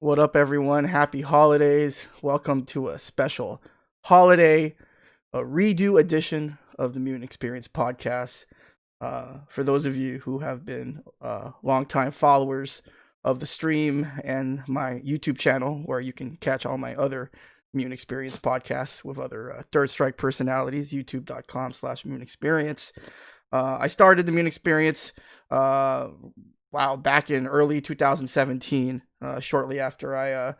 What up, everyone? Happy holidays. Welcome to a special holiday, a redo edition of the Mutant XPerience podcast. For those of you who have been longtime followers of the stream and my YouTube channel, where you can catch all my other Mutant XPerience podcasts with other Third Strike personalities, youtube.com/Mutant XPerience. I started the Mutant XPerience back in early 2017, shortly after I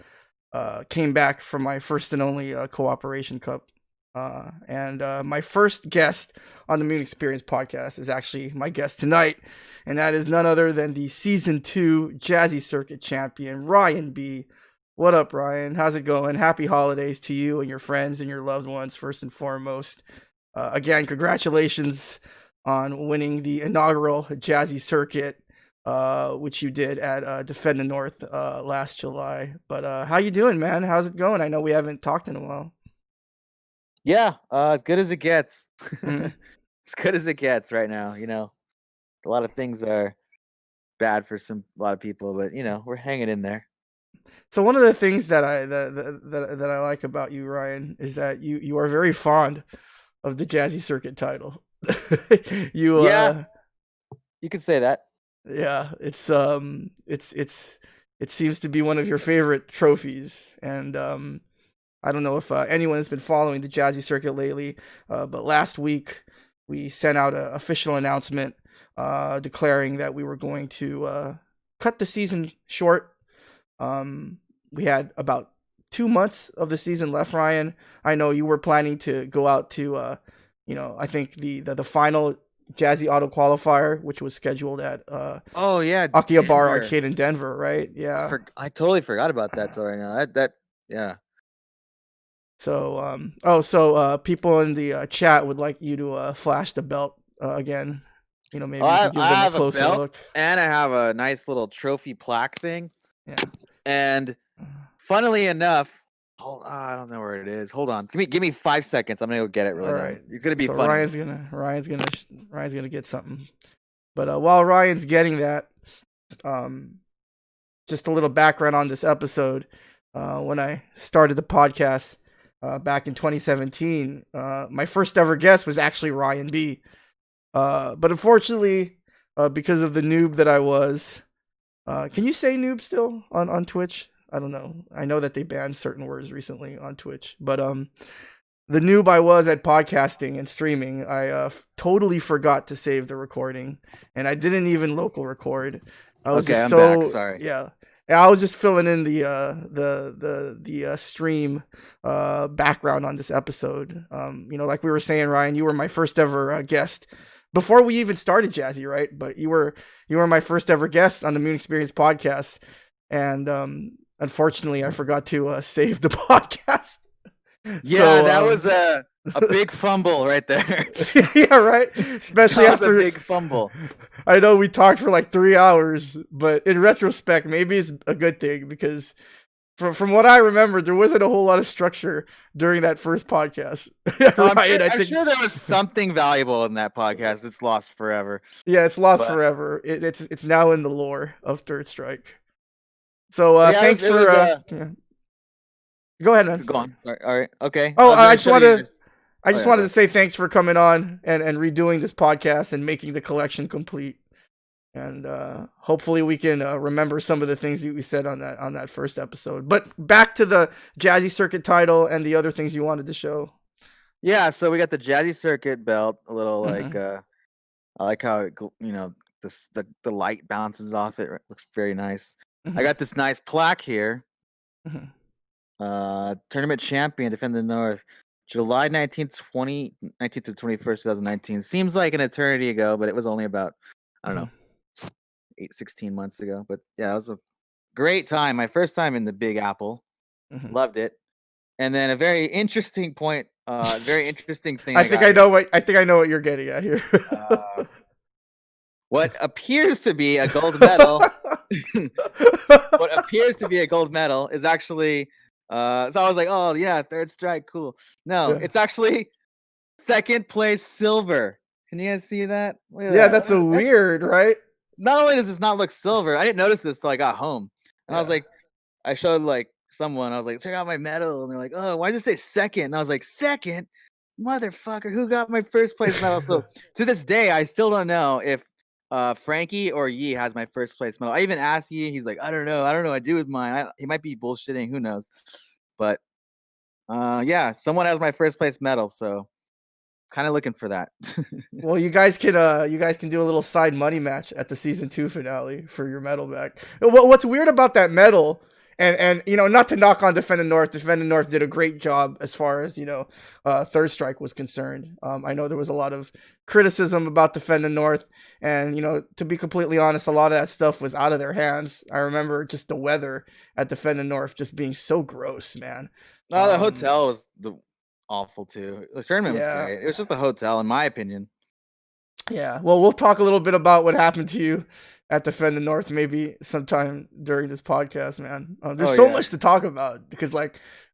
came back from my first and only Cooperation Cup. And my first guest on the Mutant XPerience podcast is actually my guest tonight, and that is none other than the Season 2 Jazzy Circuit Champion, Ryan B. What up, Ryan? How's it going? Happy holidays to you and your friends and your loved ones, first and foremost. Again, congratulations on winning the inaugural Jazzy Circuit, which you did at Defend the North last July. But how you doing, man? How's it going? I know we haven't talked in a while. Yeah, as good as it gets. Mm-hmm. As good as it gets right now. A lot of things are bad for a lot of people, but we're hanging in there. So one of the things that I like about you, Ryan, is that you are very fond of the Jazzy Circuit title. You could say that. Yeah, it seems to be one of your favorite trophies, and I don't know if anyone has been following the Jazzy Circuit lately, but last week we sent out an official announcement declaring that we were going to cut the season short. We had about 2 months of the season left, Ryan. I know you were planning to go out to, I think the final Jazzy Auto Qualifier, which was scheduled at Akihabara Arcade in Denver, right? Yeah, I totally forgot about that till right now. Yeah. So, people in the chat would like you to flash the belt again. Maybe you can give them a closer look. And I have a nice little trophy plaque thing. Yeah. And funnily enough, I don't know where it is. Hold on. Give me 5 seconds. I'm gonna go get it really now. It's gonna be funny. Ryan's gonna get something. But while Ryan's getting that, just a little background on this episode. When I started the podcast back in 2017, my first ever guest was actually Ryan B. But unfortunately, because of the noob that I was, can you say noob still on Twitch? I don't know. I know that they banned certain words recently on Twitch, but the noob I was at podcasting and streaming, I totally forgot to save the recording, and I didn't even local record. I was I'm back. Sorry. Yeah. I was just filling in the stream background on this episode. Like we were saying, Ryan, you were my first ever guest before we even started Jazzy, right? But you were my first ever guest on the Mutant XPerience podcast, and unfortunately, I forgot to save the podcast. Yeah, so, that was a big fumble right there. Yeah, right. Especially after a big fumble. I know we talked for like 3 hours, but in retrospect, maybe it's a good thing because from what I remember, there wasn't a whole lot of structure during that first podcast. I'm sure there was something valuable in that podcast. It's lost forever. Yeah, it's lost forever. It's now in the lore of Third Strike. So thanks for. Go ahead, man. Go on. All right. Okay. Oh, I just wanted to say thanks for coming on and redoing this podcast and making the collection complete. And hopefully we can remember some of the things that we said on that first episode. But back to the Jazzy Circuit title and the other things you wanted to show. Yeah, so we got the Jazzy Circuit belt. A little like I like how it, the light bounces off it. It looks very nice. Mm-hmm. I got this nice plaque here. Mm-hmm. Tournament champion, Defend the North, July 19th to 21st, 2019. Seems like an eternity ago, but it was only about, I don't know, 16 months ago. But yeah, it was a great time. My first time in the Big Apple. Mm-hmm. Loved it. And then a very interesting point, very interesting thing. I think I know what you're getting at here. What appears to be a gold medal. What appears to be a gold medal is actually. So I was like, oh yeah, Third Strike, cool. No, It's actually second place silver. Can you guys see that? Yeah, that's weird, right? Not only does this not look silver, I didn't notice this till I got home. And I was like, I showed like someone. I was like, check out my medal, and they're like, oh, why does it say second? And I was like, second, motherfucker, who got my first place medal? So to this day, I still don't know if Frankie or Yi has my first place medal. I even asked Yi. He's like, I don't know. I do with mine. He might be bullshitting. Who knows? But yeah, someone has my first place medal. So kind of looking for that. Well, you guys can do a little side money match at the season 2 finale for your medal back. What's weird about that medal, and not to knock on Defending North. Defending North did a great job as far as Third Strike was concerned. I know there was a lot of criticism about Defending North, and to be completely honest, a lot of that stuff was out of their hands. I remember just the weather at Defending North just being so gross, man. Oh, the hotel was awful too. The tournament was great. It was just the hotel, in my opinion. Yeah. Well, we'll talk a little bit about what happened to you at Defending North maybe sometime during this podcast, man. There's so much to talk about because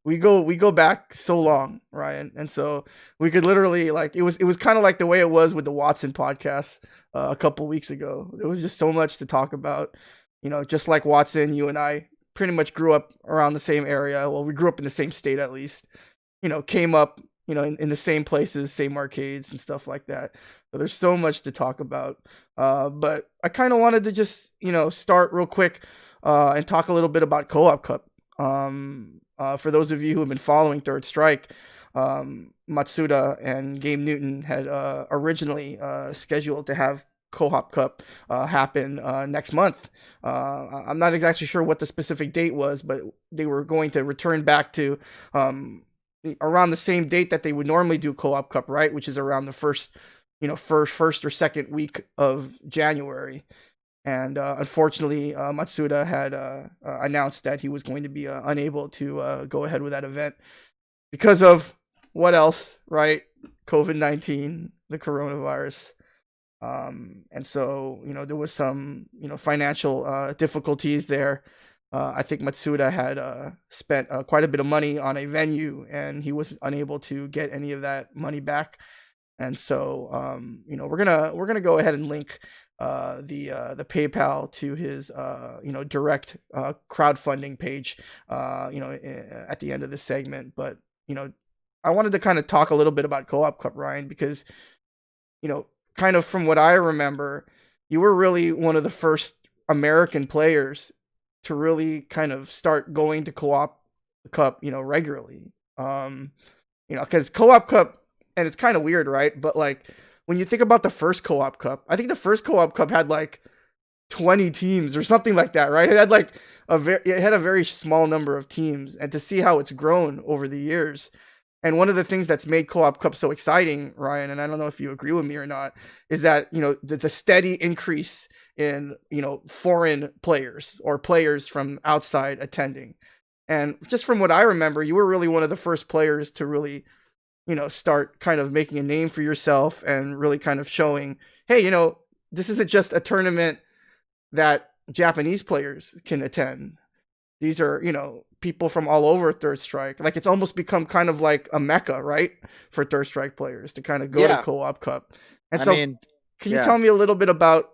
we go back so long, Ryan, and so we could literally it was kind of like the way it was with the Watson podcast a couple weeks ago. There was just so much to talk about. Just like Watson, you and I pretty much grew up around the same area. Well, we grew up in the same state at least. Came up, in the same places, same arcades and stuff like that. So there's so much to talk about. But I kind of wanted to just, start real quick and talk a little bit about Co-op Cup. For those of you who have been following Third Strike, Matsuda and Game Newton had originally scheduled to have Co-op Cup happen next month. I'm not exactly sure what the specific date was, but they were going to return back to around the same date that they would normally do Co-op Cup, right? Which is around the first or second week of January. And unfortunately, Matsuda had announced that he was going to be unable to go ahead with that event because of what else, right? COVID-19, the coronavirus. And so, there was some, financial difficulties there. I think Matsuda had spent quite a bit of money on a venue, and he was unable to get any of that money back. And so, we're gonna go ahead and link the PayPal to his direct crowdfunding page, at the end of this segment. But I wanted to kind of talk a little bit about Co-op Cup, Ryan, because kind of from what I remember, you were really one of the first American players to really kind of start going to Co-op Cup, regularly. Because Co-op Cup, and it's kind of weird, right? But when you think about the first Co-op Cup, I think the first Co-op Cup had 20 teams or something like that, right? It had it had a very small number of teams, and to see how it's grown over the years. And one of the things that's made Co-op Cup so exciting, Ryan, and I don't know if you agree with me or not, is that the steady increase in foreign players or players from outside attending. And just from what I remember, you were really one of the first players to really start kind of making a name for yourself and really kind of showing, hey, this isn't just a tournament that Japanese players can attend. These are people from all over Third Strike. It's almost become kind of like a mecca, right, for Third Strike players to kind of go to Co-op Cup. And so can you tell me a little bit about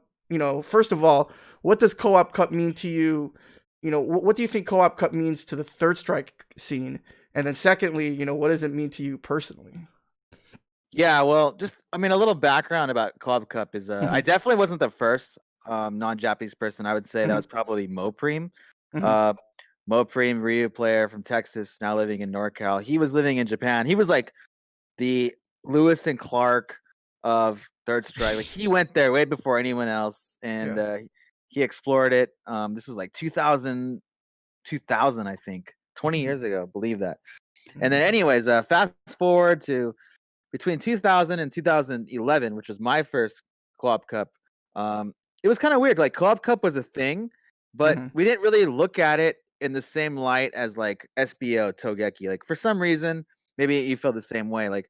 first of all, what does Co-op Cup mean to you? What do you think Co-op Cup means to the Third Strike scene? And then secondly, what does it mean to you personally? Yeah, well, just a little background about Co-op Cup is I definitely wasn't the first non-Japanese person. I would say that was probably Mopreme. Mopreme, Ryu player from Texas, now living in NorCal. He was living in Japan. He was like the Lewis and Clark of Third Strike. He went there way before anyone else, and he explored it. This was 2000, I think, 20 years ago. Believe that. And then, anyways, fast forward to between 2000 and 2011, which was my first Co-op Cup. It was kind of weird. Co-op Cup was a thing, but we didn't really look at it in the same light as SBO Togeki. For some reason, maybe you feel the same way.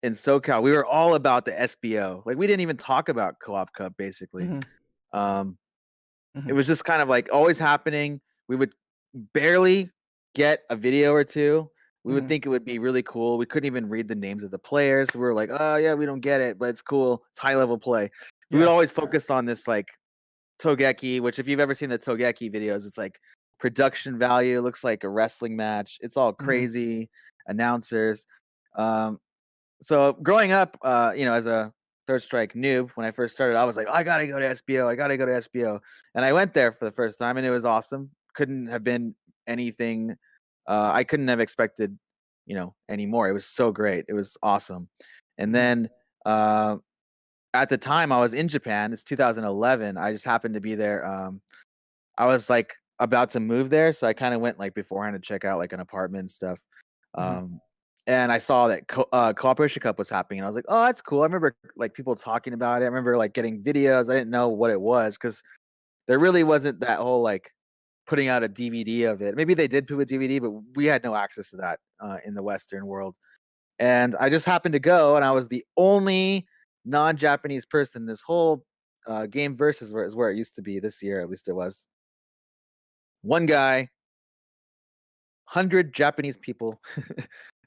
In SoCal, we were all about the SBO. We didn't even talk about Co-op Cup basically. It was just kind of always happening. We would barely get a video or two. We would think it would be really cool. We couldn't even read the names of the players. We were like, oh yeah, we don't get it, but it's cool. It's high level play. We would always focus on this Togeki, which if you've ever seen the Togeki videos, it's production value. It looks like a wrestling match. It's all crazy announcers. So growing up, as a Third Strike noob, when I first started, I was like, oh, I gotta go to SBO. I gotta go to SBO, and I went there for the first time, and it was awesome. Couldn't have been anything. I couldn't have expected, any more. It was so great. It was awesome. And then at the time, I was in Japan. It's 2011. I just happened to be there. I was like about to move there, so I kind of went like beforehand to check out like an apartment and stuff. And I saw that Cooperation Cup was happening, and I was like, "Oh, that's cool." I remember like people talking about it. I remember like getting videos. I didn't know what it was because there really wasn't that whole like putting out a DVD of it. Maybe they did put a DVD, but we had no access to that in the Western world. And I just happened to go, and I was the only non-Japanese person. This whole game versus is where it used to be this year, at least it was. One guy, 100 Japanese people.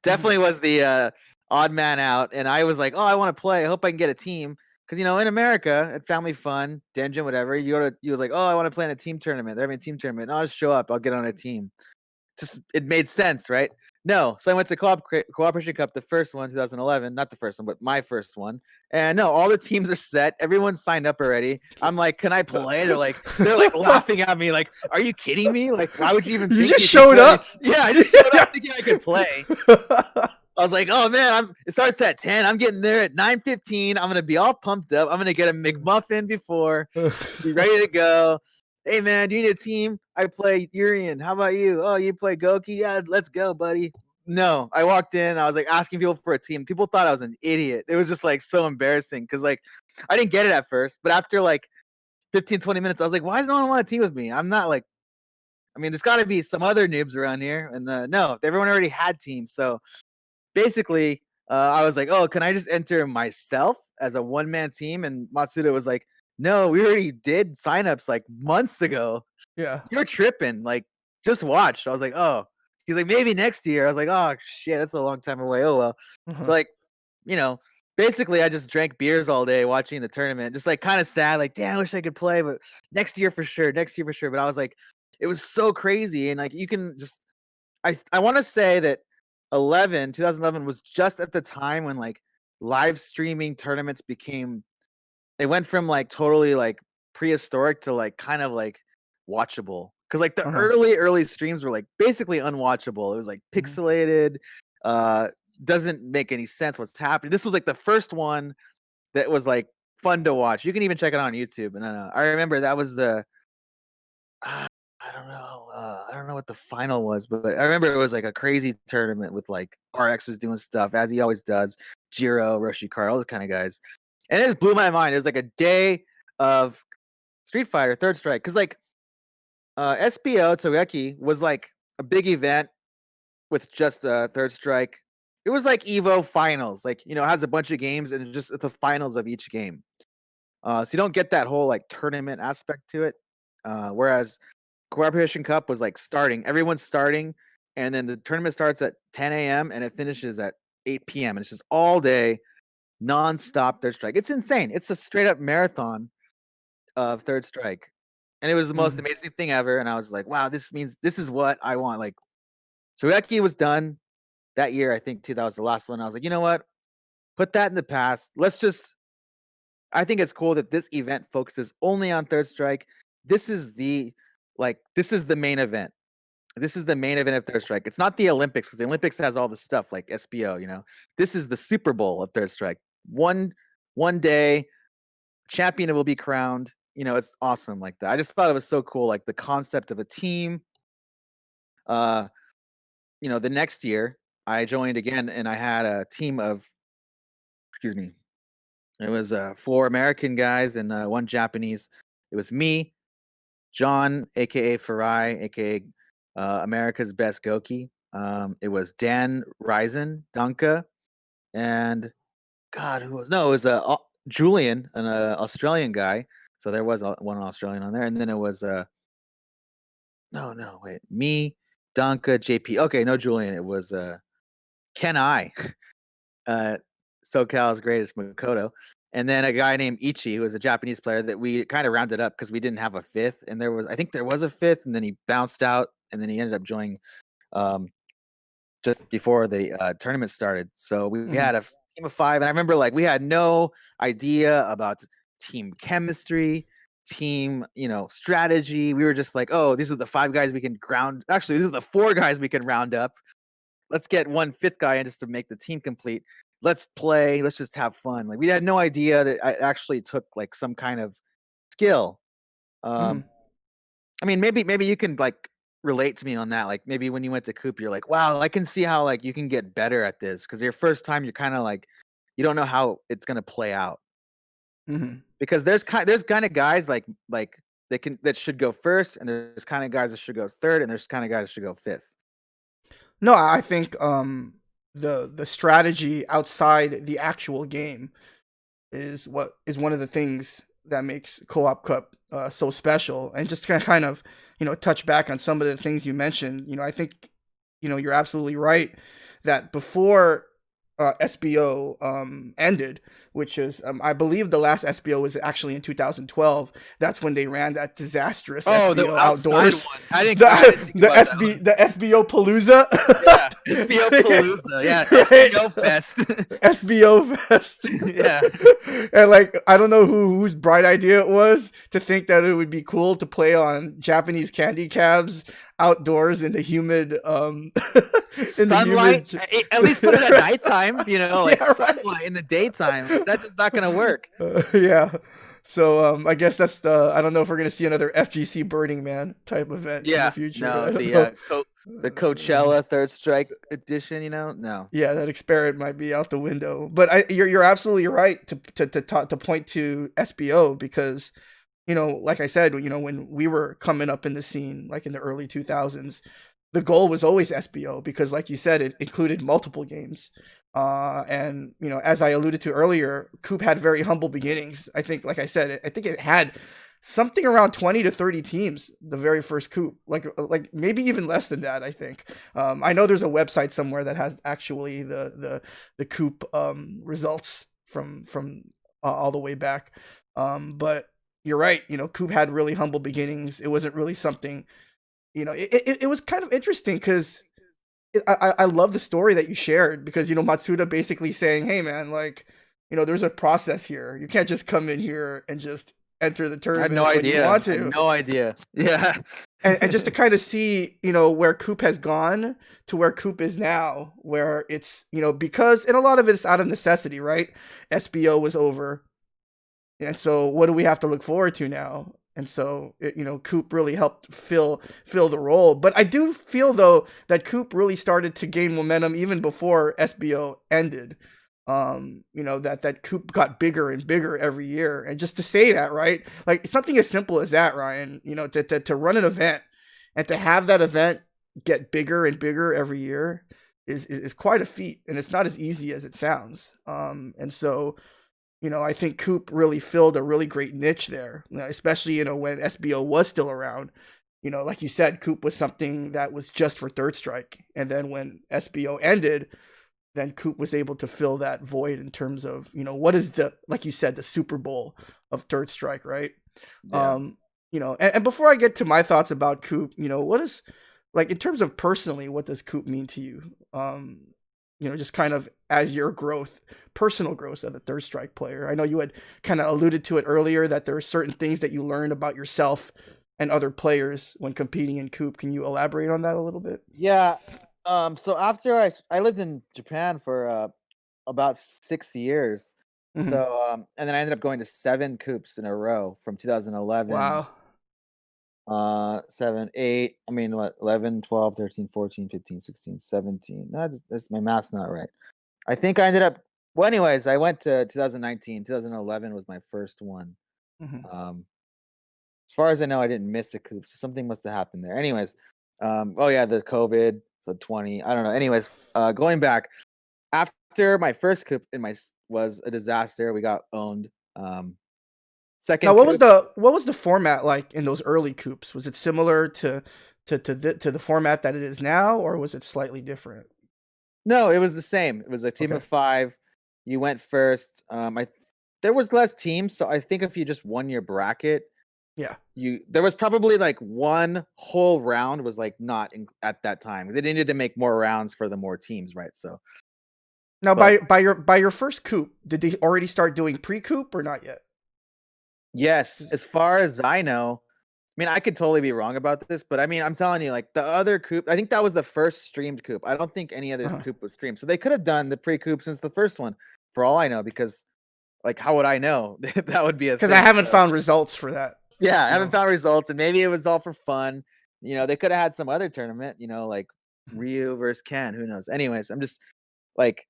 Definitely was the odd man out. And I was like, oh, I want to play. I hope I can get a team. Because, in America, at Family Fun, Denjin, whatever, you was like, oh, I want to play in a team tournament. They're having a team tournament. And I'll just show up. I'll get on a team. Just, it made sense, right? No. So I went to Cooperation Cup, the first one, 2011. Not the first one, but my first one. And no, all the teams are set. Everyone's signed up already. I'm like, can I play? They're like laughing at me. Like, are you kidding me? Like, why would you even You think just showed up? Yeah, I just showed up thinking I could play. I was like, oh man, it starts at 10. I'm getting there at 9:15. I'm gonna be all pumped up. I'm gonna get a McMuffin before, be ready to go. Hey man, do you need a team? I play Urian. How about you? Oh, you play Goki? Yeah, let's go, buddy. No, I walked in. I was like asking people for a team. People thought I was an idiot. It was just like so embarrassing because like I didn't get it at first, but after like 15, 20 minutes, I was like, why does no one want to team with me? I'm not like, I mean, there's got to be some other noobs around here. And no, everyone already had teams. So basically, I was like, oh, can I just enter myself as a one-man team? And Matsuda was like, no, we already did signups like months ago. Yeah. You're tripping. Like, just watch. I was like, oh. He's like, maybe next year. I was like, oh, shit, that's a long time away. Oh, well. So, like, basically, I just drank beers all day watching the tournament. Just, like, kind of sad. Like, damn, I wish I could play. But next year for sure. Next year for sure. But I was like, it was so crazy. And, like, you can just – I want to say that 2011 was just at the time when, like, live streaming tournaments became – they went from like totally like prehistoric to like kind of like watchable because like the early streams were like basically unwatchable. It was like pixelated, doesn't make any sense what's happening. This was like the first one that was like fun to watch. You can even check it on YouTube. And I remember that was the I don't know what the final was, but I remember it was like a crazy tournament with like RX was doing stuff as he always does, Jiro, Roshikar, all those kind of guys. And it just blew my mind. It was like a day of Street Fighter Third Strike. Because like SBO Togeki was like a big event with just Third Strike. It was like Evo finals. Like, it has a bunch of games and just the finals of each game. So you don't get that whole like tournament aspect to it. Whereas Cooperation Cup was like starting. Everyone's starting. And then the tournament starts at 10 a.m. and it finishes at 8 p.m. And it's just all day. Non-stop Third Strike. It's insane. It's a straight up marathon of Third Strike. And it was the most amazing thing ever. And I was like, wow, this is what I want. Like, Shogeki was done that year. I think 2000 was the last one. I was like, you know what? Put that in the past. I think it's cool that this event focuses only on Third Strike. This is the main event. This is the main event of Third Strike. It's not the Olympics because the Olympics has all the stuff like SBO, This is the Super Bowl of Third Strike. One day, champion will be crowned. It's awesome like that. I just thought it was so cool, like the concept of a team. The next year I joined again, and I had a team of, it was 4 American guys and 1 Japanese. It was me, John, aka Farai, aka America's Best Goki. It was Dan Risen, Danka, and God, who was it was Julian, an Australian guy. So there was one Australian on there, and then it was me, Danka, JP. Okay, no Julian. It was Ken I, SoCal's greatest Makoto, and then a guy named Ichi, who was a Japanese player that we kind of rounded up because we didn't have a fifth, and I think there was a fifth, and then he bounced out, and then he ended up joining um, just before the tournament started. So we Mm-hmm. had a team of 5, and I remember like we had no idea about team chemistry, team strategy. We were just like, oh, these are the 5 guys we can ground. Actually, these are the 4 guys we can round up. Let's get 1/5 guy in just to make the team complete. Let's play. Let's just have fun. Like we had no idea that it actually took like some kind of skill. Mm-hmm. I mean, maybe you can like relate to me on that. Like maybe when you went to Coop, you're like, wow, I can see how like you can get better at this because your first time you're kind of like you don't know how it's gonna play out Mm-hmm. because there's kind of guys like that should go first, and there's kind of guys that should go third, and there's kind of guys that should go fifth. No, I think the strategy outside the actual game is what is one of the things that makes Co-op Cup so special. And just to kind of touch back on some of the things you mentioned, I think you're absolutely right that before SBO ended, which is I believe the last SBO was actually in 2012. That's when they ran that disastrous The SBO outside outdoors. one. I didn't think The about that one. the SBO Palooza. Yeah, SBO Palooza. Yeah, Right? SBO Fest. SBO Fest. Yeah. And like I don't know whose bright idea it was to think that it would be cool to play on Japanese candy cabs outdoors in the humid Sunlight. At least put it at nighttime. Like Yeah, right. sunlight in the daytime. That's just not gonna work. Yeah. So I guess that's I don't know if we're gonna see another FGC Burning Man type event in the future. No, I don't know. the Coachella Third Strike edition. No. Yeah, that experiment might be out the window. But you're absolutely right to point to SBO because like I said, when we were coming up in the scene, like in the early 2000s, the goal was always SBO because, like you said, it included multiple games. And as I alluded to earlier, Coop had very humble beginnings. I think, like I said, I think it had something around 20 to 30 teams the very first Coop, like maybe even less than that. I think I know there's a website somewhere that has actually the Coop results from all the way back. But you're right. Coop had really humble beginnings. It wasn't really something. It was kind of interesting because I love the story that you shared because Matsuda basically saying, "Hey man, like there's a process here. You can't just come in here and just enter the I tournament had no when idea. you want to." I had no idea. Yeah. And just to kind of see where Coop has gone to where Coop is now, where it's because and a lot of it's out of necessity, right? SBO was over. And so what do we have to look forward to now? And so, Coop really helped fill the role. But I do feel, though, that Coop really started to gain momentum even before SBO ended. That Coop got bigger and bigger every year. And just to say that, right? Like something as simple as that, Ryan, to run an event and to have that event get bigger and bigger every year is quite a feat. And it's not as easy as it sounds. And so, I think Coop really filled a really great niche there, especially, when SBO was still around. Like you said, Coop was something that was just for Third Strike. And then when SBO ended, then Coop was able to fill that void in terms of, what is like you said, the Super Bowl of Third Strike, right? Yeah. And before I get to my thoughts about Coop, what is, like, in terms of personally, what does Coop mean to you? Just kind of as your personal growth as a Third Strike player. I know you had kind of alluded to it earlier that there are certain things that you learn about yourself and other players when competing in Coop. Can you elaborate on that a little bit? Yeah. So after I lived in Japan for about 6 years. Mm-hmm. So and then I ended up going to 7 Coops in a row from 2011. Wow. 7, 8, 11, 12, 13, 14, 15, 16, 17. That's my math's not right. I think I ended up, well, anyways, I went to 2019. 2011 was my first one. Mm-hmm. As far as I know, I didn't miss a Coop, so something must have happened there. Anyways, the COVID, so 20, I don't know. Anyways, going back, after my first Coop was a disaster. We got owned. Second. Now, what was the format like in those early Coops? Was it similar to the format that it is now, or was it slightly different? No, it was the same. It was a team of 5. You went first. there was less teams, so I think if you just won your bracket, Yeah. there was probably like one whole round was like not at that time. They needed to make more rounds for the more teams, right? So Now, but by your first coup, did they already start doing pre-coup or not yet? yes, as far as I know, I mean, I could totally be wrong about this, but I mean, I'm telling you, like the other coup, I think that was the first streamed coup. I don't think any other coup was streamed, so they could have done the pre-coup since the first one, for all I know. Because, like, how would I know? That would be a Because thing. I haven't found results for that. Yeah, I haven't found results, and maybe it was all for fun. They could have had some other tournament, like Ryu versus Ken. Who knows? Anyways, I'm just like,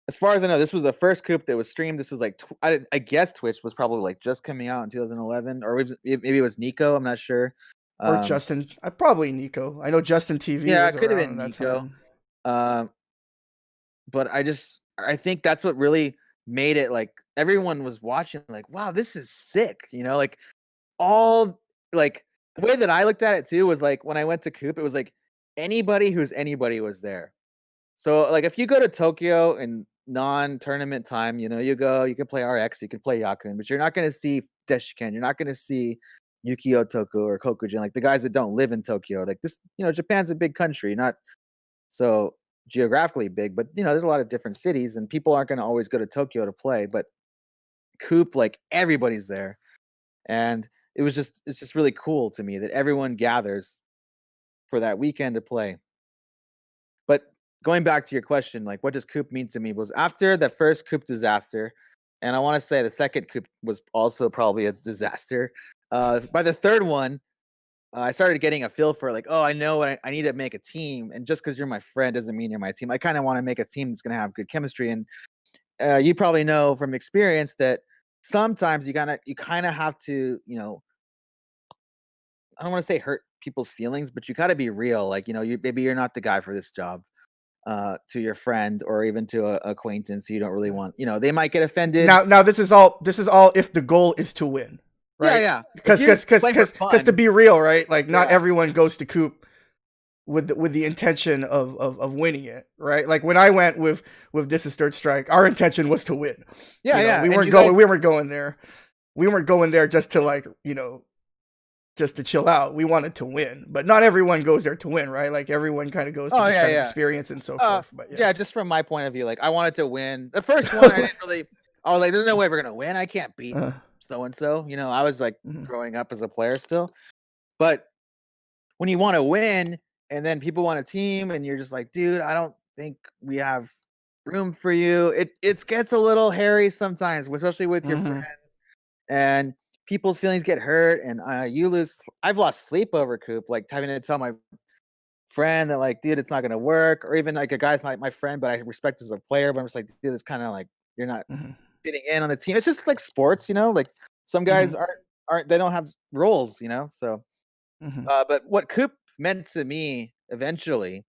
as far as I know, this was the first coup that was streamed. This was like, I guess Twitch was probably like just coming out in 2011, or maybe it was Nico. I'm not sure. Or Justin, probably Nico. I know Justin TV Yeah, was it could have around been at that Nico. time. But I think that's what really made it like everyone was watching, like, wow, this is sick. Like all like the way that I looked at it too was like when I went to Coop, it was like anybody was there. So like if you go to Tokyo in non-tournament time, you can play RX, you can play Yakun, but you're not going to see Deshiken, you're not going to see Yukio Toku or Kokujin, like the guys that don't live in Tokyo. Like this, Japan's a big country, not so geographically big, but there's a lot of different cities, and people aren't going to always go to Tokyo to play. But Coop, like everybody's there, and it's just really cool to me that everyone gathers for that weekend to play. But going back to your question, like what does Coop mean to me, was after the first Coop disaster, and I want to say the second Coop was also probably a disaster. By the third one, I started getting a feel for like, oh, I know what I need to make a team, and just because you're my friend doesn't mean you're my team. I kind of want to make a team that's going to have good chemistry, and you probably know from experience that sometimes you kind of have to, I don't want to say hurt people's feelings, but you got to be real. Like, maybe you're not the guy for this job to your friend or even to a acquaintance you don't really want. They might get offended. Now this is all if the goal is to win, right? Yeah. Because to be real, right? Like not everyone goes to Coop with the intention of winning it, right? Like when I went with This Is Third Strike, our intention was to win. We weren't going there. We weren't going there just to like, just to chill out. We wanted to win, but not everyone goes there to win, right? Like everyone kind of goes to just kind of experience and so forth. But just from my point of view, like I wanted to win. The first one, I didn't really. I was like, "There's no way we're gonna win. I can't beat so and so." I was like growing up as a player still, but when you want to win, and then people want a team, and you're just like, "Dude, I don't think we have room for you." It gets a little hairy sometimes, especially with your friends, and people's feelings get hurt, and I've lost sleep over Coop, like having to tell my friend that like, dude, it's not gonna work, or even like a guy's not my friend, but I respect as a player, but I'm just like, dude, it's kind of like you're not fitting in on the team. It's just like sports, like some guys aren't they don't have roles, so but what Coop meant to me eventually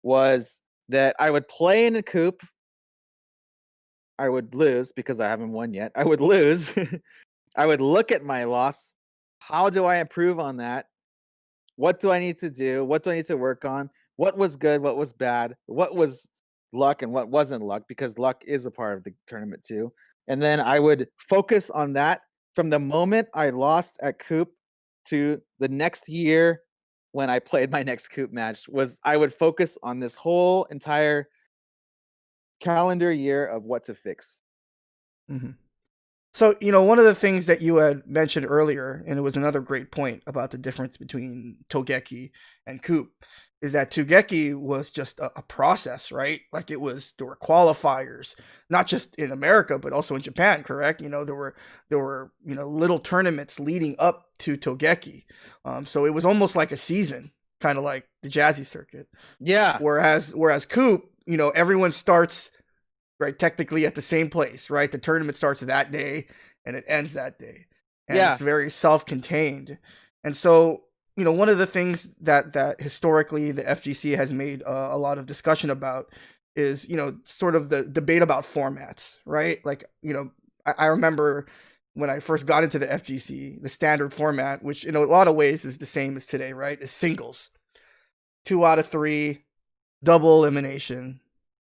was that I would play in a Coop, I would lose because I haven't won yet, I would lose. I would look at my loss. How do I improve on that? What do I need to do? What do I need to work on? What was good? What was bad? What was luck and what wasn't luck? Because luck is a part of the tournament too. And then I would focus on that from the moment I lost at Coop to the next year when I played my next Coop match. I would focus on this whole entire calendar year of what to fix. So, one of the things that you had mentioned earlier, and it was another great point about the difference between Togeki and Coop, is that Togeki was just a process, right? Like there were qualifiers, not just in America, but also in Japan, correct? There were little tournaments leading up to Togeki. So it was almost like a season, kind of like the Jazzy Circuit. Yeah. Whereas Coop, everyone starts right technically at the same place, right? The tournament starts that day and it ends that day, and it's very self-contained. And so one of the things that historically the FGC has made a lot of discussion about is sort of the debate about formats, right? Like I remember when I first got into the FGC, the standard format, which in a lot of ways is the same as today, right, is singles, 2 out of 3, double elimination.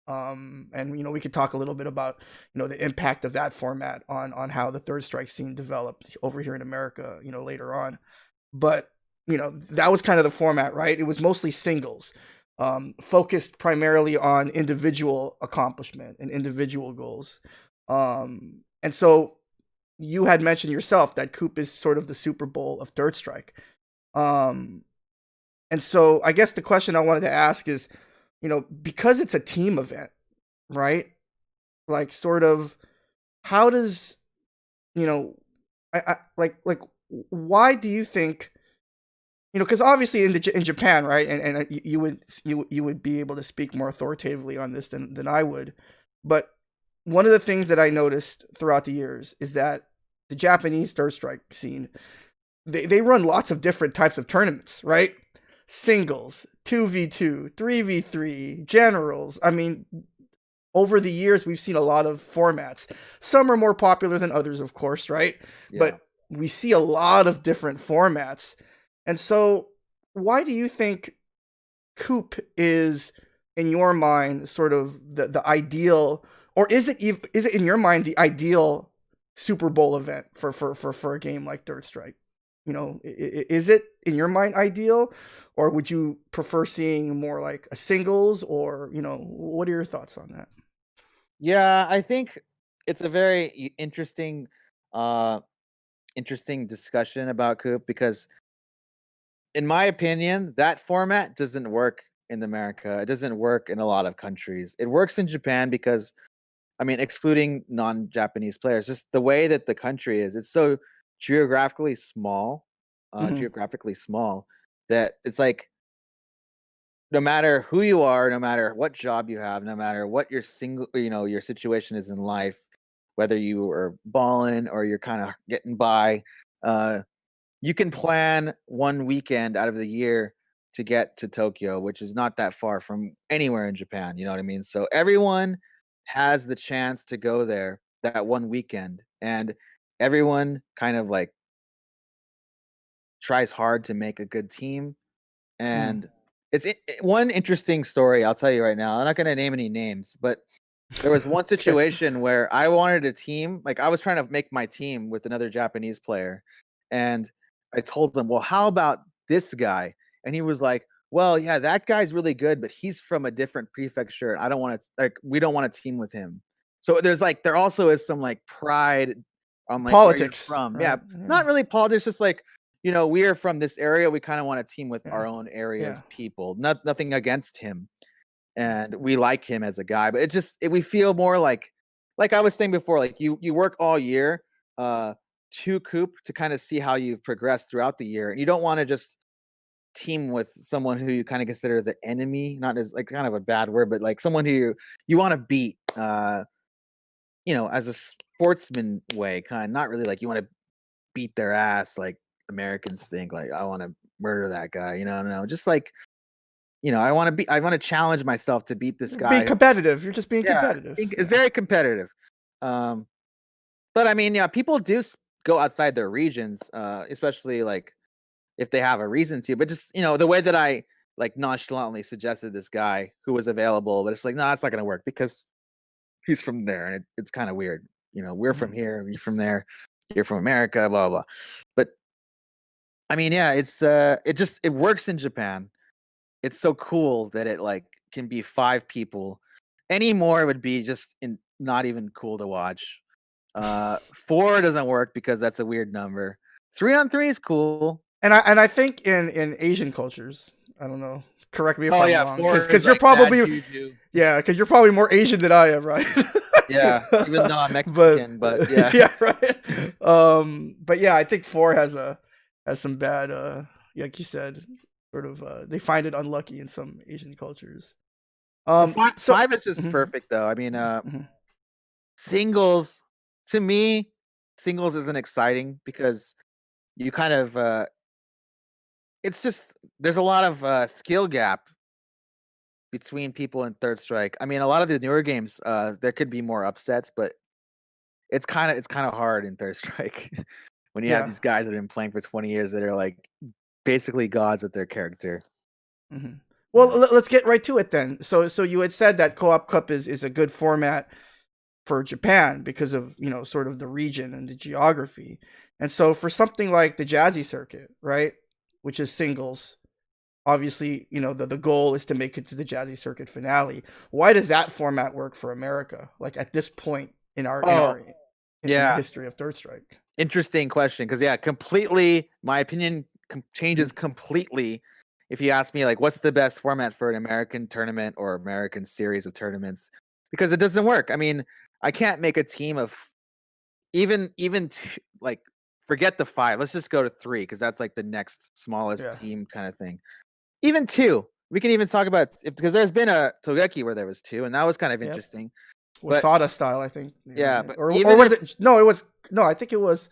And we could talk a little bit about the impact of that format on how the third strike scene developed over here in America, later on. But that was kind of the format, right? It was mostly singles, focused primarily on individual accomplishment and individual goals. And so you had mentioned yourself that Coop is sort of the Super Bowl of third strike. Um, and so I guess the question I wanted to ask is, because it's a team event, right? Like, sort of, how does, you know, like, why do you think, because obviously in Japan, right? And you would be able to speak more authoritatively on this than I would. But one of the things that I noticed throughout the years is that the Japanese third strike scene, they run lots of different types of tournaments, right? Singles, 2v2, 3v3, generals. I mean, over the years, we've seen a lot of formats. Some are more popular than others, of course, right? Yeah. But we see a lot of different formats. And so, why do you think Coop is, in your mind, sort of the ideal, or is it in your mind the ideal Super Bowl event for a game like Third Strike? Is it in your mind ideal, or would you prefer seeing more like a singles, or what are your thoughts on that? Yeah, I think it's a very interesting interesting discussion about Coop because in my opinion, that format doesn't work in America. It doesn't work in a lot of countries. It works in Japan because I mean, excluding non-Japanese players, just the way that the country is, it's so geographically small, Mm-hmm. geographically small that it's like no matter who you are, no matter what job you have, no matter what your your situation is in life, whether you are balling or you're kind of getting by, uh, you can plan one weekend out of the year to get to Tokyo, which is not that far from anywhere in Japan. You know what I mean? So everyone has the chance to go there that one weekend, and everyone kind of like tries hard to make a good team. Mm. And one interesting story I'll tell you right now. I'm not going to name any names, but there was one Okay. situation where I wanted a team, like I was trying to make my team with another Japanese player, and I told them, "Well, how about this guy?" And he was like, "Well, yeah, that guy's really good, but he's from a different prefecture. I don't want to like we don't want to team with him." So there also is some like pride on like where you're Politics, from. Yeah, right? Yeah. not really politics, just like we are from this area. We kind of want to team with Yeah. our own Yeah. area's people. Nothing against him, and we like him as a guy, but we feel more like I was saying before, like you work all year to Coop to kind of see how you've progressed throughout the year, and you don't want to just team with someone who you kind of consider the enemy, not as like kind of a bad word, but like someone who you want to beat as a sportsman way, kind of not really like you want to beat their ass like Americans think, like I want to murder that guy, no, just like I want to challenge myself to beat this Being guy. competitive. You're just being Yeah, competitive. it's Yeah. very competitive. Um, but I mean, yeah, people do go outside their regions, especially like if they have a reason to. But just the way that I like nonchalantly suggested this guy who was available, but it's like, no, it's not going to work because he's from there, and it's kind of weird. We're from Mhm. here, you're from there, you're from America, blah blah. But I mean, yeah, it works in Japan. It's so cool that it like can be 5 people. Any more would be just not even cool to watch. 4 doesn't work because that's a weird number. 3-on-3 is cool. And I think in Asian cultures, I don't know. Correct me if Oh I'm yeah, wrong, 4 is you're like bad probably, juju. yeah, because you're probably more Asian than I am, right? Yeah, even though I'm but Mexican, but yeah. yeah, right. But yeah, I think four has some bad, like you said, sort of. They find it unlucky in some Asian cultures. Five, So. 5 is just Mhm, perfect though. I mean, mhm, singles to me, singles isn't exciting because you kind of it's just there's a lot of skill gap between people in third strike. I mean, a lot of the newer games, there could be more upsets, but it's kind of hard in third strike when you have yeah. these guys that have been playing for 20 years that are like basically gods at their character. Mhm. Well, let's get right to it then. So you had said that Co-op Cup is a good format for Japan because of, sort of the region and the geography. And so for something like the Jazzy Circuit, right, which is singles, obviously, the goal is to make it to the Jazzy Circuit finale. Why does that format work for America? Like at this point in our Oh, in the yeah. history of Third Strike. Interesting question, because completely, my opinion changes completely if you ask me like what's the best format for an American tournament or American series of tournaments, because it doesn't work. I mean, I can't make a team of even like forget the 5. Let's just go to 3 because that's like the next smallest team kind of thing. Even 2. We can even talk about because there's been a Togeki where there was 2, and that was kind of interesting. Wasada style, I think. Yeah, but or was it? No, it was no. I think it was.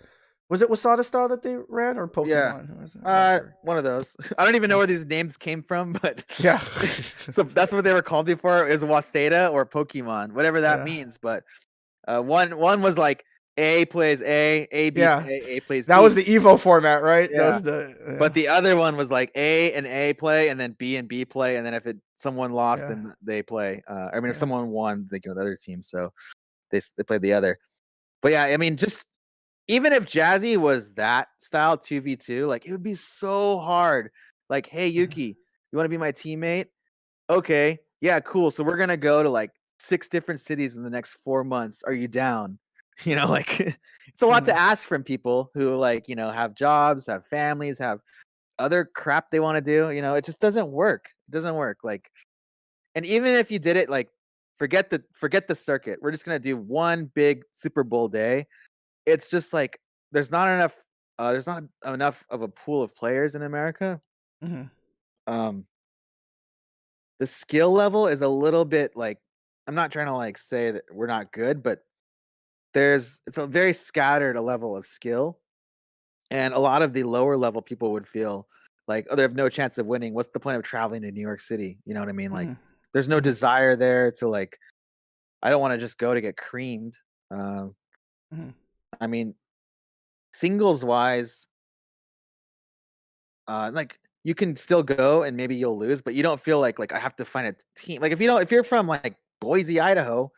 Was it Wasada style that they ran or Pokemon? Yeah, one of those. I don't even know where these names came from, but yeah. So that's what they were called before, is Waseda or Pokemon, whatever that means. But one was like A plays A beats A plays B. That was the Evo format, right? Yeah. But the other one was like A and A play, and then B and B play, and then if someone lost, then they play. I mean, if someone won, they go to the other team, so they played the other. But yeah, I mean, just even if Jazzy was that style 2v2, like it would be so hard. Like, hey Yuki, you want to be my teammate? Okay, yeah, cool. So we're gonna go to like 6 different cities in the next 4 months. Are you down? Like it's a lot to ask from people who like, have jobs, have families, have other crap they want to do. It just doesn't work. It doesn't work. Like, and even if you did it, like, forget the circuit. We're just gonna do one big Super Bowl day. It's just like there's not enough of a pool of players in America. The skill level is a little bit like, I'm not trying to like say that we're not good, but it's a very scattered a level of skill, and a lot of the lower level people would feel like, oh, they have no chance of winning. What's the point of traveling to New York City? You know what I mean? Like, there's no desire there to like, I don't want to just go to get creamed. I mean, singles wise, like you can still go and maybe you'll lose, but you don't feel like I have to find a team. Like if you're from like Boise, Idaho,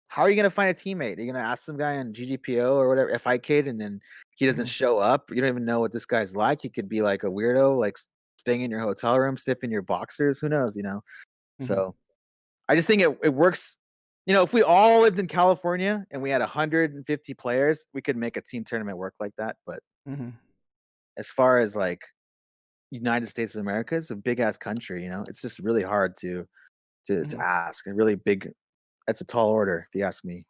how are you gonna find a teammate? Are you gonna ask some guy on GGPO or whatever, FI Kid, and then he doesn't show up? You don't even know what this guy's like. He could be like a weirdo, like staying in your hotel room, sniffing your boxers. Who knows? So I just think it works. If we all lived in California and we had 150 players, we could make a team tournament work like that. But as far as like United States of America, it's a big ass country. It's just really hard to ask, and really big. That's a tall order, if you ask me.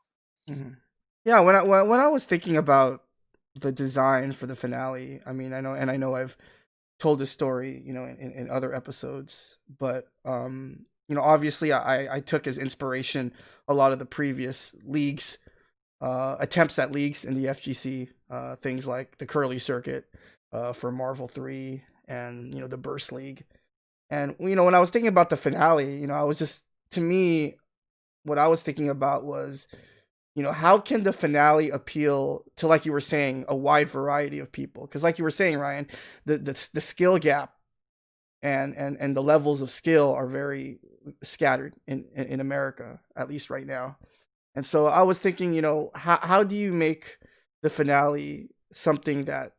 Yeah, when I was thinking about the design for the finale, I mean, I know I've told this story, in other episodes, but obviously I took as inspiration a lot of the previous leagues, attempts at leagues in the FGC, things like the Curly Circuit for Marvel 3 and the Burst League. And when I was thinking about the finale, I was just, to me, what I was thinking about was, how can the finale appeal to, like you were saying, a wide variety of people? Because like you were saying, Ryan, the skill gap and the levels of skill are very scattered in America, at least right now. And so I was thinking, how do you make the finale something that,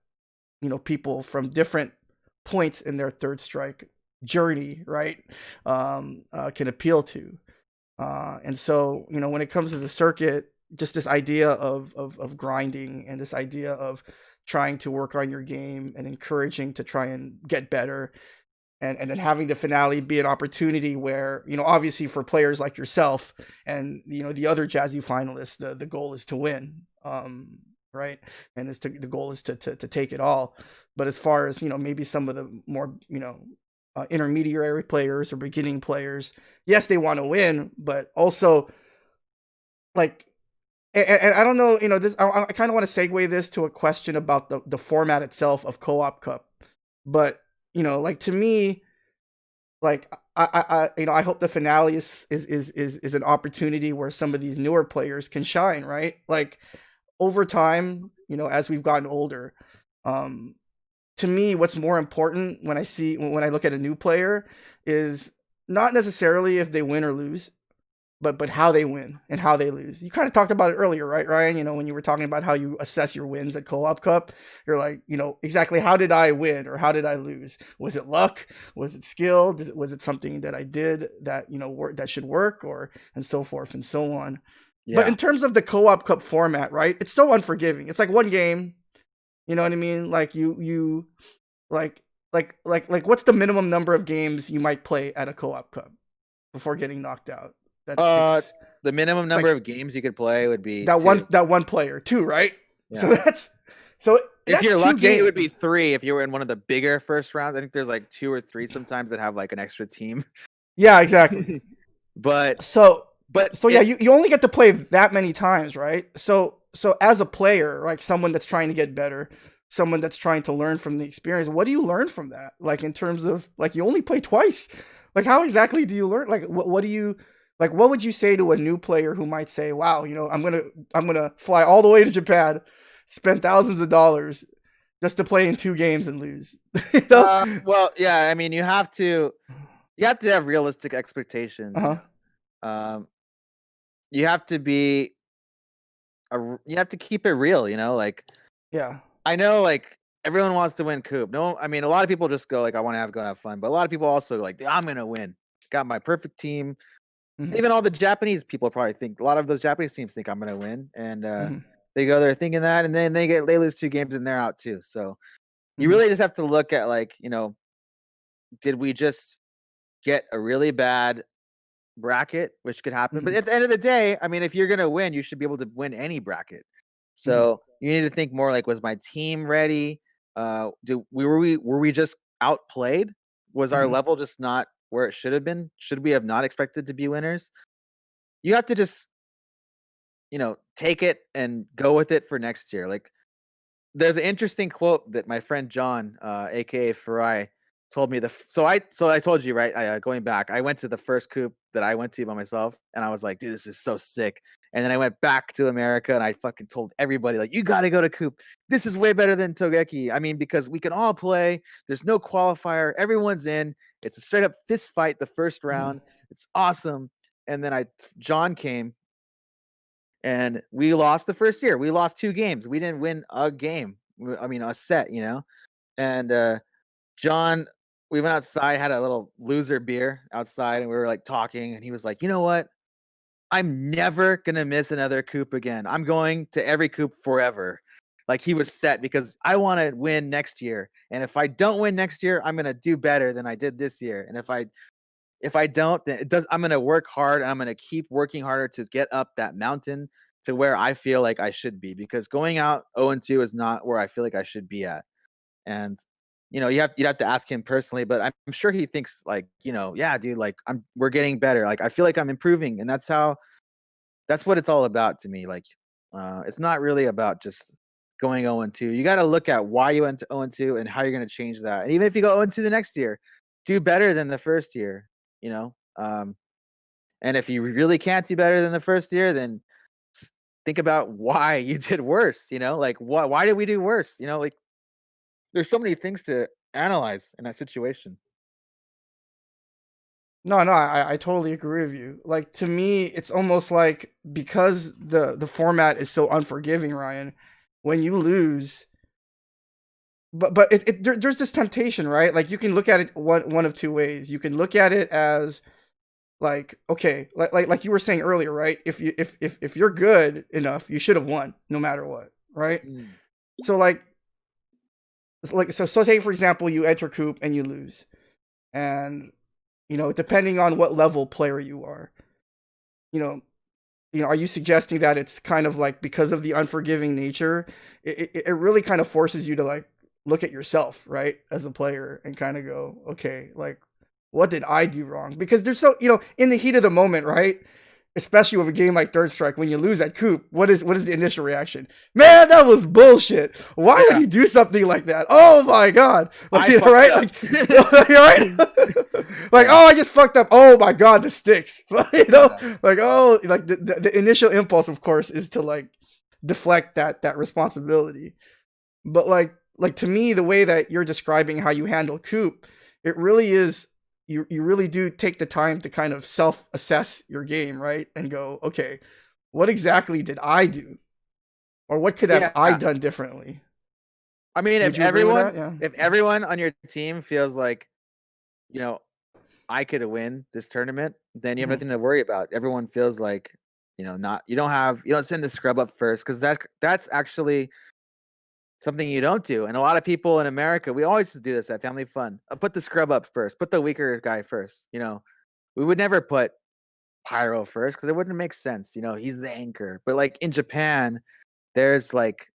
people from different points in their Third Strike journey, right, can appeal to? And so, when it comes to the circuit, just this idea of grinding and this idea of trying to work on your game and encouraging to try and get better, and then having the finale be an opportunity where, obviously for players like yourself and, the other Jazzy finalists, the goal is to win, right? And the goal is to take it all. But as far as, maybe some of the more, intermediary players or beginning players, yes, they want to win, but also like, and I don't know, this, I kind of want to segue this to a question about the format itself of Co-op Cup. But, like, to me, like, I hope the finale is an opportunity where some of these newer players can shine, right? Like, over time, as we've gotten older, to me, what's more important when I look at a new player is not necessarily if they win or lose, but how they win and how they lose. You kind of talked about it earlier, right, Ryan? You know, when you were talking about how you assess your wins at Co-op Cup, you're like, you know, exactly how did I win or how did I lose? Was it luck? Was it skill? Was it something that I did that, you know, that should work, or and so forth and so on. But in terms of the Co-op Cup format, right, it's so unforgiving. It's like one game. You know what I mean? Like you like what's the minimum number of games you might play at a Co-op Cup before getting knocked out? The minimum number of games you could play would be that two. one player, 2, right? Yeah. So if you're lucky, it would be 3 if you were in one of the bigger first rounds. I think there's like 2 or 3 sometimes that have like an extra team. Yeah, exactly. But yeah, you only get to play that many times, right? So as a player, like someone that's trying to get better, someone that's trying to learn from the experience, what do you learn from that? Like in terms of like you only play twice. Like how exactly do you learn? Like what do you like? What would you say to a new player who might say, "Wow, you know, I'm gonna fly all the way to Japan, spend thousands of dollars just to play in 2 games and lose"? You know? Well, yeah. I mean, you have to have realistic expectations. You have to be you have to keep it real. You know, like I know, like everyone wants to win Coop. No, I mean, a lot of people just go like, I want to go have fun, but a lot of people also like, I'm gonna win. Got my perfect team. Even all the Japanese people probably think, a lot of those Japanese teams think I'm gonna win, and they go there thinking that, and then they lose 2 games and they're out too. So you really just have to look at like, you know, did we just get a really bad bracket, which could happen? But at the end of the day, I mean, if you're gonna win, you should be able to win any bracket. So you need to think more like, was my team ready? Were we just outplayed? Was our level just not where it should have been? Should we have not expected to be winners? You have to just, you know, take it and go with it for next year. Like, there's an interesting quote that my friend John, aka Farai, told me. So I told you, right? Going back, I went to the first Coop that I went to by myself, and I was like, dude, this is so sick. And then I went back to America, and I fucking told everybody, like, you got to go to Coop. This is way better than Togeki. I mean, because we can all play. There's no qualifier. Everyone's in. It's a straight up fist fight the first round. It's awesome. And then John came, and we lost the first year. We lost 2 games. We didn't win a game. I mean, a set, you know. And John, we went outside, had a little loser beer outside, and we were like talking, and he was like, you know what? I'm never gonna miss another Coop again. I'm going to every Coop forever. Like, he was set because I want to win next year. And if I don't win next year, I'm gonna do better than I did this year. And if I don't, then I'm gonna work hard, and I'm gonna keep working harder to get up that mountain to where I feel like I should be, because going out 0-2 is not where I feel like I should be at. And you know, you'd have to ask him personally, but I'm sure he thinks like, you know, yeah, dude, like we're getting better. Like, I feel like I'm improving, and that's what it's all about to me. Like, it's not really about just going 0-2. You got to look at why you went to 0-2 and how you're going to change that. And even if you go 0-2 the next year, do better than the first year, you know? And if you really can't do better than the first year, then think about why you did worse, you know? Like, why did we do worse? You know, like, there's so many things to analyze in that situation. No, I totally agree with you. Like, to me, it's almost like, because the format is so unforgiving, Ryan, when you lose, but there's this temptation, right? Like, you can look at it one of 2 ways. You can look at it as like, okay, like you were saying earlier, right? If you're good enough, you should have won no matter what, right? So so say, for example, you enter Coop and you lose, and you know, depending on what level player you are, you know, are you suggesting that it's kind of like, because of the unforgiving nature, it really kind of forces you to like look at yourself, right, as a player, and kind of go, okay, like, what did I do wrong? Because there's so, you know, in the heat of the moment, right? Especially with a game like Third Strike, when you lose at Coop, what is the initial reaction? Man, that was bullshit. Why would he do something like that? Oh my god! Like, you know, right? Like, right? Like, oh, I just fucked up. Oh my god, the sticks. You know, like, oh, like the initial impulse, of course, is to like deflect that responsibility. But like to me, the way that you're describing how you handle Coop, it really is you really do take the time to kind of self-assess your game, right? And go, okay, what exactly did I do? Or what could have I Yeah. done differently? I mean, Would you agree with that? Yeah. if everyone on your team feels like, you know, I could win this tournament, then you have Mhm. nothing to worry about. Everyone feels like, not you don't send the scrub up first, because that's actually something you don't do. And a lot of people in America, we always do this at Family Fun. Put the scrub up first. Put the weaker guy first. We would never put Pyro first because it wouldn't make sense. He's the anchor. But like in Japan, there's like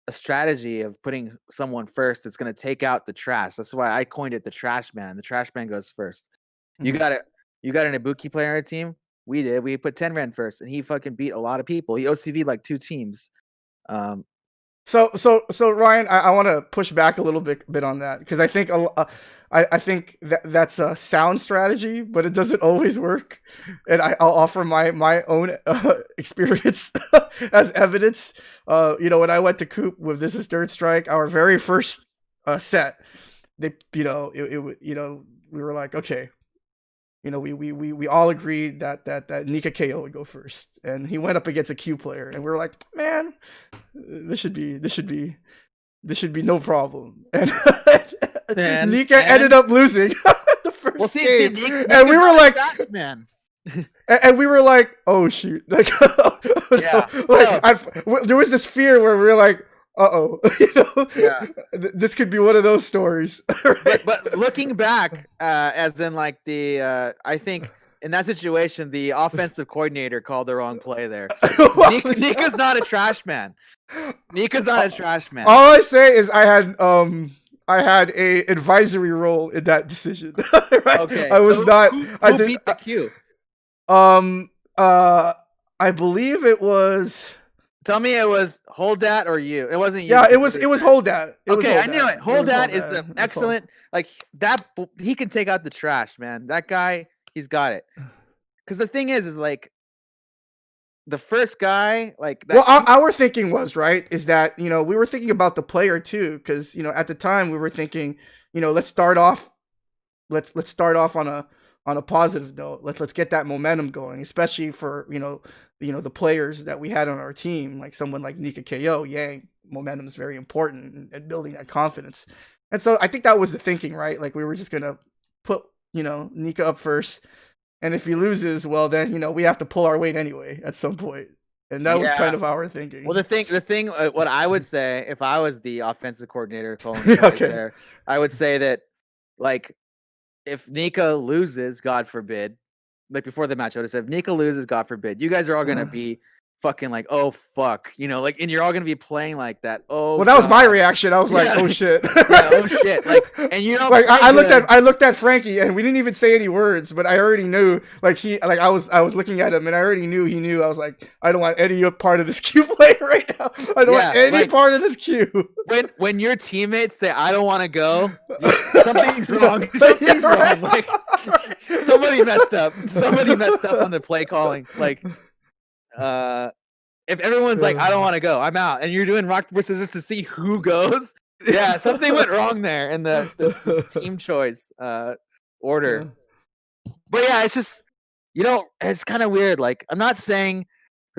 a strategy of putting someone first that's going to take out the trash. That's why I coined it the trash man. The trash man goes first. You Mhm. got it. You got an Ibuki player on your team. We did. We put Tenren first, and he fucking beat a lot of people. He OCV'd like 2 teams. So Ryan, I want to push back a little bit on that because I think I think that's a sound strategy, but it doesn't always work. And I'll offer my own experience as evidence. When I went to Coop with This Is Third Strike, our very first set, they we were like, okay, we all agreed that Nika KO would go first, and he went up against a Q player, and we were like, man, this should be no problem. And Nika ended up losing the first game, and we were like, man. And we were like, oh shoot, like, Yeah. There was this fear where we were like, uh-oh, Yeah. This could be one of those stories. Right? But looking back, as in like I think in that situation, the offensive coordinator called the wrong play there. Nika's not a trash man. Nika's not a trash man. All I say is I had a advisory role in that decision. Right? Okay. I was not. Who beat the Q? I believe it was. Tell me it was Holdat or you. It wasn't you. Yeah, it was Holdat. Okay, I knew it. Holdat is the excellent. Like that, he can take out the trash, man. That guy, he's got it. Because the thing is like the first guy, like that. Well, our thinking was right is that we were thinking about the player too, because at the time we were thinking let's start off on a positive note. Let's get that momentum going, especially for the players that we had on our team, like someone like Nika KO. Yang, momentum is very important and building that confidence. And so I think that was the thinking, right? Like we were just gonna put Nika up first, and if he loses, well then we have to pull our weight anyway at some point. And that was kind of our thinking. Well, the thing, what I would say if I was the offensive coordinator calling there, I would say that like if Nika loses, God forbid, like before the match, I would have said, if Nika loses, God forbid, you guys are all gonna be fucking like, oh fuck, like, and you're all gonna be playing like that. Oh, well, that was my reaction. I was like, oh shit, oh shit, like, and like I looked at Frankie, and we didn't even say any words, but I already knew, like I was looking at him, and I already knew he knew. I was like, I don't want any part of this Q play right now. I don't want any part of this Q. When your teammates say, I don't want to go, something's wrong. Something's wrong. Like somebody messed up. Somebody messed up on the play calling. Like. If everyone's like, I don't want to go, I'm out, and you're doing rock paper scissors to see who goes, yeah, something went wrong there in the team choice order. But yeah, it's just it's kind of weird. Like, I'm not saying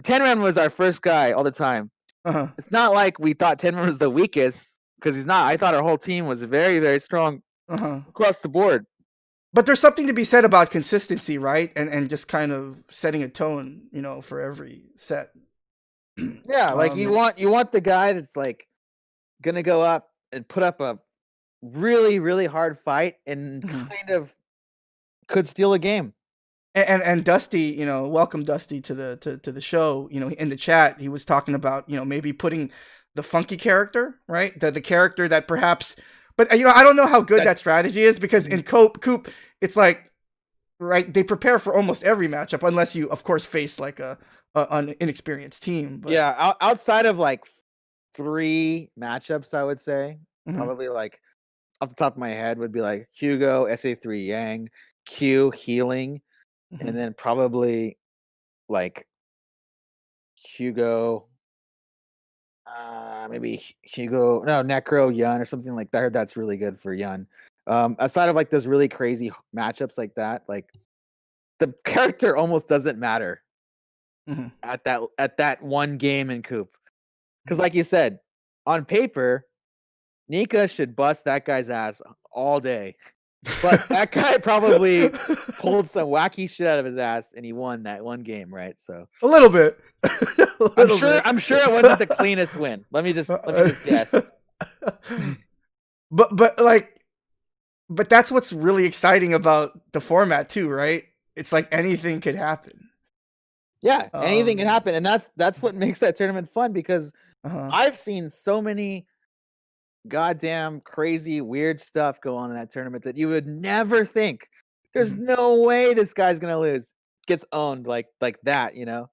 Tenren was our first guy all the time. It's not like we thought Tenren was the weakest, because he's not. I thought our whole team was very, very strong across the board. But there's something to be said about consistency, right? And just kind of setting a tone, for every set. Yeah, like you want the guy that's like gonna go up and put up a really, really hard fight and kind of could steal a game. And Dusty, welcome Dusty to the show. In the chat, he was talking about maybe putting the funky character, right? The character that perhaps. But I don't know how good that strategy is, because in Coop, it's like, right, they prepare for almost every matchup unless you, of course, face like an inexperienced team. But. Yeah, outside of like 3 matchups, I would say probably like off the top of my head would be like Hugo, SA3 Yang, Q healing, and then probably like Hugo. Maybe Hugo, no, Necro, Yun, or something like that. I heard that's really good for Yun. Outside of like those really crazy matchups like that, like the character almost doesn't matter at that one game in Coop. Because like you said, on paper, Nika should bust that guy's ass all day. But that guy probably pulled some wacky shit out of his ass and he won that one game, right? So a little bit. I'm sure it wasn't the cleanest win. Let me just guess. But that's what's really exciting about the format too, right? It's like anything could happen. Yeah, anything can happen, and that's what makes that tournament fun because I've seen so many goddamn crazy weird stuff go on in that tournament that you would never think. There's no way this guy's gonna lose. Gets owned like that, you know?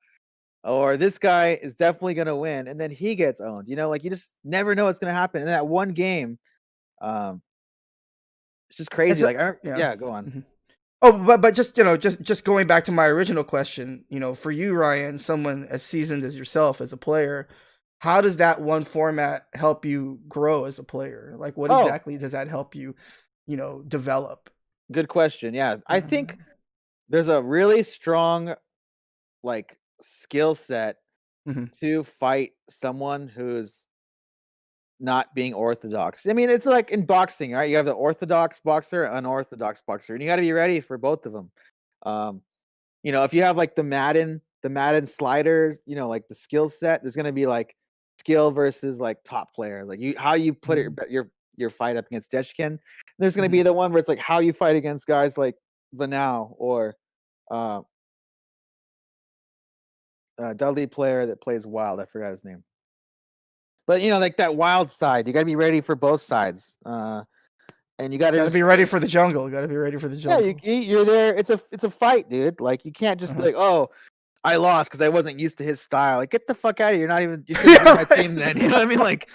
Or this guy is definitely gonna win, and then he gets owned. You know, like you just never know what's gonna happen. In that one game, it's just crazy. Yeah, go on. Oh, but just just going back to my original question, for you, Ryan, someone as seasoned as yourself as a player, how does that one format help you grow as a player? Like, what exactly does that help you, develop? Good question. Yeah, I think there's a really strong, like, skill set to fight someone who's not being orthodox. I mean, it's like in boxing, right? You have the orthodox boxer, unorthodox boxer, and you got to be ready for both of them. If you have like the Madden sliders, like the skill set, there's gonna be like skill versus like top player, like how you put your fight up against Deshkin. There's gonna be the one where it's like how you fight against guys like Vanau or Dudley player that plays Wild. I forgot his name. But like that wild side, you got to be ready for both sides, and you got to be ready for the jungle. You got to be ready for the jungle. Yeah, you're there. It's a fight, dude. Like you can't just be like, oh, I lost because I wasn't used to his style. Like get the fuck out of here. You're not even. You shouldn't be my team then. You know what I mean? Like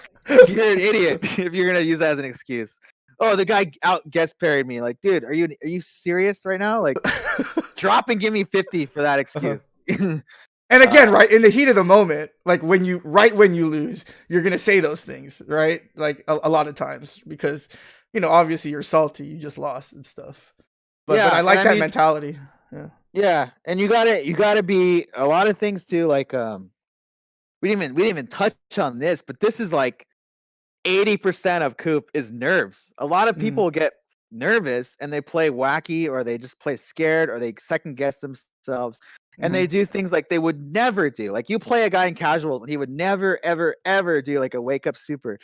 you're an idiot if you're gonna use that as an excuse. Oh, the guy out guest parried me. Like, dude, are you serious right now? Like, drop and give me 50 for that excuse. And again, right in the heat of the moment, like when you lose, you're gonna say those things, right? Like a lot of times because obviously you're salty, you just lost and stuff. But I like that mentality. Yeah, and you gotta be a lot of things too. Like we didn't even touch on this, but this is like 80% of Coop is nerves. A lot of people get nervous and they play wacky or they just play scared or they second guess themselves. And they do things like they would never do. Like you play a guy in casuals and he would never, ever, ever do like a wake up super.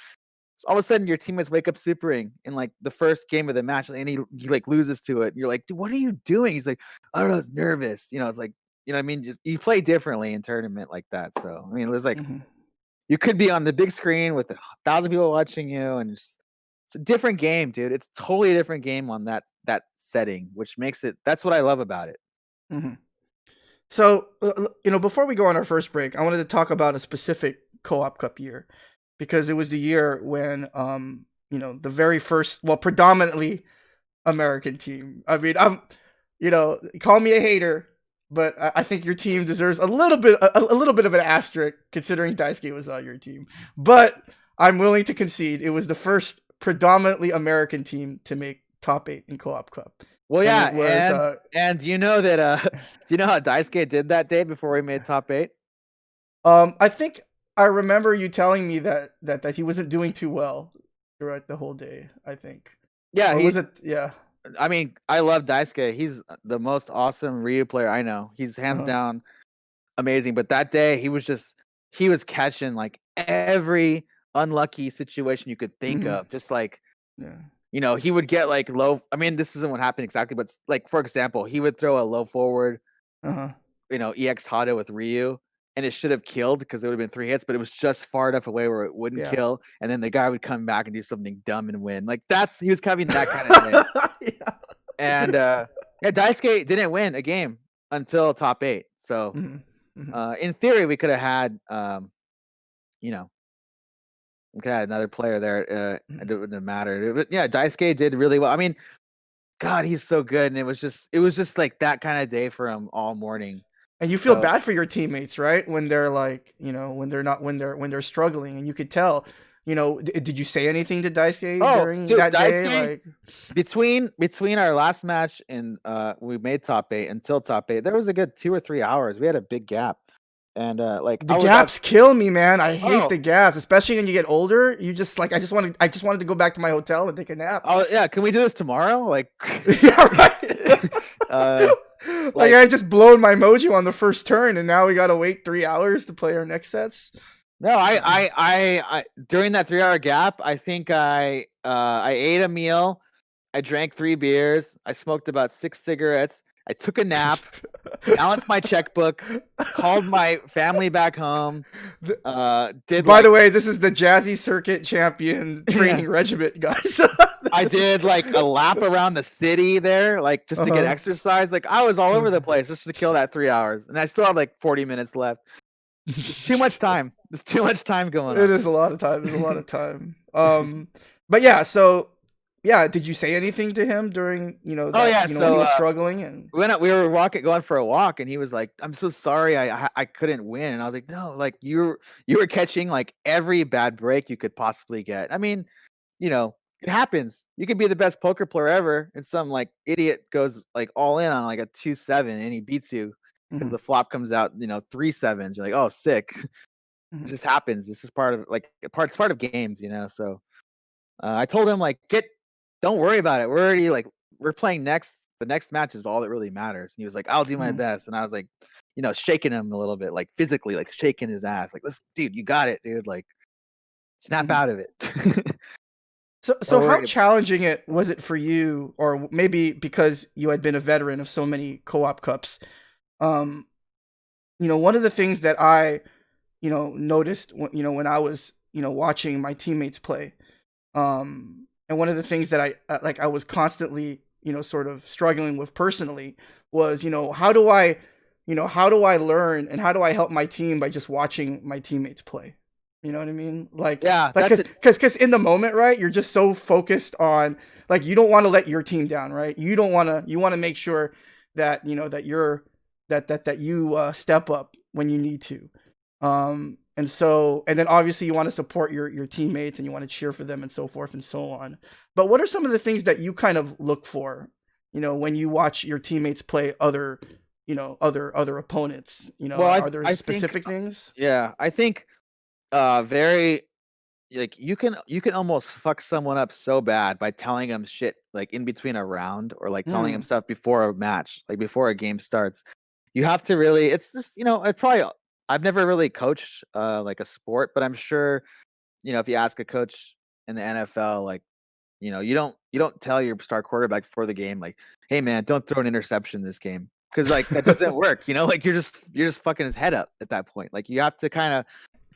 So all of a sudden your teammates wake up supering in like the first game of the match and he like loses to it. And you're like, dude, what are you doing? He's like, I don't know, it's nervous. It's like, I mean, you play differently in tournament like that. So, I mean, there's like, you could be on the big screen with 1,000 people watching you and it's a different game, dude. It's totally a different game on that setting, which makes it, that's what I love about it. So, before we go on our first break, I wanted to talk about a specific co-op cup year because it was the year when, the very first, predominantly American team. I mean, call me a hater, but I think your team deserves a little bit of an asterisk considering Daisuke was on your team. But I'm willing to concede it was the first predominantly American team to make top 8 in co-op cup. Well, yeah, and you know that do you know how Daisuke did that day before he made top 8? I think I remember you telling me that he wasn't doing too well throughout the whole day, I think. Yeah, yeah. I mean, I love Daisuke. He's the most awesome Ryu player I know. He's hands down amazing, but that day he was catching like every unlucky situation you could think of. Just like he would get like low. I mean, this isn't what happened exactly, but like for example, he would throw a low forward, EX Hado with Ryu, and it should have killed because it would have been 3 hits, but it was just far enough away where it wouldn't kill, and then the guy would come back and do something dumb and win. Like he was having that kind of day. And Daisuke didn't win a game until top 8. So in theory, we could have had we could have another player there. It wouldn't have mattered. But yeah, Daisuke did really well. I mean, God, he's so good, and it was just like that kind of day for him all morning. And you feel bad for your teammates, right? When they're like, when they're struggling, and you could tell did you say anything to Daisuke Oh, during dude, that day? Daisuke, Like, between our last match and we made top 8 until top 8, there was a good 2 or 3 hours. We had a big gap. And like the I was out. gaps kill me, man. I hate Oh, the gaps, especially when you get older. You just like I just wanted to go back to my hotel and take a nap. oh yeah, can we do this tomorrow? Like Yeah, right. uh Like like I just blown my mojo on the first turn, and now we gotta wait 3 hours to play our next sets. no, I during that 3 hour gap, I think I ate a meal, I drank 3 beers, I smoked about 6 cigarettes, I took a nap, balanced my checkbook, called my family back home, did By the like way, this is the Jazzy Circuit Champion yeah, training regiment, guys. I did like a lap around the city there, like just to get Uh-huh. exercise. Like I was all over the place just to kill that 3 hours, and I still have like 40 minutes left. It's too much time. There's too much time going It on. is a lot of time. There's a lot of time. But yeah, so yeah, did you say anything to him during Oh that yeah, when he so was struggling and? we were going for a walk, and he was like, "I'm so sorry, I couldn't win." And I was like, "No, like you were catching like every bad break you could possibly get. I mean, it happens. You can be the best poker player ever, and some like idiot goes like all in on like a 2-7, and he beats you because Mhm, the flop comes out, 3 sevens. You're like, oh, sick. It mhm, just happens. This is part of like it's part of games. So I told him like, don't worry about it. We're already like we're playing next. The next match is all that really matters. And he was like, I'll do my mhm, best. And I was like, shaking him a little bit, like physically, like shaking his ass, like, let's, dude, you got it, dude. Like, snap mhm. out of it. So Don't how worry. challenging it was it for you, or maybe because you had been a veteran of so many co-op cups? Um, one of the things that I noticed when I was watching my teammates play, and one of the things that I was constantly sort of struggling with personally was how do I learn and how do I help my team by just watching my teammates play. You know what I mean? Yeah, Like, that's cause, it. cause, cause in the moment, right? You're just so focused on, like, you don't want to let your team down, right? You want to make sure that you step up when you need to. And then obviously you want to support your teammates and you want to cheer for them and so forth and so on. But what are some of the things that you kind of look for, when you watch your teammates play other opponents? Well, Are there I think specific things? yeah, I think very like you can almost fuck someone up so bad by telling them shit like in between a round, or like telling them Mm, stuff before a match, like before a game starts. You have to really, it's just, it's probably, I've never really coached like a sport, but I'm sure, if you ask a coach in the NFL, like, you don't tell your star quarterback before the game, like, hey man, don't throw an interception this game. Cause like that doesn't work, like you're just fucking his head up at that point. Like you have to kind of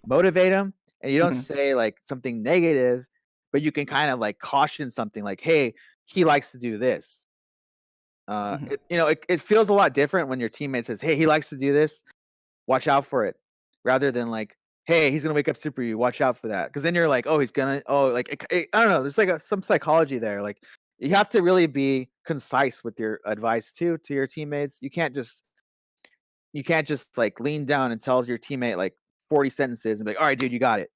motivate him, and you don't mhm, say like something negative, but you can kind of like caution something like, hey, he likes to do this. mhm, It feels a lot different when your teammate says, hey, he likes to do this, watch out for it, rather than like, hey, he's gonna wake up super you, watch out for that. Because then you're like, oh, he's gonna, oh, like I don't know, there's like some psychology there. Like you have to really be concise with your advice too to your teammates. You can't just like lean down and tell your teammate like 40 sentences and be like, all right, dude, you got it.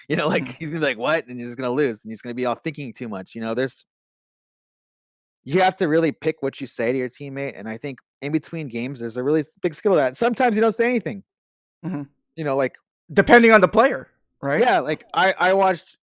Like mhm, he's gonna be like, what? And he's just gonna lose, and he's gonna be all thinking too much. You have to really pick what you say to your teammate. And I think in between games, there's a really big skill of that. Sometimes you don't say anything, mhm. like, Depending on the player, right? yeah, like I've Like watched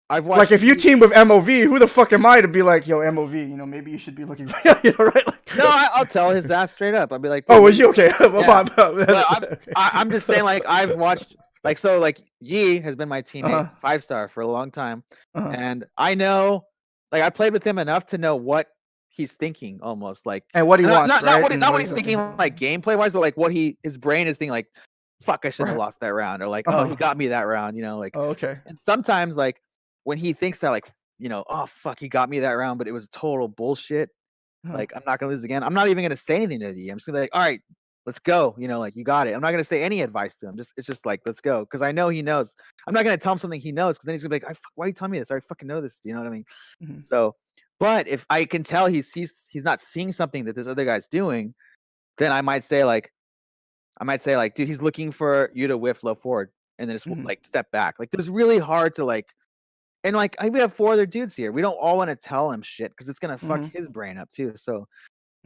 if you you. team with MOV, who the fuck am I to be like, yo, MOV, maybe you should be looking for, right? No, Like, I'll tell his ass straight up. I'll be like, oh, dude, what was do you you think? okay? Yeah. But Okay. I'm just saying, like, I've watched, like, so like Yi has been my teammate Uh-huh. 5 star for a long time, Uh-huh. and I know, like, I played with him enough to know what he's thinking, almost like, And what he not wants, not not right? what And not what what he's he's thinking like gameplay wise, but like what his brain is thinking, like, fuck, I shouldn't have right. lost that round, or like, oh, he Uh-huh. got me that round, like, Oh, okay. and sometimes like when he thinks that, like, oh fuck, he got me that round, but it was total bullshit. Uh-huh. Like, I'm not gonna lose again. I'm not even gonna say anything to D. I'm just gonna be like, all right, let's go. Like, you got it. I'm not gonna say any advice to him. It's just like, let's go. Cause I know he knows. I'm not gonna tell him something he knows, because then he's gonna be like, why are you telling me this? I fucking know this. You know what I mean? Mhm. So, but if I can tell he's not seeing something that this other guy's doing, then I might say like, dude, he's looking for you to whiff low forward, and then just Mhm. like step back. Like, there's really hard to like And like we have 4 other dudes here. We don't all want to tell him shit because it's gonna fuck Mm-hmm. his brain up too. So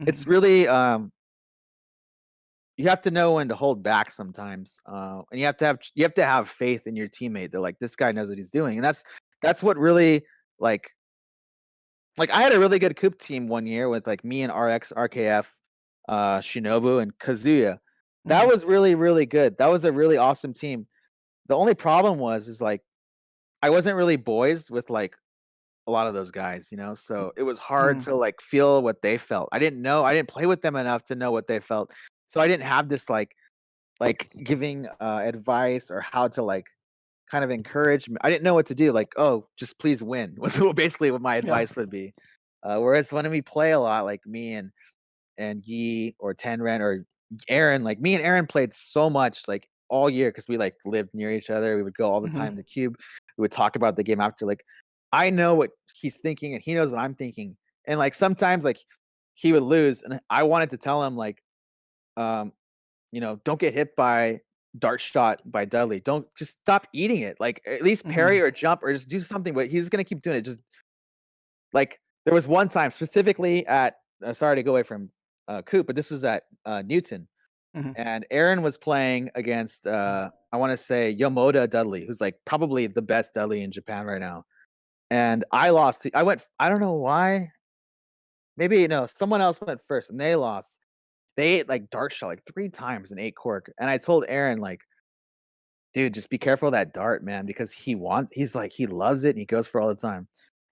it's Mm-hmm. really you have to know when to hold back sometimes, and you have to have faith in your teammate that like this guy knows what he's doing, and that's what really like I had a really good Coop team one year with like me and RX, RKF, Shinobu, and Kazuya. That Mm-hmm. was really really good. That was a really awesome team. The only problem is like I wasn't really boys with like a lot of those guys, so it was hard Mm-hmm. to like feel what they felt. I didn't play with them enough to know what they felt, so I didn't have this like giving advice or how to like kind of encourage me. I didn't know what to do. Like, oh, just please win was basically what my Yeah. advice would be. Whereas when we play a lot, like me and Yi or Tenren or Aaron, like me and Aaron played so much like all year because we like lived near each other. We would go all the Mm-hmm. time to Cube. We would talk about the game after. Like, I know what he's thinking and he knows what I'm thinking. And like sometimes like he would lose, and I wanted to tell him like, um, don't get hit by dart shot by Dudley. Don't just stop eating it. Like at least Mm-hmm. parry or jump or just do something. But he's gonna keep doing it. Just like there was one time specifically at sorry to go away from Coop, but this was at Newton, Mm-hmm. and Aaron was playing against I want to say Yomoda Dudley, who's like probably the best Dudley in Japan right now. And I lost. I went. I don't know why. Maybe someone else went first, and they lost. They ate like dart shot like 3 times and ate cork. And I told Aaron like, dude, just be careful of that dart, man, because he's like he loves it and he goes for all the time.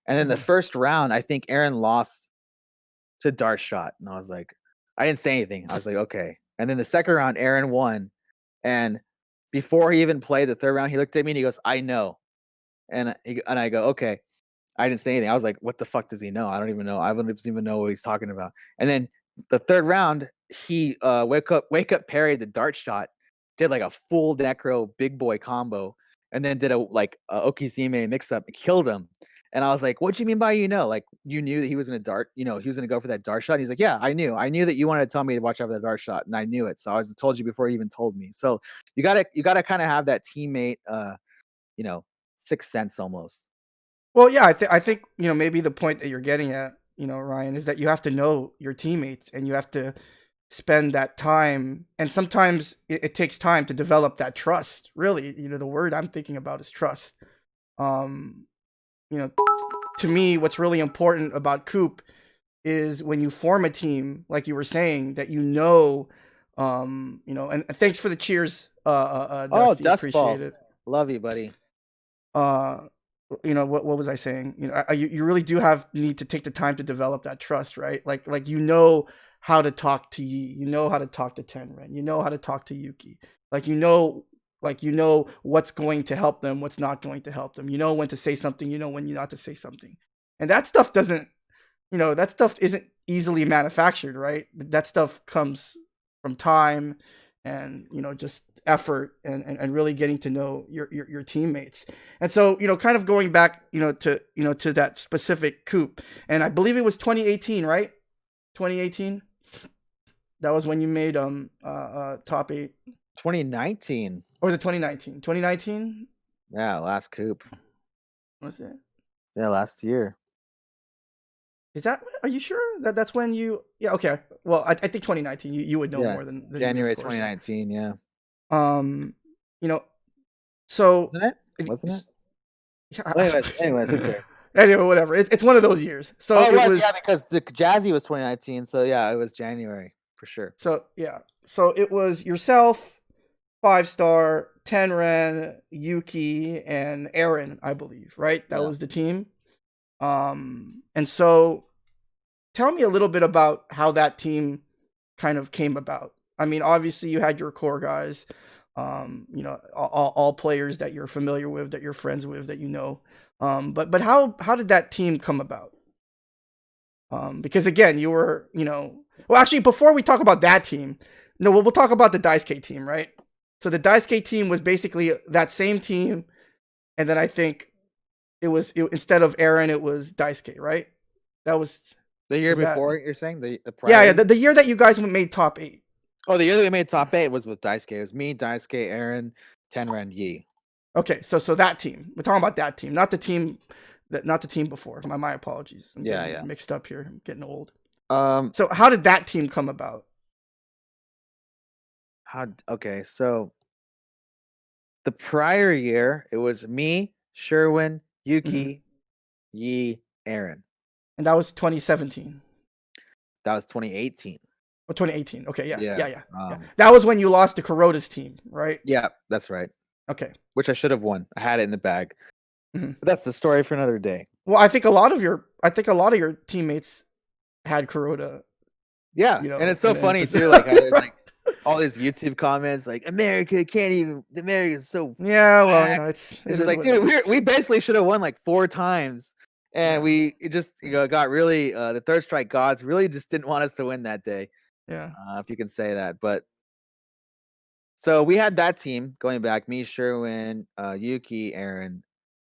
And then the Mm-hmm. first round, I think Aaron lost to dart shot, and I was like, I didn't say anything. I was like, okay. And then the second round, Aaron won, and before he even played the third round, he looked at me and he goes, "I know," and I go, okay. I didn't say anything. I was like, what the fuck does he know? I don't even know. I don't even know what he's talking about. And then the third round, he wake up parried the dart shot, did like a full necro big boy combo, and then did a Okizime mix up and killed him. And I was like, what do you mean by like you knew that he was gonna dart, he was gonna go for that dart shot? And he's like, yeah, I knew that you wanted to tell me to watch out for that dart shot, and I knew it. So I told you before you even told me. So you gotta kind of have that teammate sixth sense almost. Well, yeah, I think maybe the point that you're getting at, Ryan, is that you have to know your teammates and you have to spend that time. And sometimes it takes time to develop that trust. Really, the word I'm thinking about is trust. Um, you know, to me, what's really important about Coop is when you form a team, like you were saying, that and thanks for the cheers, Oh, Dusty, dust appreciate ball. it. Love you, buddy. Uh, what was I saying? You really do need to take the time to develop that trust, right? Like how to talk to Yi, how to talk to Tenren, how to talk to Yuki, what's going to help them, what's not going to help them. You know when to say something, when not to say something, and that stuff isn't easily manufactured, right? That stuff comes from time and just effort and really getting to know your teammates. And so kind of going back to that specific Coop, and I believe it was 2018, right? 2018, that was when you made top 8. 2019. Or was it 2019? 2019? Yeah, last Coop. Was it? Yeah, last year. Is that? Are you sure that's when you? Yeah. Okay. Well, I think 2019. You would know Yeah, more than January me, of course. 2019. Yeah, Um, you know, so wasn't it? it, Wasn't it? yeah, Well, anyways, who cares? anyway, whatever. It's one of those years. So Oh, it it was, was. yeah, because the Jazzy was 2019. So yeah, it was January for sure. So yeah. So it was yourself, 5-star, Tenren, Yuki, and Aaron, I believe. Right. That Yeah. was the team. And so tell me a little bit about how that team kind of came about. I mean, obviously you had your core guys, all players that you're familiar with, that you're friends with, that but how did that team come about? Because again, you were, well, actually, before we talk about that team, no, we'll talk about the Daisuke team, right? So the Daisuke team was basically that same team, and then I think instead of Aaron, it was Daisuke, right? That was the year before. You're saying the prior? Yeah, the year that you guys made top 8. Oh, the year that we made top 8 was with Daisuke. It was me, Daisuke, Aaron, Tenren, Yi. Okay, so that team. We're talking about that team, not the team before. My apologies. I'm getting mixed up here. I'm getting old. So how did that team come about? Okay, so the prior year it was me, Sherwin, Yuki, Yi, Aaron. And that was 2017. That was 2018. Or 2018. Okay, yeah. That was when you lost to Kuroda's team, right? Yeah, that's right. Okay. Which I should have won. I had it in the bag. But that's the story for another day. Well, I think a lot of your teammates had Kuroda. Yeah, and it's so funny too. Like there's like all these YouTube comments, like America can't even. America's so. Yeah, well, it's just like, dude, we basically should have won like 4 times, and we just got really the third strike gods really just didn't want us to win that day. Yeah, if you can say that, but. So we had that team going back, me, Sherwin, Yuki, Aaron,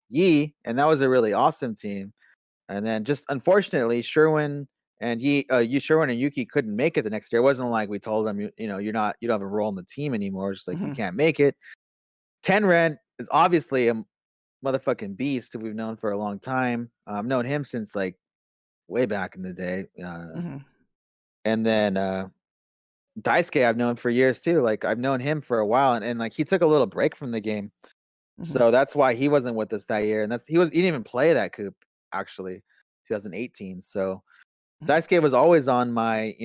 Yi, and that was a really awesome team. And then just unfortunately, Sherwin and Sherwin and Yuki couldn't make it the next year. It wasn't like we told them, you don't have a role in the team anymore. It's just like you can't make it. Tenren is obviously a motherfucking beast who we've known for a long time. I've known him since like way back in the day. And then Daisuke I've known for years too. Like I've known him for a while, and like he took a little break from the game, so that's why he wasn't with us that year. And he didn't even play that coup actually, 2018. So Daisuke was always on my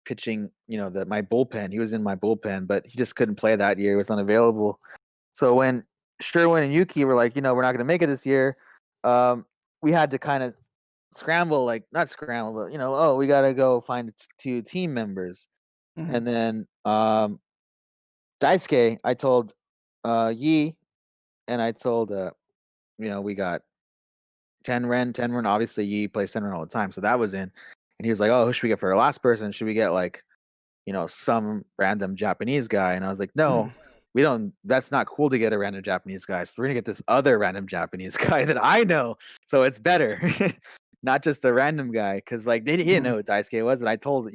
pitching, my bullpen. He was in my bullpen, but he just couldn't play that year. He was unavailable. So when Sherwin and Yuki were like, we're not going to make it this year, we had to kind of scramble, like not scramble, but we got to go find 2 team members. And then Daisuke, I told Yi, and I told we got Tenren. Obviously Yi plays Tenren all the time, so that was in. And he was like, who should we get for our last person? Should we get like some random Japanese guy? And I was like, no, we don't. That's not cool to get a random Japanese guy, so we're gonna get this other random Japanese guy that I know, so it's better. Not just a random guy, because like he didn't know who Daisuke was, but I told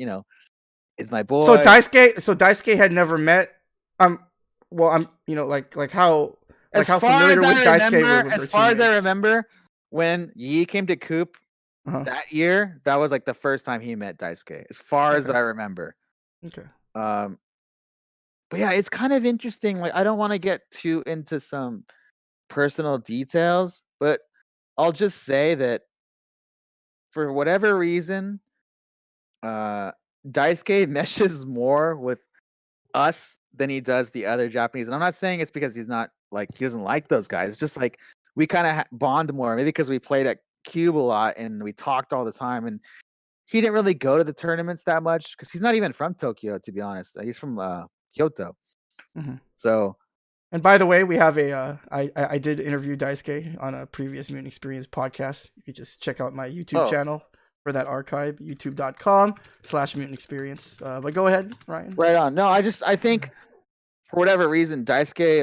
it's my boy. So Daisuke had never met. Well, I'm like how familiar with Daisuke. As far as I remember, when Yi came to Coop that year, that was like the first time he met Daisuke, as far as I remember. Okay. But yeah, it's kind of interesting. Like I don't want to get too into some personal details, but I'll just say that for whatever reason, Daisuke meshes more with us than he does the other Japanese. And I'm not saying it's because he doesn't like those guys. It's just like we kind of bond more, maybe because we played at Cube a lot and we talked all the time. And he didn't really go to the tournaments that much because he's not even from Tokyo, to be honest. He's from Kyoto. So. And by the way, we have I did interview Daisuke on a previous Mutant XPerience podcast. You could just check out my YouTube channel for that archive, youtube.com/Mutant XPerience. But go ahead, Ryan. Right on. No, I think for whatever reason, Daisuke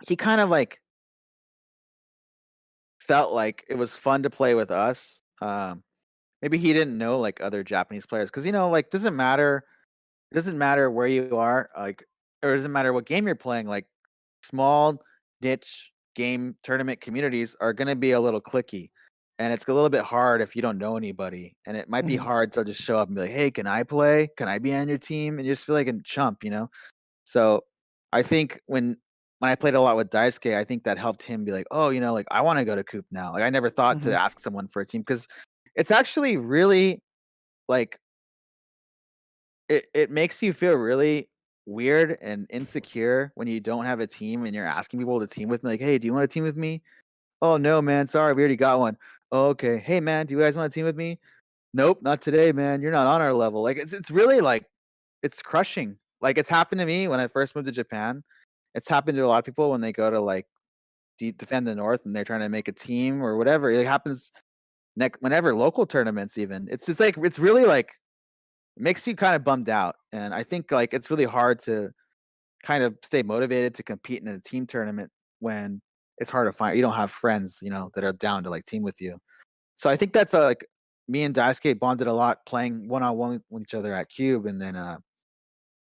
he kind of like felt like it was fun to play with us. Maybe he didn't know like other Japanese players, because like doesn't matter where you are, like, or it doesn't matter what game you're playing. Like small niche game tournament communities are going to be a little cliquey, and it's a little bit hard if you don't know anybody, and it might be hard to just show up and be like, hey, can I play? Can I be on your team? And you just feel like a chump, So I think when I played a lot with Daisuke, I think that helped him be like, oh, like I want to go to Coop now. Like I never thought to ask someone for a team, because it's actually really like it makes you feel really weird and insecure when you don't have a team and you're asking people to team with me. Like, hey, do you want to team with me? Oh no, man, sorry, we already got one. Oh, okay. Hey man, do you guys want to team with me? Nope, not today, man. You're not on our level. Like it's really like it's crushing. Like it's happened to me when I first moved to Japan. It's happened to a lot of people when they go to like defend the North and they're trying to make a team or whatever. It happens whenever local tournaments even. It's just like it's really like it makes you kind of bummed out. And I think like it's really hard to kind of stay motivated to compete in a team tournament when it's hard to find. You don't have friends, that are down to like team with you. So I think that's like me and Daisuke bonded a lot playing one-on-one with each other at Cube, and then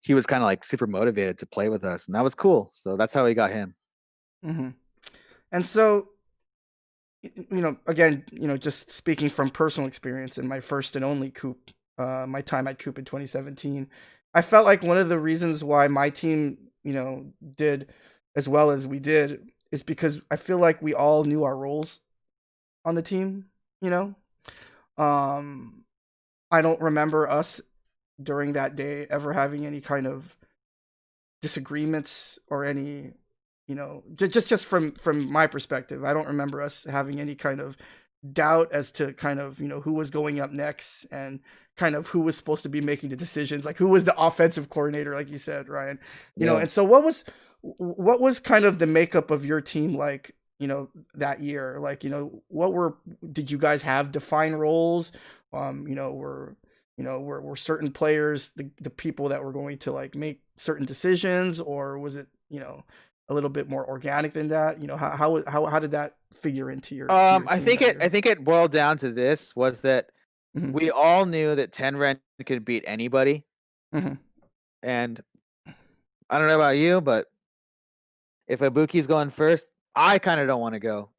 he was kind of like super motivated to play with us, and that was cool. So that's how we got him. Mm-hmm. And so, again, just speaking from personal experience in my first and only Coop, my time at Coop in 2017, I felt like one of the reasons why my team, did as well as we did is because I feel like we all knew our roles on the team, you know? Um, I don't remember us during that day ever having any kind of disagreements or any, just from my perspective, I don't remember us having any kind of doubt as to kind of who was going up next and kind of who was supposed to be making the decisions, like who was the offensive coordinator, like you said, Ryan. And so what was kind of the makeup of your team like, that year? Like, did you guys have defined roles? Were certain players the people that were going to like make certain decisions, or was it a little bit more organic than that? How did that figure into your team I think that year? it boiled down to this, was that Mhm, we all knew that Tenren could beat anybody, mhm. and I don't know about you, but if Ibuki's going first, I kind of don't want to go.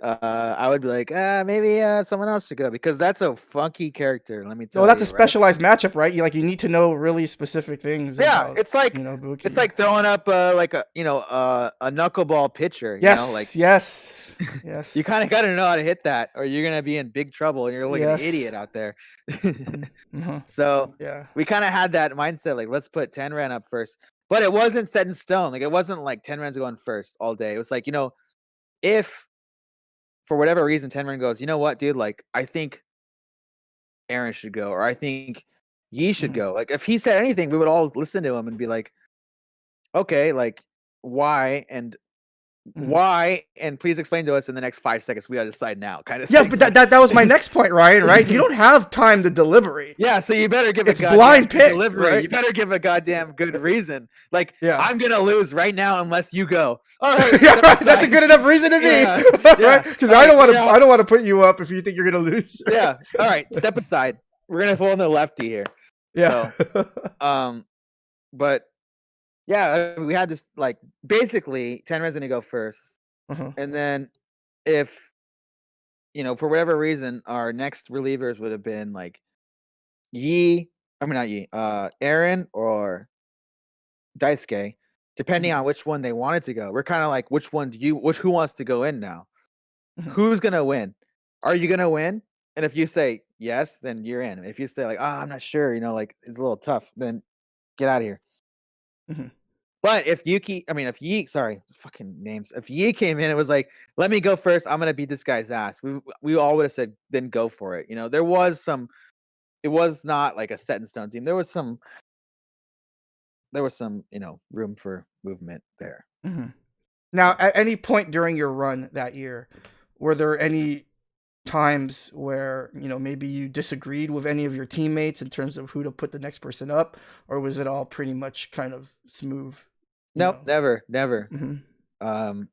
I would be like, maybe someone else should go, because that's a funky character. Let me No, tell that's a you, right? specialized matchup, right? You need to know really specific things Yeah, about it's like Buki. throwing up like a a knuckleball pitcher. Like Yes, yes, you yes, kind of got to know how to hit that, or you're gonna be in big trouble, and you're like an yes. idiot out there. Mm-hmm. So Yeah. we kind of had that mindset, like, let's put Tenran up first. But it wasn't set in stone. Like, it wasn't like Tenran's going first all day. It was like, if for whatever reason Tenran goes, you know what, dude, like, I think Aaron should go, or I think Yi should Mm-hmm. go. Like, if he said anything, we would all listen to him and be like, okay, like, why? And Mm-hmm. why? And please explain to us in the next 5 seconds. We got to decide now, kind of Yeah, thing. but Like, that was my next point, Ryan. Right? You don't have time to deliberate. yeah, so you better give a It's goddamn blind good pick, delivery. right? You better give a goddamn good reason. Like, Yeah. I'm gonna lose right now unless you go. All right, Yeah, step right. That's a aside. good enough reason to me, Yeah, right? yeah. Because All I don't right, want get to. out. I don't want to put you up if you think you're gonna lose. Right? Yeah. All right, step aside. We're gonna pull in the lefty here. Yeah. So, but yeah, we had this, like, basically Tenren's gonna go first, Uh-huh. and then if for whatever reason our next relievers would have been like Yi, I mean not Yi, Aaron or Daisuke, depending Mhm, on which one they wanted to go. We're kind of like, who wants to go in now? mhm, Who's gonna win? Are you gonna win? And if you say yes, then you're in. If you say like, I'm not sure, like it's a little tough, then get out of here. mhm, But if Yi, sorry, fucking names. If Yi came in, it was like, let me go first. I'm gonna beat this guy's ass. We all would have said, then go for it. There was some. It was not like a set in stone team. There was some room for movement there. mhm. Now, So at any point during your run that year, were there any times where maybe you disagreed with any of your teammates in terms of who to put the next person up, or was it all pretty much kind of smooth? You nope, know. never. Hmm. Um,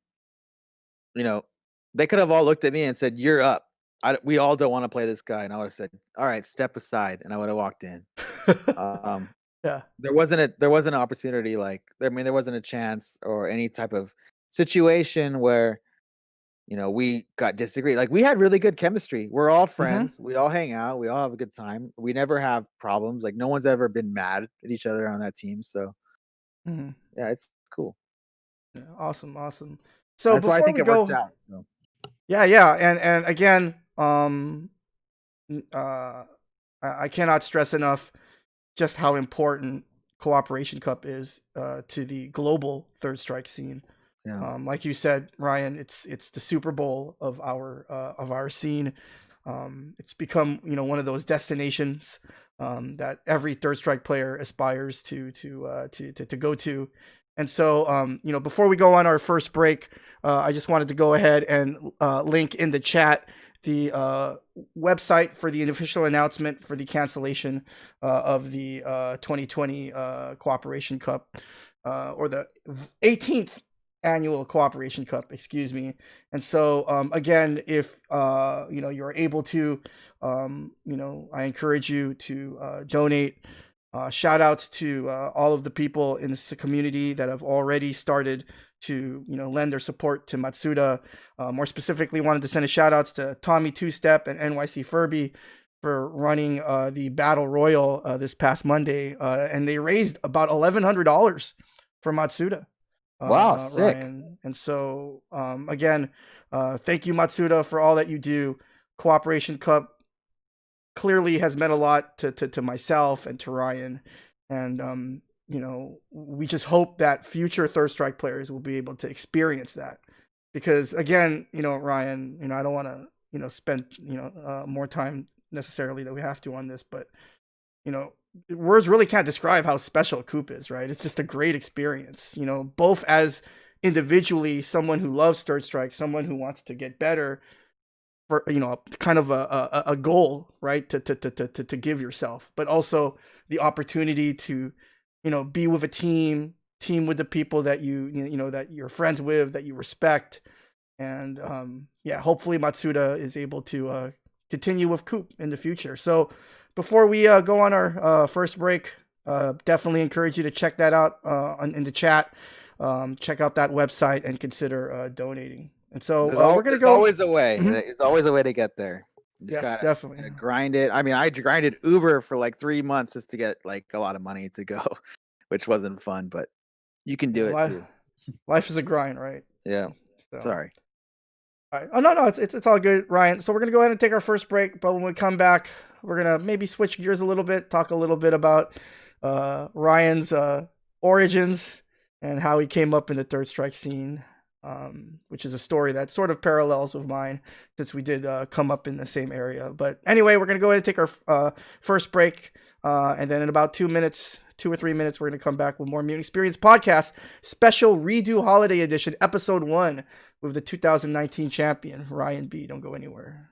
you know, they could have all looked at me and said, "You're up." We all don't want to play this guy, and I would have said, "All right, step aside," and I would have walked in. Um, Yeah. there wasn't an opportunity, like, there wasn't a chance or any type of situation where we got disagreed. Like, we had really good chemistry. We're all Hmm. friends. We all hang out. We all have a good time. We never have problems. Like, no one's ever been mad at each other on that team. So Hmm. yeah, it's cool. Yeah, awesome, awesome. So That's why I before think we it worked go, out. So yeah, yeah, and again, uh, I cannot stress enough just how important Cooperation Cup is to the global Third Strike scene. yeah. Like you said, Ryan, it's the Super Bowl of our scene. It's become one of those destinations that every Third Strike player aspires to go to. And so, before we go on our first break, I just wanted to go ahead and link in the chat the website for the official announcement for the cancellation of the 2020 Cooperation Cup, or the 18th annual Cooperation Cup, excuse me. And so, again, if you're able to, I encourage you to donate Shout outs to all of the people in this community that have already started to lend their support to Matsuda. More specifically, wanted to send a shout outs to Tommy Two Step and NYC Furby for running the Battle Royal this past Monday, and they raised about $1,100 for Matsuda. Wow, sick. Ryan. And so again, thank you, Matsuda, for all that you do. Cooperation Cup clearly has meant a lot to myself and to Ryan. And we just hope that future Third Strike players will be able to experience that. Because again, Ryan, I don't want to spend more time necessarily that we have to on this, but words really can't describe how special Coop is, right? It's just a great experience, both as individually someone who loves Third Strike, someone who wants to get better, for kind of a goal, right, to give yourself, but also the opportunity to be with a team with the people that that you're friends with, that you respect. And hopefully Matsuda is able to continue with Coop in the future. So before we go on our first break, definitely encourage you to check that out in the chat. Check out that website and consider donating. And so we're gonna go. Always a way. Mhm. There's always a way to get there. You just Yes, gotta definitely. grind it. I mean, I grinded Uber for like 3 months just to get like a lot of money to go, which wasn't fun, but you can do it too. Life is a grind, right? Yeah. So, Sorry. all right. Oh no, it's all good, Ryan. So we're gonna go ahead and take our first break, but when we come back, we're gonna maybe switch gears a little bit, talk a little bit about Ryan's origins and how he came up in the Third Strike scene, which is a story that sort of parallels with mine since we did come up in the same area. But anyway, we're gonna go ahead and take our first break, and then in about 2 minutes, 2 or 3 minutes, we're gonna come back with more Mutant XPerience podcast special redo holiday edition, episode 1, with the 2019 champion Ryan B. Don't go anywhere.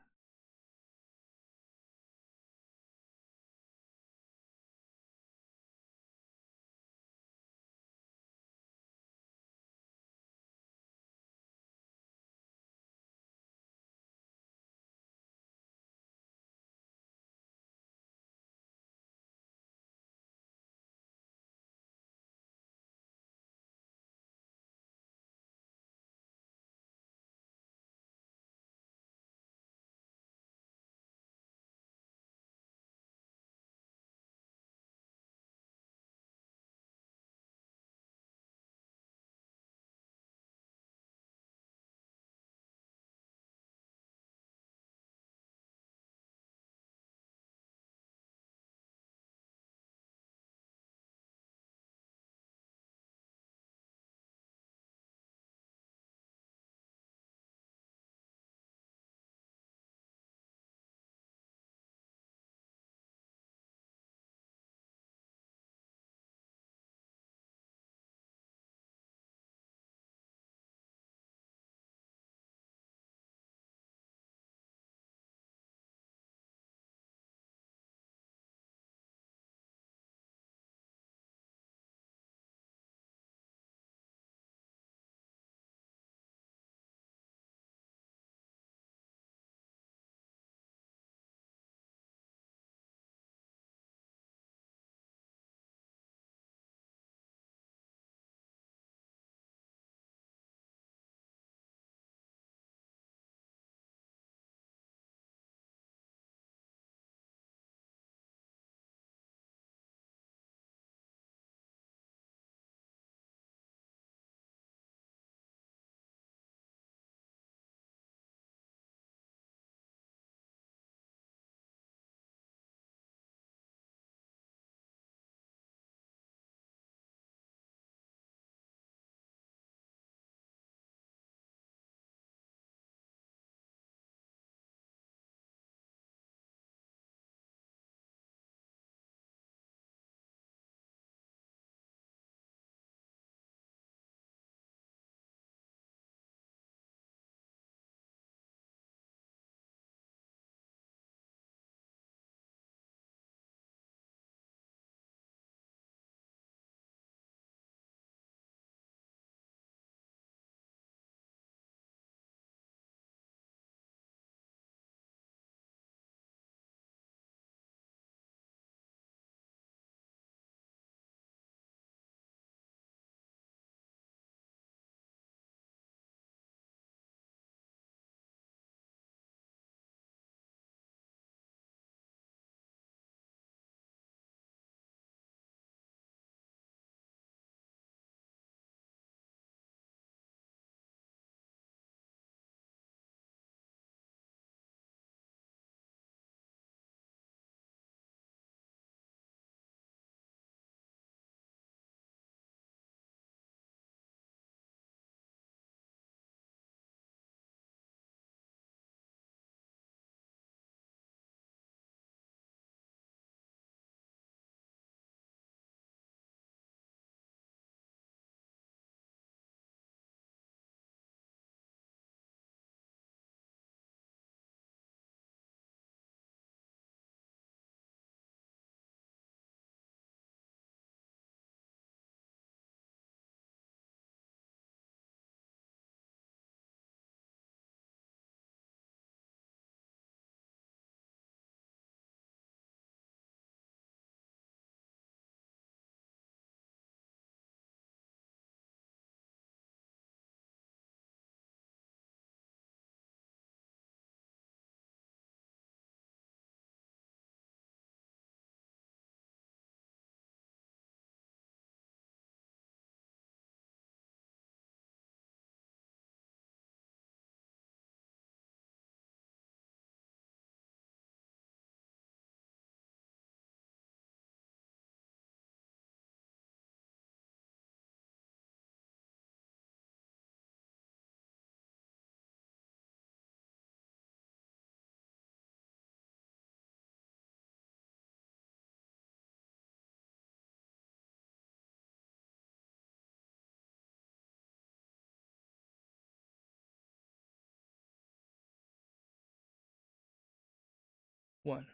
One.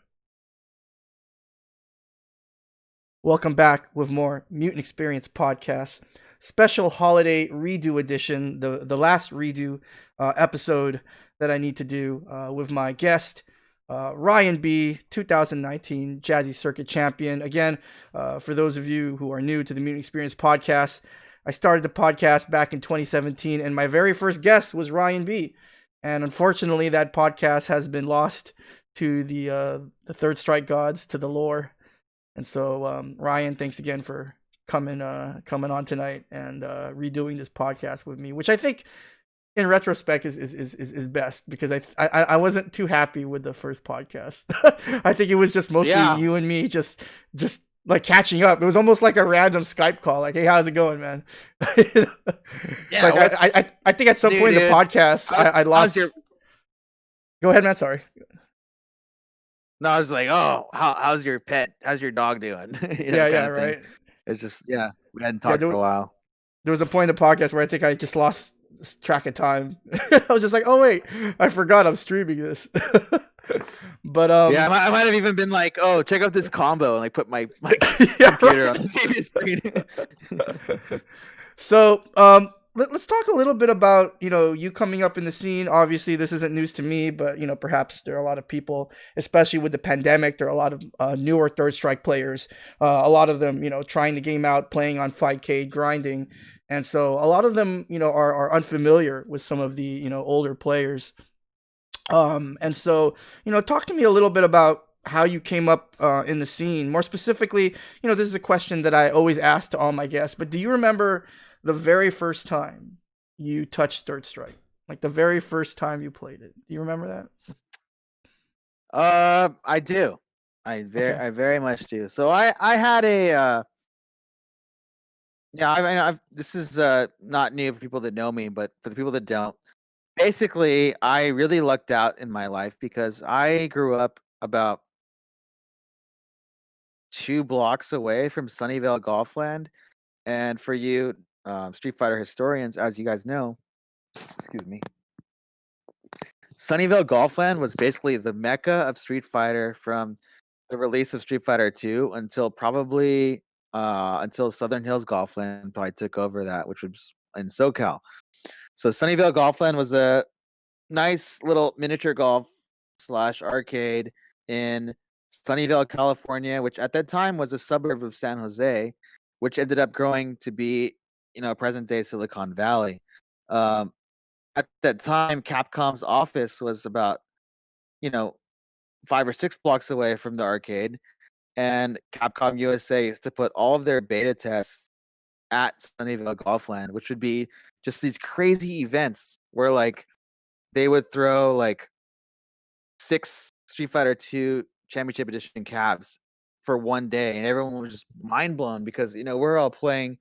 Welcome back with more Mutant XPerience podcast, special holiday redo edition, the last redo episode that I need to do with my guest, Ryan B, 2019 Jazzy Circuit Champion. Again, for those of you who are new to the Mutant XPerience podcast, I started the podcast back in 2017, and my very first guest was Ryan B. And unfortunately, that podcast has been lost to the Third Strike gods, to the lore. And so, Ryan, thanks again for coming on tonight and redoing this podcast with me, which I think, in retrospect, is best because I wasn't too happy with the first podcast. I think it was just mostly you and me just like catching up. It was almost like a random Skype call, like, "Hey, how's it going, man?" Yeah, like I think at some point in the podcast, I lost. Go ahead, man. Sorry. No, I was like, "Oh, how's your pet? How's your dog doing?" Yeah, right. It's just we hadn't talked for a while. There was a point in the podcast where I think I just lost track of time. I was just like, "Oh wait, I forgot I'm streaming this." But I might have even been like, "Oh, check out this combo," and like put my computer on the TV screen. So, let's talk a little bit about, you coming up in the scene. Obviously, this isn't news to me, but, perhaps there are a lot of people, especially with the pandemic, there are a lot of newer Third Strike players, a lot of them, trying the game out, playing on 5K, grinding. And so a lot of them, are unfamiliar with some of the, older players. And so, talk to me a little bit about how you came up in the scene. More specifically, this is a question that I always ask to all my guests, but do you remember the very first time you touched Third Strike? Like the very first time you played it. Do you remember that? I do. I very much do. So I had a this is not new for people that know me, but for the people that don't, basically I really lucked out in my life because I grew up about 2 blocks away from Sunnyvale Golfland. And for you Street Fighter historians, as you guys know, excuse me, Sunnyvale Golfland was basically the mecca of Street Fighter from the release of Street Fighter 2 until probably until Southern Hills Golfland probably took over that, which was in SoCal. So Sunnyvale Golfland was a nice little miniature golf / arcade in Sunnyvale, California, which at that time was a suburb of San Jose, which ended up growing to be, present day Silicon Valley. At that time, Capcom's office was about, 5 or 6 blocks away from the arcade, and Capcom USA used to put all of their beta tests at Sunnyvale Golfland, which would be just these crazy events where like they would throw like 6 Street Fighter 2 Championship Edition cabs for one day, and everyone was just mind blown because we're all playing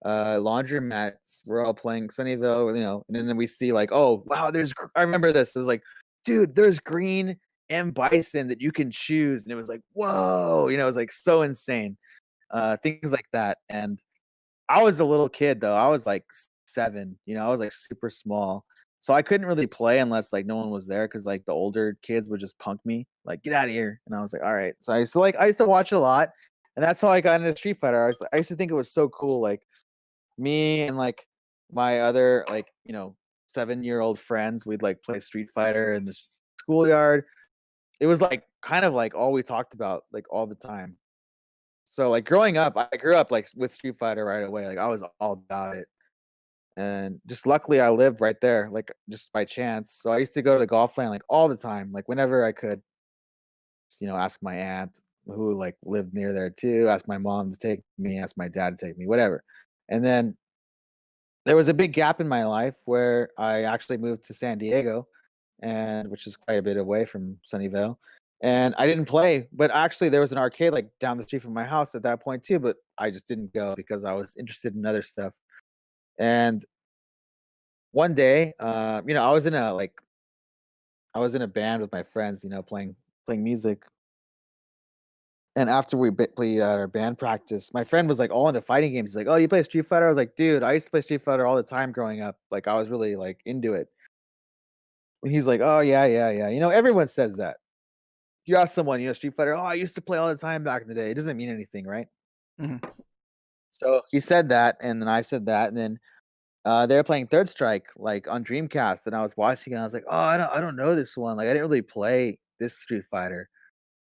laundromats, we're all playing Sunnyvale, and then we see like, oh wow, I remember this. It was like, dude, there's green and bison that you can choose, and it was like, whoa, it was like so insane. Things like that. And I was a little kid though. I was like 7, I was like super small. So I couldn't really play unless like no one was there because like the older kids would just punk me, like, get out of here. And I was like, all right. So I used to watch a lot, and that's how I got into Street Fighter. I used to think it was so cool, like me and like my other 7-year-old friends, we'd like play Street Fighter in the schoolyard. It was like kind of like all we talked about like all the time. So like growing up, I grew up like with Street Fighter right away. Like I was all about it. And just luckily I lived right there, like just by chance. So I used to go to the Golfland like all the time, like whenever I could. Ask my aunt who like lived near there too, ask my mom to take me, ask my dad to take me, whatever. And then there was a big gap in my life where I actually moved to San Diego, and which is quite a bit away from Sunnyvale. And I didn't play, but actually there was an arcade like down the street from my house at that point too, but I just didn't go because I was interested in other stuff. And one day, I was in a band with my friends, playing music. And after we played our band practice, my friend was like all into fighting games. He's like, "Oh, you play Street Fighter?" I was like, "Dude, I used to play Street Fighter all the time growing up. Like, I was really like into it." And he's like, "Oh yeah, yeah, yeah. Everyone says that." you ask someone, Street Fighter, oh, I used to play all the time back in the day. It doesn't mean anything, right? Mm-hmm. So he said that, and then I said that, and then they were playing Third Strike like on Dreamcast, and I was watching, and I was like, oh, I don't know this one. Like I didn't really play this Street Fighter.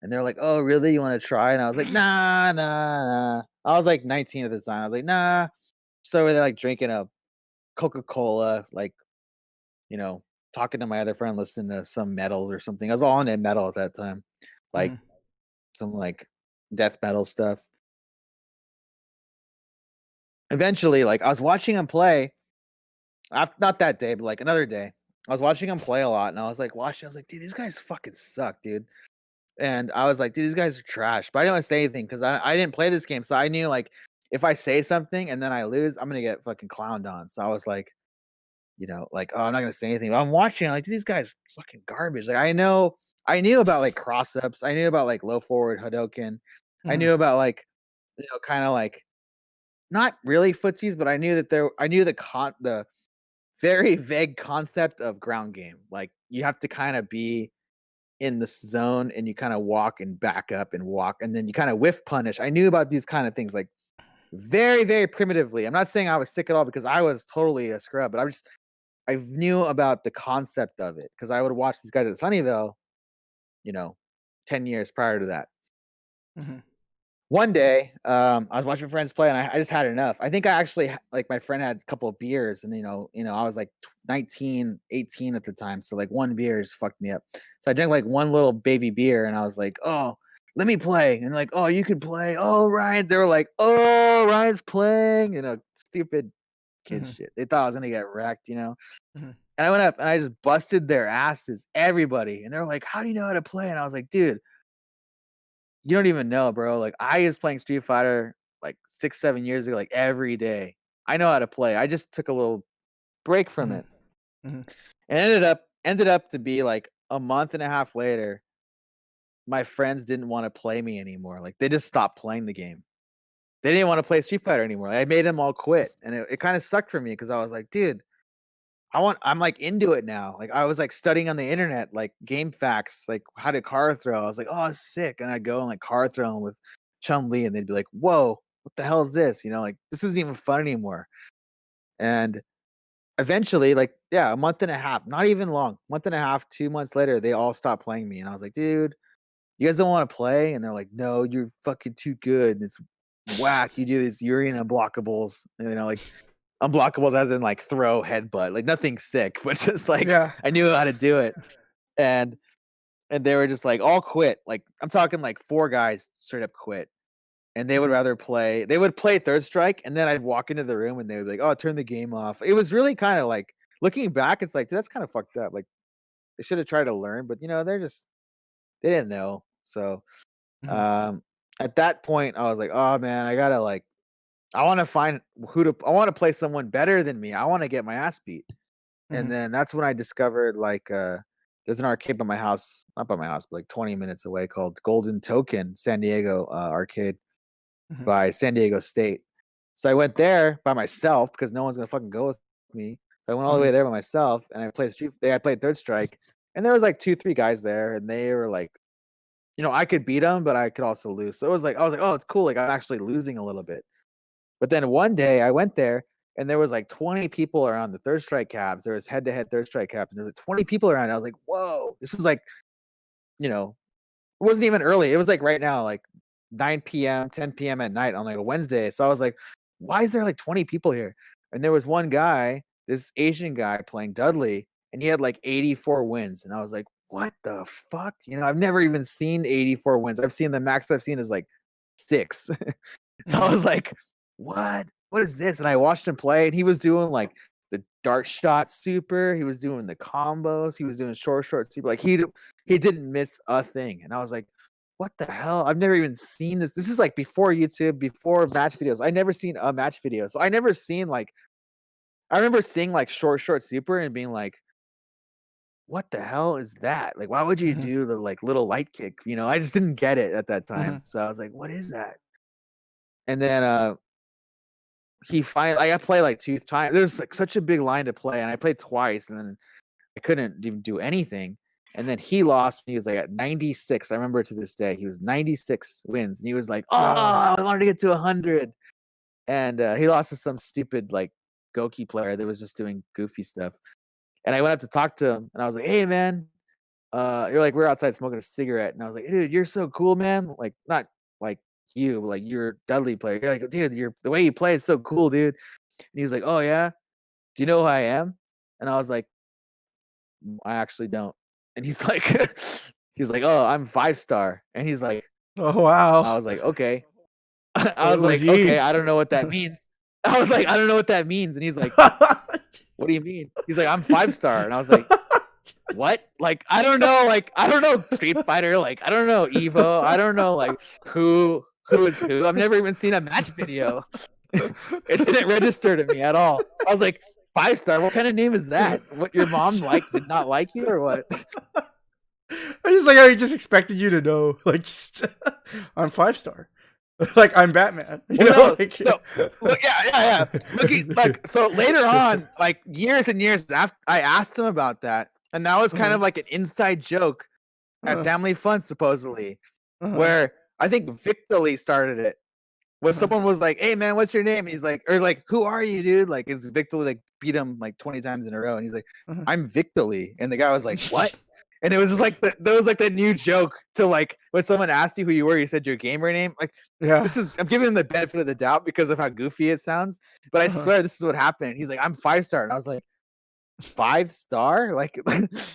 And they're like, oh, really? You want to try? And I was like, nah. I was like 19 at the time. I was like, nah. So they're like drinking a Coca-Cola, like, talking to my other friend, listening to some metal or something. I was all on metal at that time, like Mm-hmm. some like death metal stuff. Eventually, like I was watching him play, not that day, but like another day. I was watching him play a lot, and I was like, dude, these guys fucking suck, dude. And I was like, dude, these guys are trash. But I didn't want to say anything because I didn't play this game. So I knew like if I say something and then I lose, I'm gonna get fucking clowned on. So I was like, like, oh, I'm not gonna say anything. But I'm watching, I'm like, dude, these guys fucking garbage. Like I knew about like cross ups, I knew about like low forward Hadoken, I Mm-hmm. knew about like, kind of like not really footsies, but I knew that I knew the very vague concept of ground game. Like you have to kind of be in the zone and you kind of walk and back up and walk and then you kind of whiff punish. I knew about these kind of things like very, very primitively. I'm not saying I was sick at all because I was totally a scrub, but I knew about the concept of it because I would watch these guys at Sunnyvale, you know, 10 years prior to that. Mm-hmm. One day, I was watching friends play and I just had enough. I think I actually like my friend had a couple of beers and I was like 19, 18 at the time. So like one beer just fucked me up. So I drank like one little baby beer and I was like, oh, let me play. And like, oh, you can play. Oh, Ryan. They were like, oh, Ryan's playing, stupid kid Mm-hmm. shit. They thought I was gonna get wrecked, Mm-hmm. And I went up and I just busted their asses, everybody. And they're like, how do you know how to play? And I was like, dude, you don't even know, bro. Like I was playing Street Fighter like 6, 7 years ago, like every day. I know how to play. I just took a little break from it. Mm-hmm. And ended up to be like a month and a half later, my friends didn't want to play me anymore. Like they just stopped playing the game. They didn't want to play Street Fighter anymore. I made them all quit. And it kind of sucked for me because I was like, dude, I'm like into it now. Like I was like studying on the internet, like game facts, like how to car throw. I was like, oh, it's sick. And I'd go and like car throw with Chun Li, and they'd be like, whoa, what the hell is this? Like this isn't even fun anymore. And eventually, like, yeah, a month and a half, not even long, month and a half, 2 months later, they all stopped playing me. And I was like, dude, you guys don't want to play? And they're like, no, you're fucking too good. And it's whack. You do these urine unblockables, like unblockables as in like throw, headbutt, like nothing sick, but just like Yeah. I knew how to do it. And they were just like all quit. Like I'm talking like 4 guys straight up quit. And they would Mm-hmm. rather play. They would play Third Strike, and then I'd walk into the room, and they would be like, "Oh, turn the game off." It was really kind of like looking back. It's like dude, that's kind of fucked up. Like they should have tried to learn, but they didn't know. So Mm-hmm. um, at that point, I was like, "Oh man, I gotta like I want to find I want to play someone better than me. I want to get my ass beat." And Mm-hmm. then that's when I discovered like there's an arcade by my house, not by my house, but like 20 minutes away called Golden Token San Diego arcade Mm-hmm. by San Diego State. So I went there by myself because no one's gonna fucking go with me. So I went all the way there by myself and I played Third Strike, and there was like 2, 3 guys there, and they were like, I could beat them, but I could also lose. So it was like I was like, oh, it's cool. Like I'm actually losing a little bit. But then one day I went there and there was like 20 people around the Third Strike cabs. There was head-to-head Third Strike cabs, and there was like 20 people around. I was like, whoa, this is like, it wasn't even early. It was like right now, like 9 p.m., 10 p.m. at night on like a Wednesday. So I was like, why is there like 20 people here? And there was one guy, this Asian guy playing Dudley, and he had like 84 wins. And I was like, what the fuck? I've never even seen 84 wins. I've seen the max I've seen is like 6. So I Mm-hmm. was like, what? What is this? And I watched him play, and he was doing like the dart shot super. He was doing the combos. He was doing short super. Like he didn't miss a thing. And I was like, what the hell? I've never even seen this. This is like before YouTube, before match videos. I never seen a match video. So I never seen like I remember seeing like short super and being like, what the hell is that? Like, why would you Mm-hmm. do the like little light kick? I just didn't get it at that Mm-hmm. time. So I was like, what is that? And then I played like 2 times. There's like such a big line to play, and I played twice, and then I couldn't even do anything. And then he lost when he was like at 96. I remember it to this day. He was 96 wins, and he was like, "Oh, Wow. I wanted to get to 100." And he lost to some stupid like Goki player that was just doing goofy stuff. And I went up to talk to him, and I was like, "Hey, man, you're like we're outside smoking a cigarette," and I was like, "Dude, you're so cool, man. Like not like you, but like you're a Dudley player. You're like, dude, you're the way you play is so cool, dude." And he was like, "Oh yeah, do you know who I am?" And I was like, "I actually don't." And he's like, he's like, "Oh, I'm 5-star." And he's like, Oh wow. I was like, "Okay." I What was was like, he? "Okay, I don't know what that means." I was like, "I don't know what that means." And he's like, "What do you mean?" He's like, "I'm 5-star." And I was like, "What?" Like, I don't know. Like, I don't know Street Fighter. Like, I don't know Evo. I don't know like who is who. I've never even seen a match video. It didn't register to me at all. I was like, 5-star? What kind of name is that? What your mom did not like you or what? I just like how he just expected you to know, like, I'm 5-star, like I'm Batman. You know, Well, like, no. Look, yeah. Like, so later on, like years and years after, I asked him about that, and that was kind of like an inside joke at uh, Family Fun, supposedly, uh, where I think Victorly started it. Where uh, someone was like, "Hey man, what's your name?" And he's like, or like, "Who are you, dude?" Like, is Victorly like beat him like 20 times in a row, and he's like, uh. "I'm Victorly," and the guy was like, "What?" And it was just like there was like the new joke to like when someone asked you who you were, you said your gamer name. Like Yeah. I'm giving him the benefit of the doubt because of how goofy it sounds, but I swear this is what happened. He's like, "I'm 5-star," and I was like, 5-star? Like,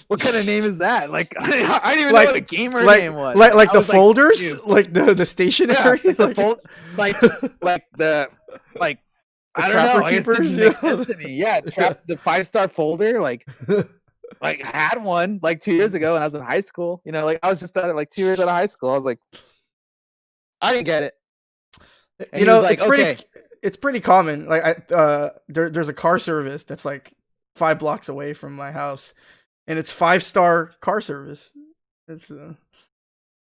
what kind of name is that? Like, I didn't even know what a gamer name was. Like I the was like, folders, dude. like the stationery, Yeah, like the like the like the I don't know. trapper I just didn't keepers. make sense to me. Yeah, the 5-star folder. Like I had one like 2 years ago when I was in high school. You know, like I was just at it like 2 years out of high school. I was like, I didn't get it. And You he was know, like, okay. it's pretty common. Like there's a car service that's like 5 blocks away from my house, and it's 5-star car service. It's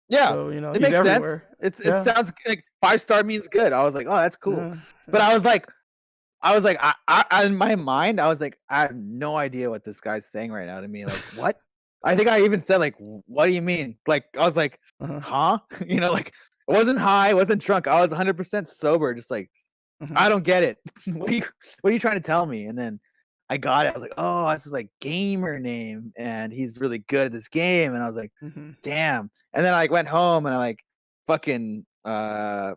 Yeah, so you know it he's makes sense. everywhere. It Yeah, sounds like 5-star means good. I was like, oh, that's cool. yeah, But yeah. I was like, I in my mind, I was like, I have no idea what this guy's saying right now to me. Like, what? I think I even said, like, what do you mean? Like, I was like, Uh-huh. huh? You know, like, I wasn't high, I wasn't drunk. I was 100% sober, just like, Uh-huh. I don't get it. what are you trying to tell me? And then I got it. I was like, oh, this is like gamer name, and he's really good at this game. And I was like, Mm-hmm. damn. And then I like, went home and I like fucking on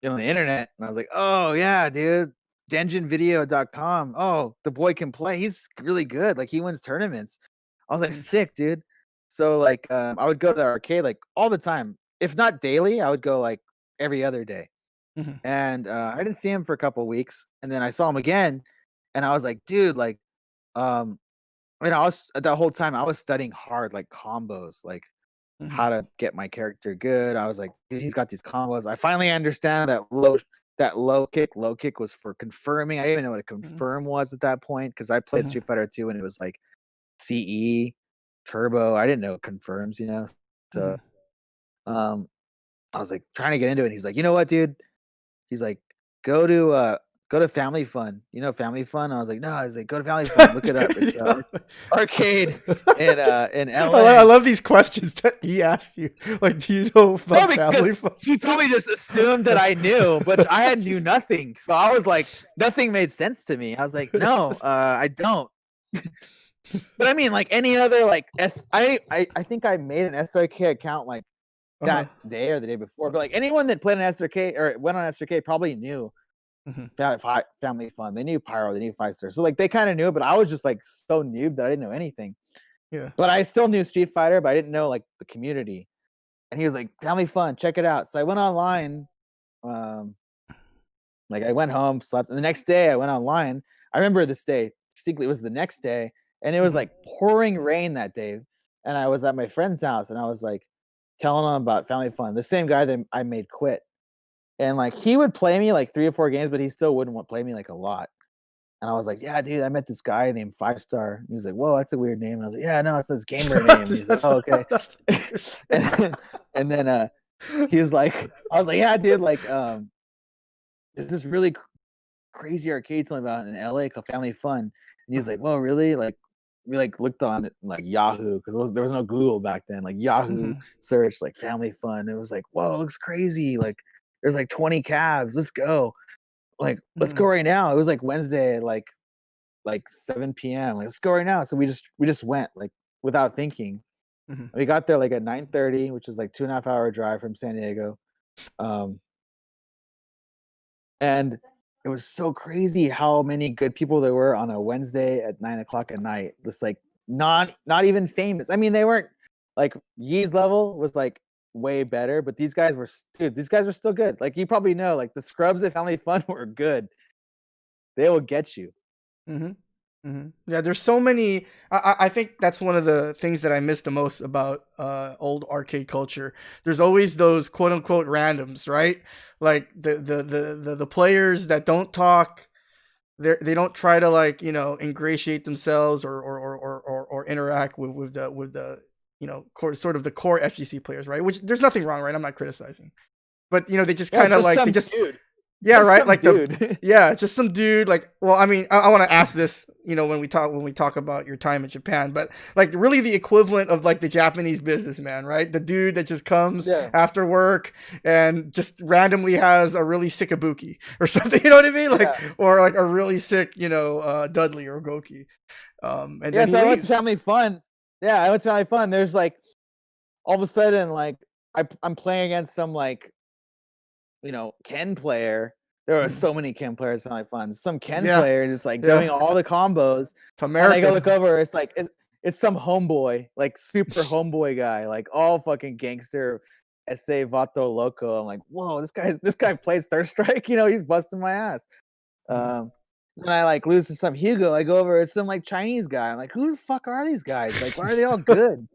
the internet, and I was like, "Oh yeah, dude, DenjinVideo.com. Oh, the boy can play. He's really good. Like he wins tournaments." I was like, Mm-hmm. "Sick, dude." So like, I would go to the arcade like all the time. If not daily, I would go like every other day. Mm-hmm. And I didn't see him for a couple of weeks, and then I saw him again, and I was like, "Dude, like, um." And I was that whole time I was studying hard, like combos, like Mm-hmm. how to get my character good. I was like, dude, he's got these combos. I finally understand that low kick was for confirming. I didn't even know what a confirm was at that point because I played Mm-hmm. Street Fighter 2 and it was like CE, turbo. I didn't know confirms, Mm-hmm. So um I was like trying to get into it. He's like, you know what, dude? He's like, go to go to Family Fun. You know Family Fun? I was like, no. He's like, go to Family Fun. Look it up. It's arcade in I LA. love these questions that he asks you. Like, do you know No, about because Family Fun? he probably just assumed that I knew, but I had knew nothing. So I was like, nothing made sense to me. I was like, no, I don't. But I mean, like any other like I think I made an SRK account like Uh-huh. that day or the day before. But like anyone that played an SRK or went on SRK probably knew Mm-hmm. that Family Fun. They knew Pyro, they knew 5-star. So like they kind of knew, but I was just like so noob that I didn't know anything. Yeah. But I still knew Street Fighter, but I didn't know like the community. And he was like, Family Fun, check it out. So I went online. Like I went home, slept, and the next day I went online. I remember this day distinctly. It was the next day, and it was Mm-hmm. like pouring rain that day. And I was at my friend's house, and I was like telling him about Family Fun. The same guy that I made quit, and like he would play me like 3 or 4 games, but he still wouldn't play me like a lot. And I was like, "Yeah, dude, I met this guy named 5-star." He was like, "Whoa, that's a weird name." And I was like, "Yeah, no, it's this gamer name." And he's like, That's "Oh, okay." that's and then he was like, "I was like, yeah, dude, like there's this really crazy arcade told me about in LA called Family Fun." And he was like, "Well, really? Like, we like looked on it like Yahoo, because there was no Google back then. Like Yahoo Mm-hmm. search like family fun. It was like, whoa, it looks crazy. Like there's like 20 calves. Let's go. Like let's Mm-hmm. go right now. It was like Wednesday at like 7 p.m. Like let's go right now. So we just went like without thinking. Mm-hmm. We got there like at 9:30, which is like 2.5 hour drive from San Diego. And it was so crazy how many good people there were on a Wednesday at 9 o'clock at night. Just like not even famous. I mean, they weren't like Yee's level was like way better, but these guys were still good. Like you probably know, like the scrubs at Family Fun were good. They will get you. Mm-hmm. Mm-hmm. Yeah, there's so many. I think that's one of the things that I miss the most about old arcade culture. There's always those quote unquote randoms, right? Like the players that don't talk. They don't try to like ingratiate themselves or interact with the sort of the core FGC players, right? Which there's nothing wrong, right? I'm not criticizing, but they just Yeah, kind of just like they some just dude. yeah, Just right. some Like dude. just some dude. Like, well, I mean, I want to ask this, when we talk about your time in Japan, but like really the equivalent of like the Japanese businessman, right? The dude that just comes Yeah. after work and just randomly has a really sick Ibuki or something. You know what I mean? Like, Yeah. or like a really sick, Dudley or Goki. And Yeah, then he so I went to leaves. Family Fun. Yeah, I went to Family Fun. There's like all of a sudden, like I'm playing against some like Ken player. There are so many Ken players in Family Fun. Some Ken Yeah, players, it's like doing yeah. all the combos, It's and I go look America. over. It's like it's some homeboy, like super homeboy guy, like all fucking gangster. Ese Vato Loco. I'm like, whoa, this guy plays Third Strike. He's busting my ass. Then I like lose to some Hugo. I go over, it's some like Chinese guy. I'm like, who the fuck are these guys? Like, why are they all good?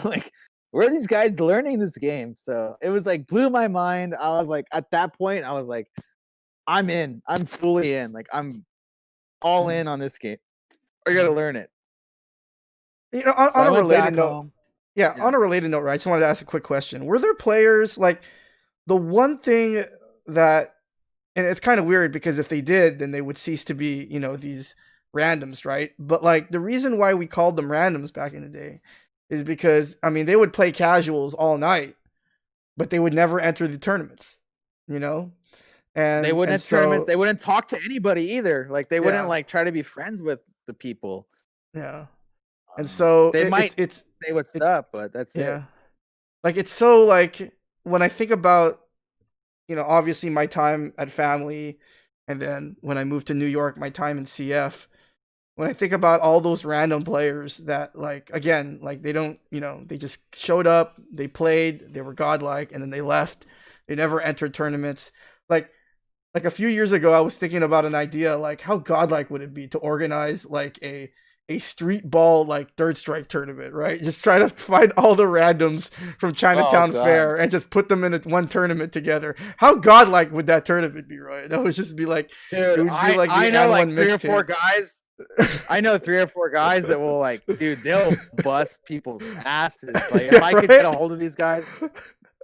Like, where are these guys learning this game? So it was like blew my mind. I was like, at that point, I was like, I'm in. I'm fully in. Like, I'm all in on this game. I gotta learn it. So On I a went related back note, home. yeah, Yeah. on a related note, right? I just wanted to ask a quick question. Were there players like the one thing that, and it's kind of weird because if they did, then they would cease to be, these randoms, right? But like the reason why we called them randoms back in the day is because, I mean, they would play casuals all night, but they would never enter the tournaments, you know? They And wouldn't tournaments. so, They wouldn't talk to anybody either. Like they wouldn't yeah, like try to be friends with the people. yeah. And so They might it's, say what's it, up, but that's it. yeah. Like it's so like when I think about obviously my time at family, and then when I moved to New York, my time in CF. When I think about all those random players that, like, again, like they don't, they just showed up, they played, they were godlike, and then they left. They never entered tournaments. Like, like a few years ago, I was thinking about an idea, like how godlike would it be to organize like a street ball like Third Strike tournament, right? Just try to find all the randoms from Oh Chinatown god. Fair and just put them in one tournament together. How godlike would that tournament be, right? That would just be like, it Dude, would be like the I know and like one three or four mixtape. guys. I know 3 or 4 guys that will like, dude, they'll bust people's asses. Like if Yeah, I could get a right. hold of these guys,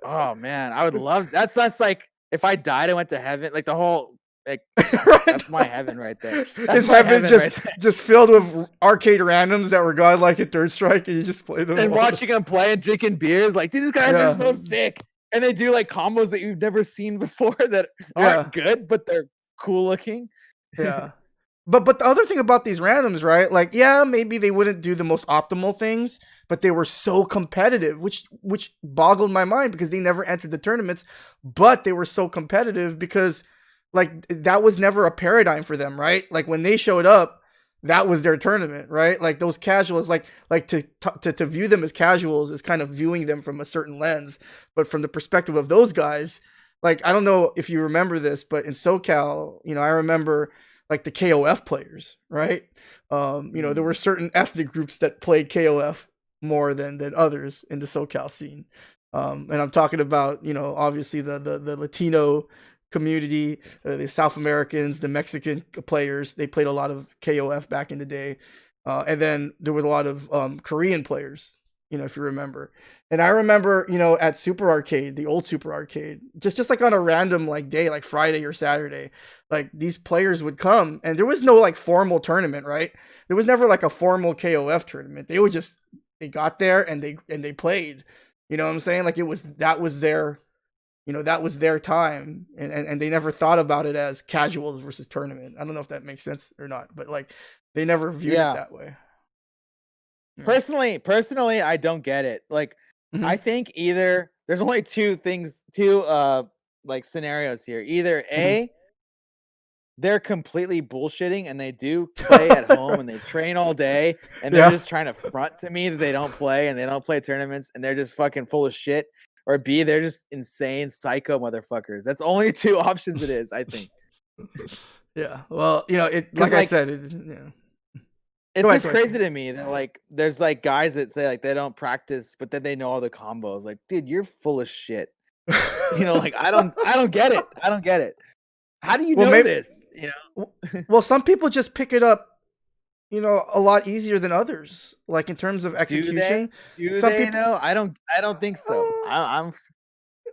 oh man, I would love that's like if I died and went to heaven, like the whole like Right. that's my heaven right there. That's Is my heaven heaven right there. just filled with arcade randoms that were godlike at Third Strike, and you just play them And all? watching them play and drinking beers, like, dude, these guys are Yeah, so sick. And they do like combos that you've never seen before that yeah, aren't good, but they're cool looking. yeah. But the other thing about these randoms, right? Like, yeah, maybe they wouldn't do the most optimal things, but they were so competitive, which boggled my mind because they never entered the tournaments, but they were so competitive because like that was never a paradigm for them, right? Like when they showed up, that was their tournament, right? Like those casuals, like to view them as casuals is kind of viewing them from a certain lens, but from the perspective of those guys, like I don't know if you remember this, but in SoCal, I remember like the KOF players, right? There were certain ethnic groups that played KOF more than others in the SoCal scene. And I'm talking about, obviously the Latino community, the South Americans, the Mexican players. They played a lot of KOF back in the day. And then there was a lot of Korean players, if you remember. And I remember, at Super Arcade, the old Super Arcade, just like on a random like day, like Friday or Saturday, like these players would come, and there was no like formal tournament, right? like a formal KOF tournament. They got there and they played. You know what I'm saying? Like that was their time, and they never thought about it as casuals versus tournament. I don't know if that makes sense or not, but like they never viewed it that way. Yeah. Personally, I don't get it. Like, I think either there's only two like scenarios here. Either A, they're completely bullshitting and they do play at home and they train all day and they're just trying to front to me that they don't play and they don't play tournaments and they're just fucking full of shit. Or B, they're just insane psycho motherfuckers. That's only two options it is, I think. Yeah. Well, like I said, it's just crazy to me that like there's like guys that say like they don't practice, but then they know all the combos. Like, dude, you're full of shit. Like I don't get it. I don't get it. How do you know this? Well, some people just pick it up, a lot easier than others. Like in terms of execution. Do they know? I don't think so. I'm.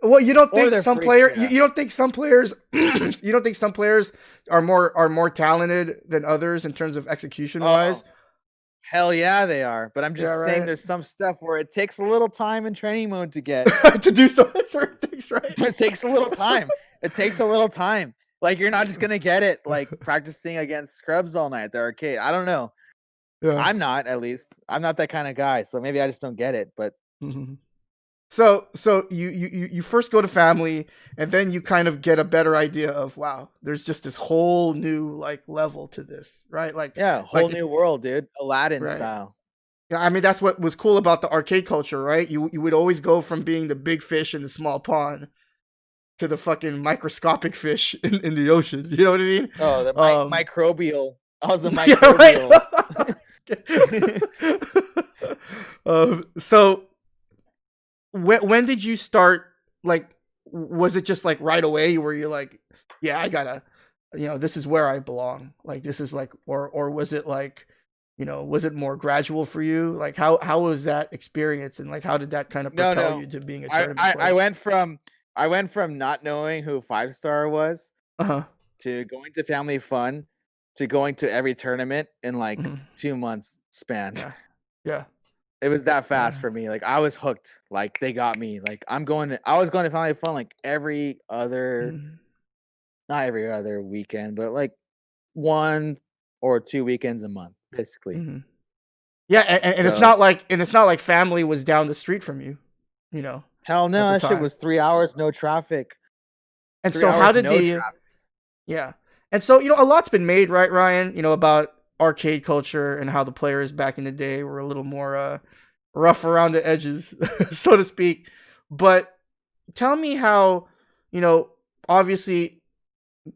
Well, you don't think some players? You don't think some players? You don't think some players are more talented than others in terms of execution wise? Hell yeah, they are. But I'm just saying, there's some stuff where it takes a little time in training mode to get to do certain things, right? It takes a little time. Like you're not just gonna get it like practicing against scrubs all night at the arcade. I don't know. Yeah. I'm not, at least. I'm not that kind of guy, so maybe I just don't get it. But so you first go to family, and then you kind of get a better idea of, wow, there's just this whole new like level to this, right? Like whole new world, dude. Aladdin style. Yeah, I mean that's what was cool about the arcade culture, right? You would always go from being the big fish in the small pond to the fucking microscopic fish in the ocean. You know what I mean? Oh, the microbial. I was a microbial. Yeah, right. So when did you start? Like, was it just like right away where you're like, yeah, I gotta, this is where I belong. Like, this is like, or was it like, was it more gradual for you? Like, how was that experience, and like, how did that kind of propel you to being a tournament player? I went from not knowing who 5-star was to going to family fun to going to every tournament in like 2 months span. Yeah. It was that fast for me. Like I was hooked. Like they got me. Like I was going to family fun like every other, not every other weekend, but like 1 or 2 weekends a month, basically. Yeah, and it's not like family was down the street from you, Hell no, that shit was 3 hours, no traffic. And so how did and so a lot's been made, right, Ryan? About arcade culture and how the players back in the day were a little more rough around the edges, so to speak. But tell me how, obviously,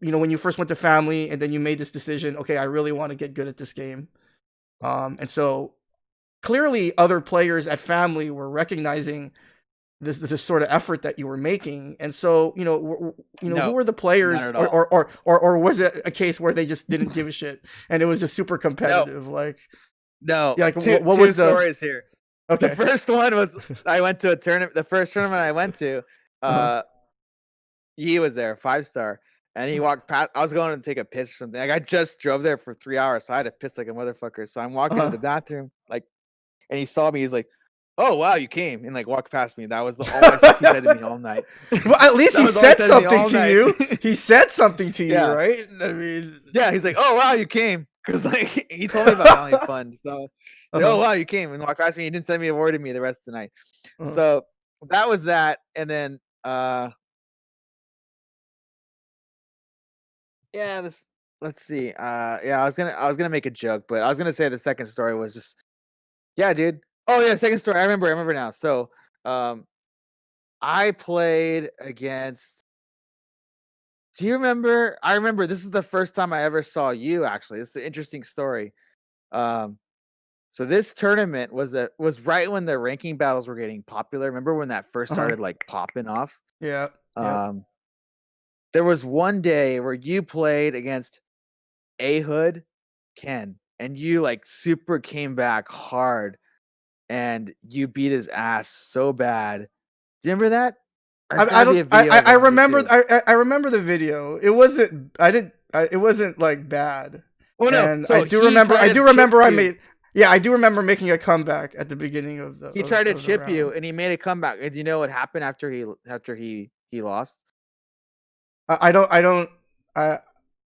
when you first went to family and then you made this decision, okay, I really want to get good at this game. And so clearly other players at family were recognizing this sort of effort that you were making. And so, who were the players, or was it a case where they just didn't give a shit and it was just super competitive? No. Yeah, like two was stories here? Okay. The first one was I went to a tournament. The first tournament I went to, he was there, 5-star, and he walked past. I was going to take a piss or something. Like I just drove there for 3 hours, so I had to piss like a motherfucker. So I'm walking to the bathroom, like, and he saw me. He's like, "Oh wow, you came," and like walked past me. That was the only thing he said to me all night. Well, at least he said something to you. He said something to you, right? I mean, yeah, he's like, "Oh wow, you came," because like he told me about family fun. So, like, oh wow, you came and walked past me. He didn't send me a word to me the rest of the night. So that was that, and then let's see. I was gonna make a joke, but I was gonna say the second story was just, yeah, dude. Oh yeah, second story. I remember now. So, I played against. Do you remember? I remember this is the first time I ever saw you. Actually, this is an interesting story. So this tournament was right when the ranking battles were getting popular. Remember when that first started like popping off? Yeah. There was one day where you played against Hood Ken, and you like super came back hard, and you beat his ass so bad. Do you remember that? I remember. I remember the video. It wasn't. It wasn't like bad. Well, no. And So he I tried do to chip remember I you. made yeah, I do remember making a comeback at the beginning of He tried to the chip you, round. and he made a comeback. And do you know what happened after he lost? I don't I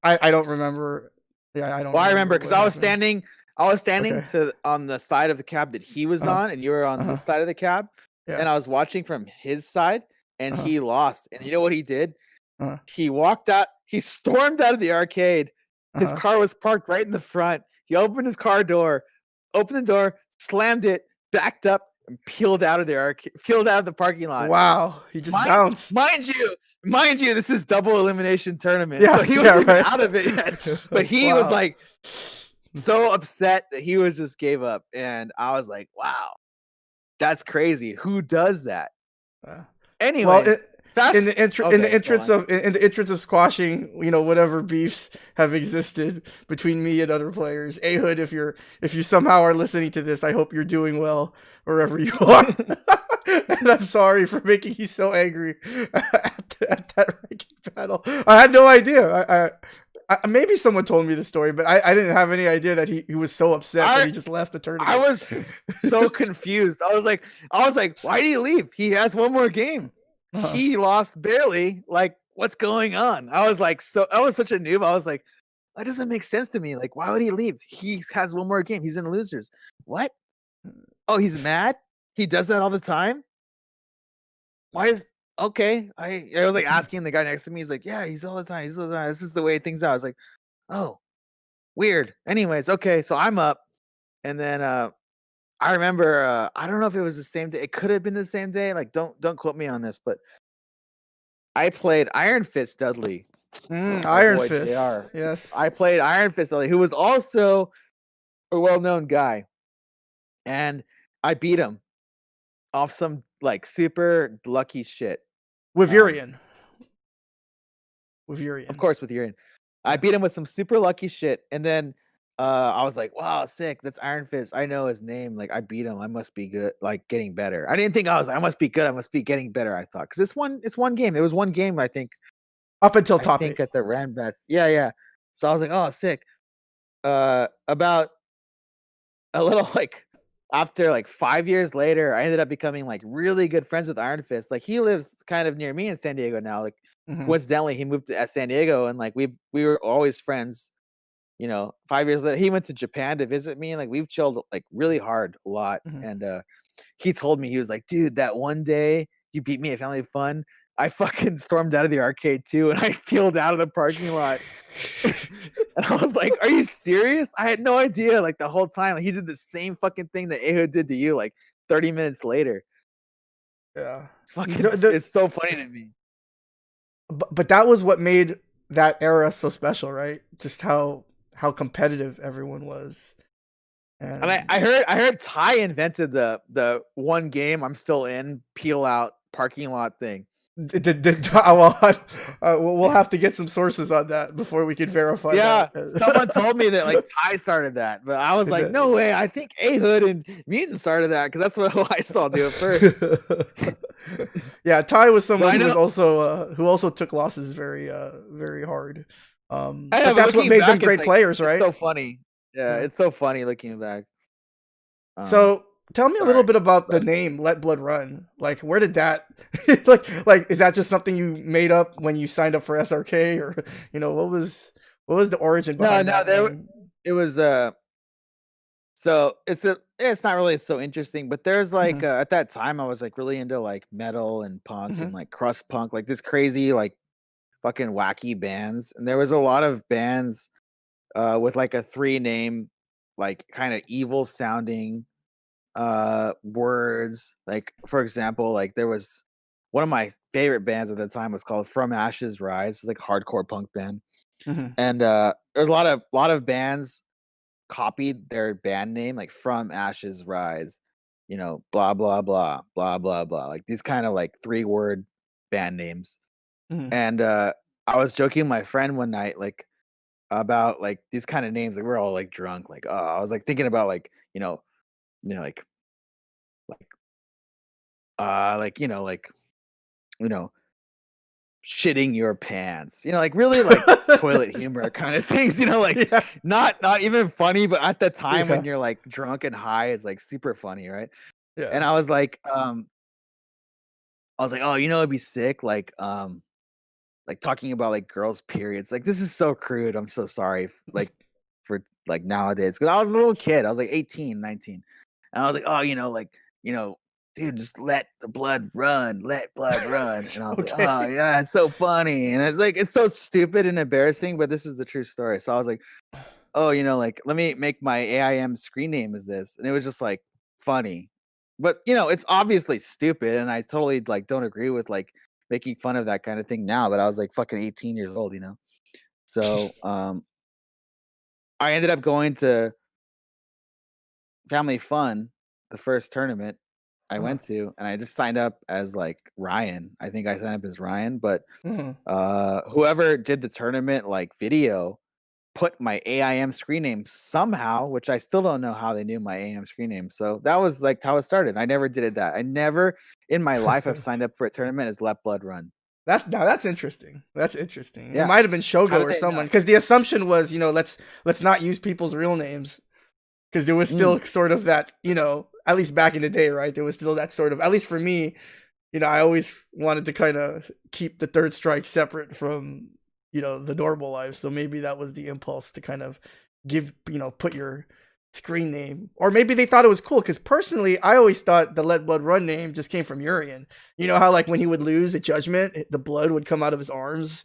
I don't remember. Yeah, I don't Well, I remember remember because what happened. I was standing Okay. to on the side of the cab that he was Uh-huh. on, and you were on Uh-huh. this side of the cab, Yeah. and I was watching from his side, and Uh-huh. he lost. And you know what he did? Uh-huh. He walked out. He stormed out of the arcade. His Uh-huh. car was parked right in the front. He opened his car door, opened the door, slammed it, backed up, and peeled out of the arcade, peeled out of the parking lot. Wow, he just Mind, bounced. mind you, mind you, this is double elimination tournament, so Yeah, he yeah, wasn't even right. out of it yet. But he was Wow. like so upset that he was just gave up, and I was like, wow, that's crazy. Who does that? Uh, well, Anyways, fast. Okay, go on. in the interest of squashing, whatever beefs have existed between me and other players. Ahood, if you somehow are listening to this, I hope you're doing well wherever you are. And I'm sorry for making you so angry at that ranking battle. I had no idea. Maybe someone told me the story, but I didn't have any idea that he was so upset that I he just left the I tournament. was so confused. I was like, why did he leave? He has one more game. Uh-huh. He lost barely. Like, what's going on? I was like, so I was such a noob. I was like, that doesn't make sense to me. Like, why would he leave? He has one more game. He's in losers. What? Oh, he's mad? He does that all the time? Why is okay? I was like asking the guy next to me. He's like, yeah, he's all the time. He's all the time. This is the way things are. I was like, oh, weird. Anyways, okay, so I'm up, and then I remember I don't know if it was the same day. It could have been the same day. Like, don't quote me on this, but I played Iron Fist Dudley, our Iron boy Fist. JR. Yes. I played Iron Fist Dudley, who was also a well-known guy, and I beat him off some like super lucky shit. With Um, Urian. With of Urian. course, with Urian. I Yeah. beat him with some super lucky shit, and then I was like, "Wow, sick! That's Iron Fist. I know his name. Like, I beat him. I must be good. Like, getting better. I didn't think I must be good. I must be getting better. I thought because it's one game. It was one game. Up until I top think 8. at the Ran Bats. Yeah, yeah. So I was like, "Oh, sick." About a little like after like 5 years later, I ended up becoming like really good friends with Iron Fist. Like he lives kind of near me in San Diego now. Like Mm-hmm. coincidentally, he moved to San Diego, and like we were always friends. 5 years later, he went to Japan to visit me, and like we've chilled like really hard a lot. Mm-hmm. And he told me he was like, "Dude, that one day you beat me at Family Fun, I fucking stormed out of the arcade too, and I peeled out of the parking lot." And I was like, "Are you serious?" I had no idea. Like the whole time, like, he did the same fucking thing that Aho did to you. Like 30 minutes later, Yeah. it's fucking. The, It's so funny to me. but that was what made that era so special, right? Just how competitive everyone was. And And I heard Ty invented the one game I'm still in peel out parking lot thing. we'll have to get some sources on that before we can verify Yeah, someone that. told me that like Ty started that, but I was Is like, it? no way. I think Ahood and Mutant started that because that's what I saw do it first. Yeah, Ty was But someone I know, who also took losses very hard. I know. But But that's what looking made them back, great players, it's right? so funny. Yeah, Yeah. it's so funny looking back. Um, So tell me a little sorry, bit about the but name Let Blood Run. Like, where did that like is that just something you made up when you signed up for SRK, or what was the origin no, behind no, that name? it was so it's not really so interesting, but there's like Hmm. at that time I was like really into like metal and punk Hmm. and like crust punk, like this crazy like fucking wacky bands, and there was a lot of bands with like a three name like kind of evil sounding words. Like for example, like there was one of my favorite bands at the time was called From Ashes Rise. It's like a hardcore punk band, Hmm. and there's a lot of bands copied their band name like From Ashes Rise, blah blah blah blah blah blah, like these kind of like 3 word band names. Hmm. And I was joking with my friend one night like about like these kind of names. Like we're all like drunk, like I was like thinking about like like like like you know shitting your pants. Like really like toilet humor kind of things. Like Yeah. not even funny, but at the time Yeah. when you're like drunk and high, it's like super funny, right? Yeah. And I was like, oh, it'd be sick, like talking about like girls' periods. Like this is so crude. I'm so sorry, for like nowadays, because I was a little kid. I was like 18, 19, and I was like, oh, dude, just let the blood run, let blood run. And I was like, Okay. oh yeah, it's so funny, and it's like it's so stupid and embarrassing, but this is the true story. So I was like, oh, like let me make my AIM screen name as this, and it was just like funny, but it's obviously stupid, and I totally like don't agree with like making fun of that kind of thing now. But I was like fucking 18 years old, so I ended up going to Family Fun, the first tournament I Uh-huh. went to, and I just signed up as like Ryan. I think I signed up as Ryan, but Uh-huh. whoever did the tournament like video put my AIM screen name somehow, which I still don't know how they knew my AIM screen name. So that was like how it started. I never did that. I never in my life have signed up for a tournament as Let Blood Run. That's interesting. That's interesting. It Yeah. might have been How Shogo did or they know? someone, because the assumption was, let's not use people's real names, because there was Mm. still sort of that, at least back in the day, right? There was still that sort of, at least for me, I always wanted to kind of keep the third strike separate from, the normal life. So maybe that was the impulse to kind of put your screen name. Or maybe they thought it was cool, because personally, I always thought the Let Blood Run name just came from Urian. You know how, like, when he would lose a judgment, the blood would come out of his arms?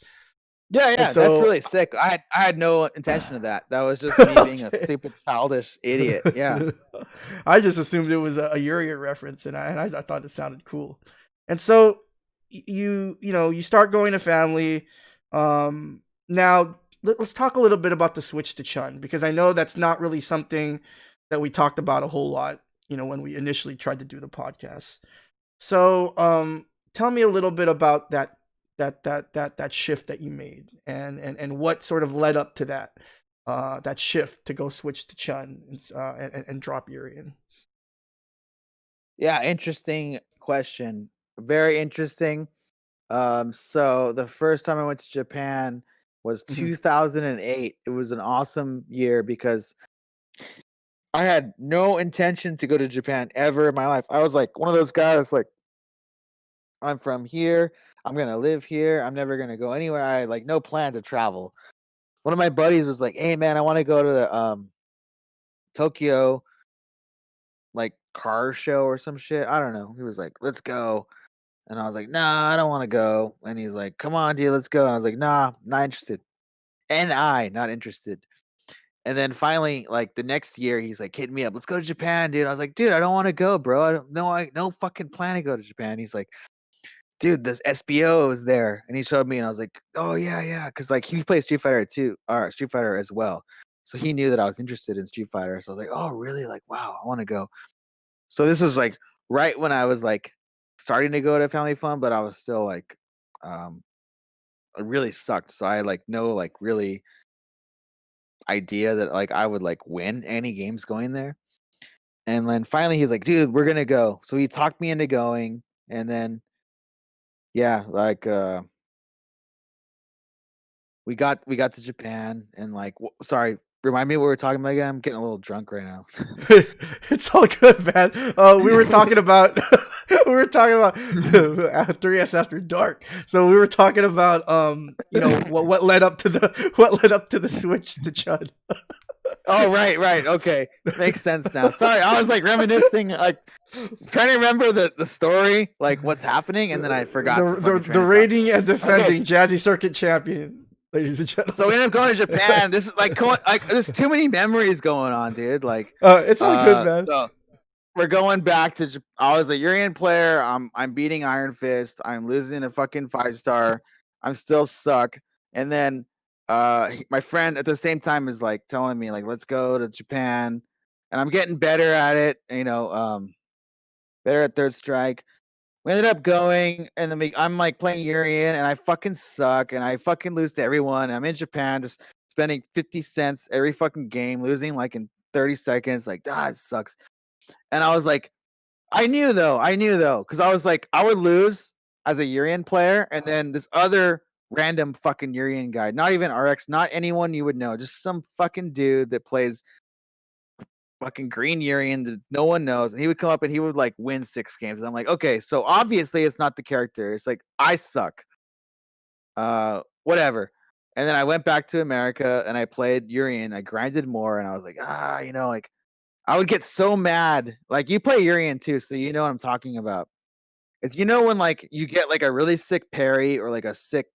Yeah, And yeah, that's so, really sick. I had no intention of that. That was just me being a okay. stupid, childish idiot. Yeah. I just assumed it was a Urian reference, and I thought it sounded cool. And so you start going to family. Now let's talk a little bit about the switch to Chun, because I know that's not really something that we talked about a whole lot. When we initially tried to do the podcast. So tell me a little bit about that shift that you made, and what sort of led up to that shift to go switch to Chun, and drop Urian. Yeah, interesting question. Very interesting. So the first time I went to Japan was Mm-hmm. 2008. It was an awesome year because I had no intention to go to Japan ever in my life. I was like one of those guys like I'm from here, I'm going to live here, I'm never going to go anywhere. I had like no plan to travel. One of my buddies was like, "Hey man, I want to go to the Tokyo like car show or some shit." I don't know. He was like, "Let's go." And I was like, "Nah, I don't want to go." And he's like, "Come on, dude, let's go." And I was like, "Nah, not interested." Not interested. And then finally, like the next year, he's like hitting me up. "Let's go to Japan, dude." I was like, "Dude, I don't want to go, bro. I don't know. I no fucking plan to go to Japan." He's like, "Dude, this SBO is there," and he showed me, and I was like, "Oh yeah, yeah," because like he plays Street Fighter too, or Street Fighter as well. So he knew that I was interested in Street Fighter. So I was like, "Oh really? Like wow, I want to go." So this was like right when I was like starting to go to Family Fun, but I was still like, um, it really sucked. So I had like no like really idea that like I would like win any games going there. And then finally he's like, "Dude, we're gonna go." So he talked me into going, and then yeah, like we got to Japan, and like sorry, remind me what we were talking about again. I'm getting a little drunk right now. It's all good, man. We were talking about we were talking about 3S After Dark. So we were talking about what led up to the switch to Chud. Oh right, okay, makes sense now. Sorry, I was like reminiscing, like trying to remember the story, like what's happening, and then I forgot the fucking The train of thought. reigning and Okay, defending Jazzy Circuit Champion, ladies and so gentlemen. we ended up going to Japan. This is like there's too many memories going on, dude. Like, It's all good, man. so we're going back to. I was a Urian player. I'm beating Iron Fist. I'm losing a fucking 5-star. I'm still stuck. And then my friend at the same time is like telling me like let's go to Japan, and I'm getting better at it. Better at third strike. We ended up going, and then I'm like playing Urian, and I fucking suck, and I fucking lose to everyone. I'm in Japan, just spending 50 cents every fucking game, losing like in 30 seconds. Like, it sucks. And I was like, I knew though, because I was like, I would lose. as a Urian player, and then this other random fucking Urian guy, not even RX, not anyone you would know, just some fucking dude that plays fucking green Urian that no one knows, and he would come up and he would like win 6 games. And I'm like, okay, so obviously it's not the character. It's like I suck. Whatever. And then I went back to America and I played Urian. I grinded more, and I was like, like I would get so mad. Like you play Urian too, so you know what I'm talking about. It's when like you get like a really sick parry or like a sick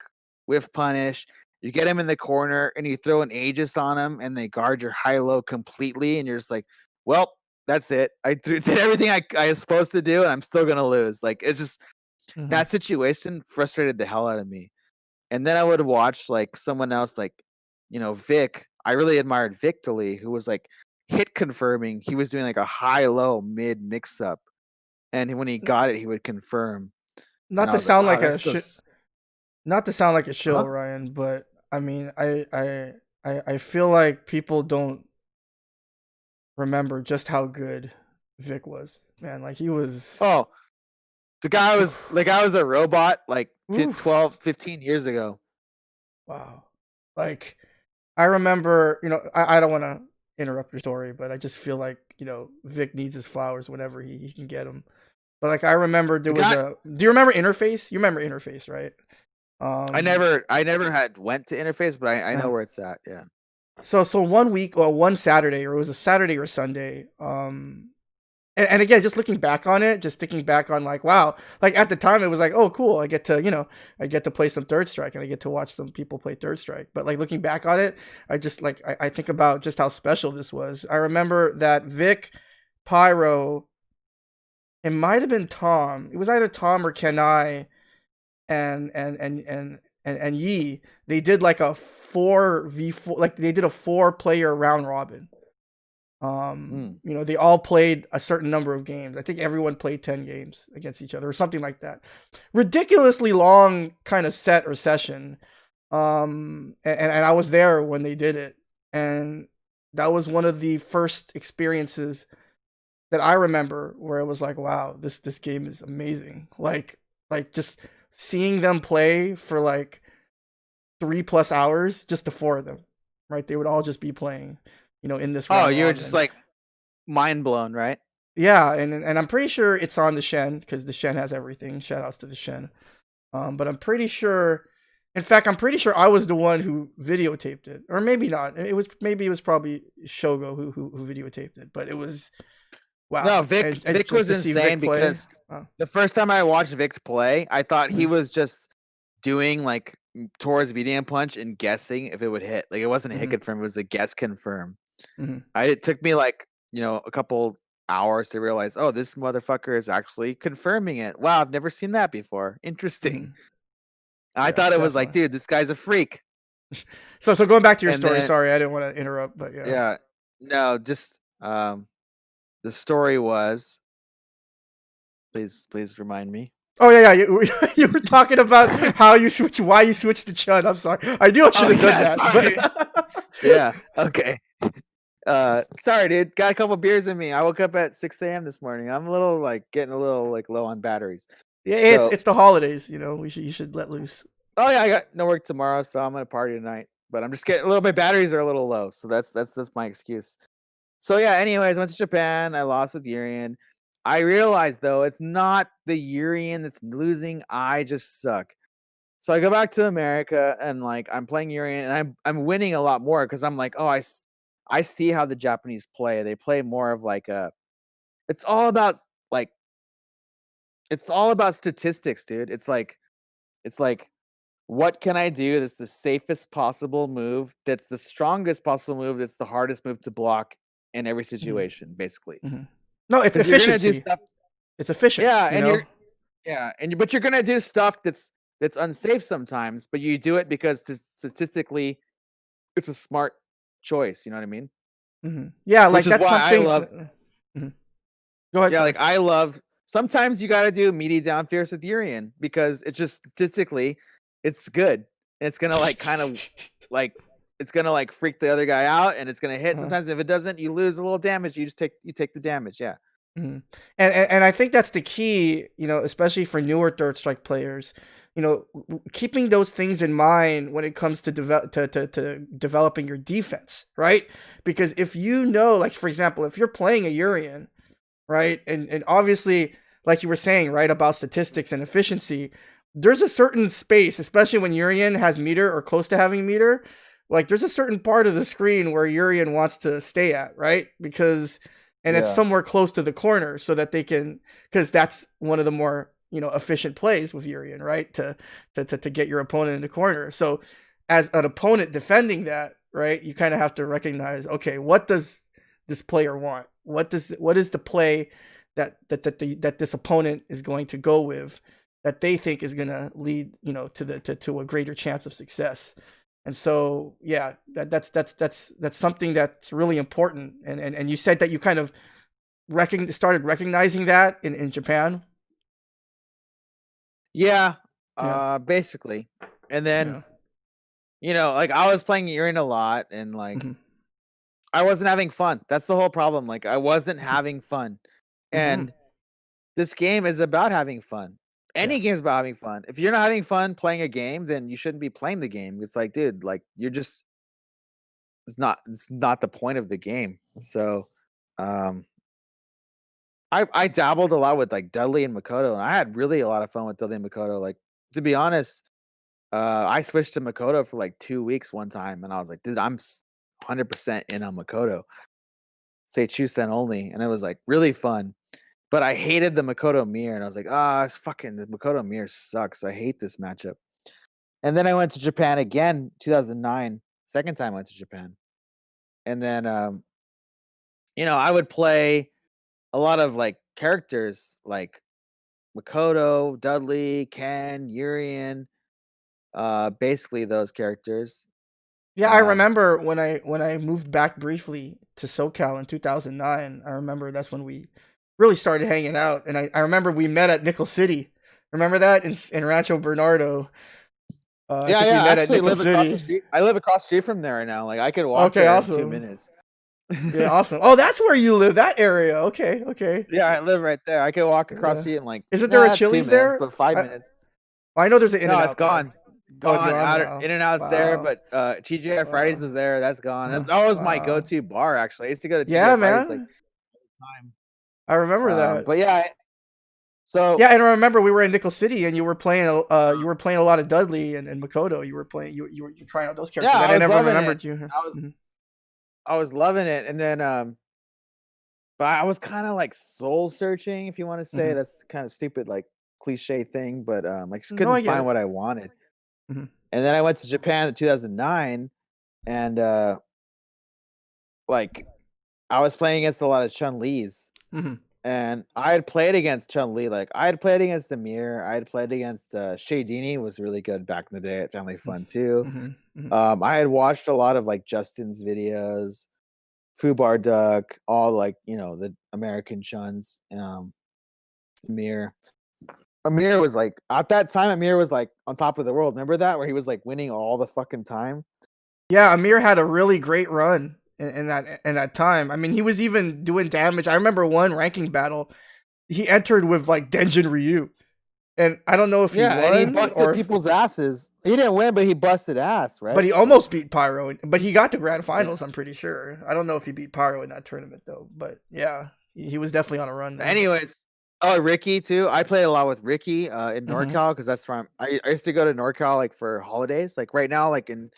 whiff punish, you get him in the corner and you throw an Aegis on him and they guard your high low completely, and you're just like, well, that's it. I did everything I was supposed to do, and I'm still gonna lose. Like it's just that situation frustrated the hell out of me. And then I would watch like someone else, like Vic. I really admired Vic Tolee, who was like hit confirming. He was doing like a high low mid mix up, and when he got it, he would confirm. And Not I to was like, sound wow, like that's a so. not to sound like a Huh? shill, Ryan, but I mean, I feel like people don't remember just how good Vic was. Man, like he was. Oh, the guy was like, I was a robot like Oof. 12, 15 years ago. Wow. Like I remember, I don't want to interrupt your story, but I just feel like, Vic needs his flowers whenever he can get them. But like I remember there The was guy, a. Do you remember Interface? You remember Interface, right? Um. I never had went to interface, but I know uh, where it's at. Yeah. so one week or one Saturday, or it was a Saturday or Sunday. And again, just looking back on it, just thinking back on like, wow, like at the time it was like, oh, cool, I get to play some Third Strike and I get to watch some people play Third Strike. But like looking back on it, I just like I think about just how special this was. I remember that Vic, Pyro, it might have been Tom. It was either Tom or Kenai and Yi. They did like a 4v4, like they did a 4-player round robin. Mm. They all played a certain number of games. I think everyone played 10 games against each other or something like that. Ridiculously long kind of set or session. And I was there when they did it. And that was one of the first experiences that I remember where it was like, wow, this game is amazing. Like just seeing them play for like 3+ hours, just the 4 of them, right? They would all just be playing, in this Oh, round you were just robin. like mind blown, right? Yeah, and I'm pretty sure it's on the Shen because the Shen has everything. Shout outs to the Shen. But I'm pretty sure. In fact, I'm pretty sure I was the one who videotaped it, or maybe not. It was probably Shogo who videotaped it. But it was No, wow, and Vic just was to see insane Vic play. because Oh. the first time I watched Vic play, I thought he Mhm, was just doing like towards medium punch and guessing if it would hit. Like it wasn't a hit mhm, confirm, it was a guess confirm. mhm, It took me like, a couple hours to realize, oh, this motherfucker is actually confirming it. Wow, I've never seen that before. Interesting. mhm. I Yeah, thought it was like, definitely. dude, this guy's a freak. So going back to your And story. then Sorry, I didn't want to interrupt, but yeah. yeah, no, just the story was, please remind me. Oh yeah, yeah. You were talking about how you switch, why you switched to Chud. I'm sorry. I knew I should Oh have done yeah, that, sorry. but Yeah, okay. Sorry, dude. Got a couple beers in me. I woke up at 6 a.m. this morning. I'm a little like getting a little like low on batteries. yeah, So, it's the holidays. You should let loose. oh yeah, I got no work tomorrow, so I'm gonna party tonight. But I'm just getting a little bit. Batteries are a little low, so that's my excuse. So yeah. Anyways, I went to Japan. I lost with Urian. I realized though it's not the Urian that's losing. I just suck. So I go back to America and like I'm playing Urian and I'm winning a lot more because I'm like, oh, I see how the Japanese play. They play more of like a. It's all about like it's all about statistics, dude. It's like what can I do that's the safest possible move, that's the strongest possible move, that's the hardest move to block in every Mhm, situation, basically. mhm. No, it's Because you're gonna do efficiency. stuff, It's efficient. yeah, but you're gonna do stuff that's unsafe sometimes, but you do it because statistically it's a smart choice. You know what I mean? Yeah, Which like is that's why I something. love, Mhm. Go ahead. yeah, Sorry. like I love. Sometimes you got to do meaty down fierce with Urian because it's just statistically, it's good. And it's gonna like kind of like it's gonna like freak the other guy out, and it's gonna hit. Uh, Sometimes if it doesn't, you lose a little damage. You take the damage. Yeah. Mhm. And I think that's the key, especially for newer third strike players. Keeping those things in mind when it comes to to developing your defense, right? Because if like for example, if you're playing a Urian, right, and obviously, like you were saying, right, about statistics and efficiency, there's a certain space, especially when Urian has meter or close to having meter. Like there's a certain part of the screen where Urian wants to stay at, right? Because and it's Yeah. somewhere close to the corner so that they can, because that's one of the more efficient plays with Urian, right? To get your opponent in the corner. So as an opponent defending that, right, you kind of have to recognize, okay, what does this player want? What is the play that this opponent is going to go with that they think is going to lead to a greater chance of success. And so yeah, that's something that's really important. And you said that you kind of started recognizing that in Japan. Yeah, Yeah. basically. And then, Yeah. like I was playing Urine a lot and like Mm-hmm. I wasn't having fun. That's the whole problem. Like I wasn't having fun. Mm-hmm. And this game is about having fun. Yeah. Any game is about having fun. If you're not having fun playing a game, then you shouldn't be playing the game. It's like, dude, like you're just it's not the point of the game. So, um I dabbled a lot with like Dudley and Makoto, and I had really a lot of fun with Dudley and Makoto. Like to be honest, I switched to Makoto for like 2 weeks one time, and I was like, dude, I'm 100% in on Makoto. Say Chusen only, and it was like really fun. But I hated the Makoto mirror, and I was like, it's fucking the Makoto mirror sucks. I hate this matchup. And then I went to Japan again, 2009. Second time I went to Japan, and then I would play a lot of like characters like Makoto, Dudley, Ken, Urian, basically those characters. Yeah, I Um, remember when I moved back briefly to SoCal in 2009. I remember that's when we really started hanging out, and I remember we met at Nickel City. Remember that in Rancho Bernardo? I yeah, think we yeah. I met at actually Nickel live across the City. street. I live across the street from there right now. Like I could walk Okay, there in two awesome. minutes. Yeah, awesome. Oh, that's where you live. That area. Okay, okay. Yeah, I live right there. I could walk across the Yeah. street in like Isn't there a not 2 Chili's minutes, there? but 5 I minutes. I know there's an In No, and it's Out there. gone. Oh, it's Gone. gone Out now. In and out's there, Wow. but TGI Fridays Wow. was there. That's gone. That was my Wow. go-to bar actually. I used to go to Yeah, TGI Fridays like man. time. I remember that. But yeah, so Yeah, and I remember we were in Nickel City, and you were playing a lot of Dudley and Makoto. You were playing you were trying out those yeah, characters, and I I was never loving it. remembered you. I was Mhm. I was loving it, and then but I was kind of like soul searching, if you want to say. Mhm. That's kind of stupid, like cliche thing, but I just No, couldn't I get find it. what I wanted. Mhm. And then I went to Japan in 2009, and like I was playing against a lot of Chun Li's, Mhm. and I had played against Chun Li. Like I had played against Amir, I had played against Shadini was really good back in the day at Family Fun too. Mhm. Mhm. I had watched a lot of like Justin's videos, Fubar Duck, all like the American Chuns. Amir. Amir was like at that time. Amir was like on top of the world. Remember that where he was like winning all the fucking time. Yeah, Amir had a really great run in that time. I mean, he was even doing damage. I remember one ranking battle. He entered with like Denjin Ryu, and I don't know if he Yeah, and he won busted or if, people's asses. He didn't win, but he busted ass, but right? he Like, almost beat Pyro. But he got to grand yeah. finals. I'm pretty sure. I don't know if he beat Pyro in that tournament though. But yeah, he was definitely on a run there. Anyways, oh Ricky too. I played a lot with Ricky in Mm-hmm. NorCal because that's from. I used to go to NorCal like for holidays. Like right now, like in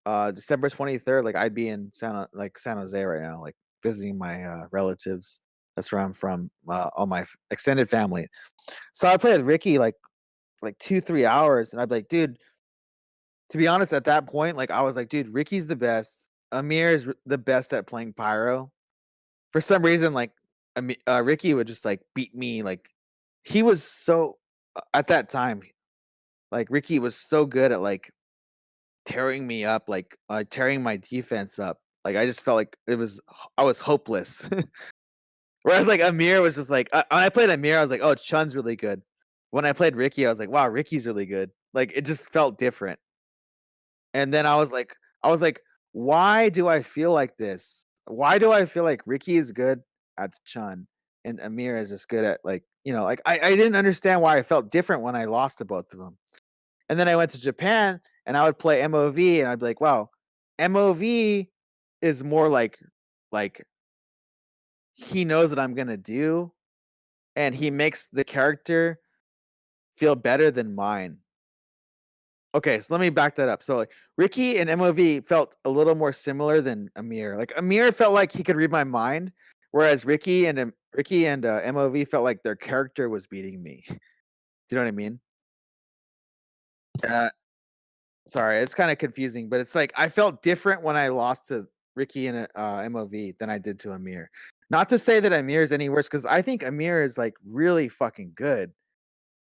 December 23rd, like I'd be in San Jose right now, like visiting my relatives. That's where I'm from. All my extended family. So I played with Ricky like for like 2-3 hours, and I'd be like, dude. To be honest, at that point, like I was like, dude, Ricky's the best. Amir is the best at playing pyro. For some reason, like Ricky would just like beat me. Like he was so at that time, like Ricky was so good at like tearing me up, like tearing my defense up. Like I just felt like I was hopeless. Whereas like Amir was just like when I played Amir, I was like, oh, Chun's really good. When I played Ricky, I was like, wow, Ricky's really good. Like it just felt different. And then I was like, why do I feel like this? Why do I feel like Ricky is good at Chun? and Amir is just good at like like I didn't understand why I felt different when I lost to both of them. And then I went to Japan and I would play MOV and I'd be like, wow, MOV is more like he knows what I'm gonna do and he makes the character feel better than mine. Okay, so let me back that up. So like Ricky and MOV felt a little more similar than Amir. Like Amir felt like he could read my mind, whereas Ricky and MOV felt like their character was beating me. Do you know what I mean? Uh, Sorry, it's kind of confusing, but it's like I felt different when I lost to Ricky and MOV than I did to Amir. Not to say that Amir is any worse, because I think Amir is like really fucking good,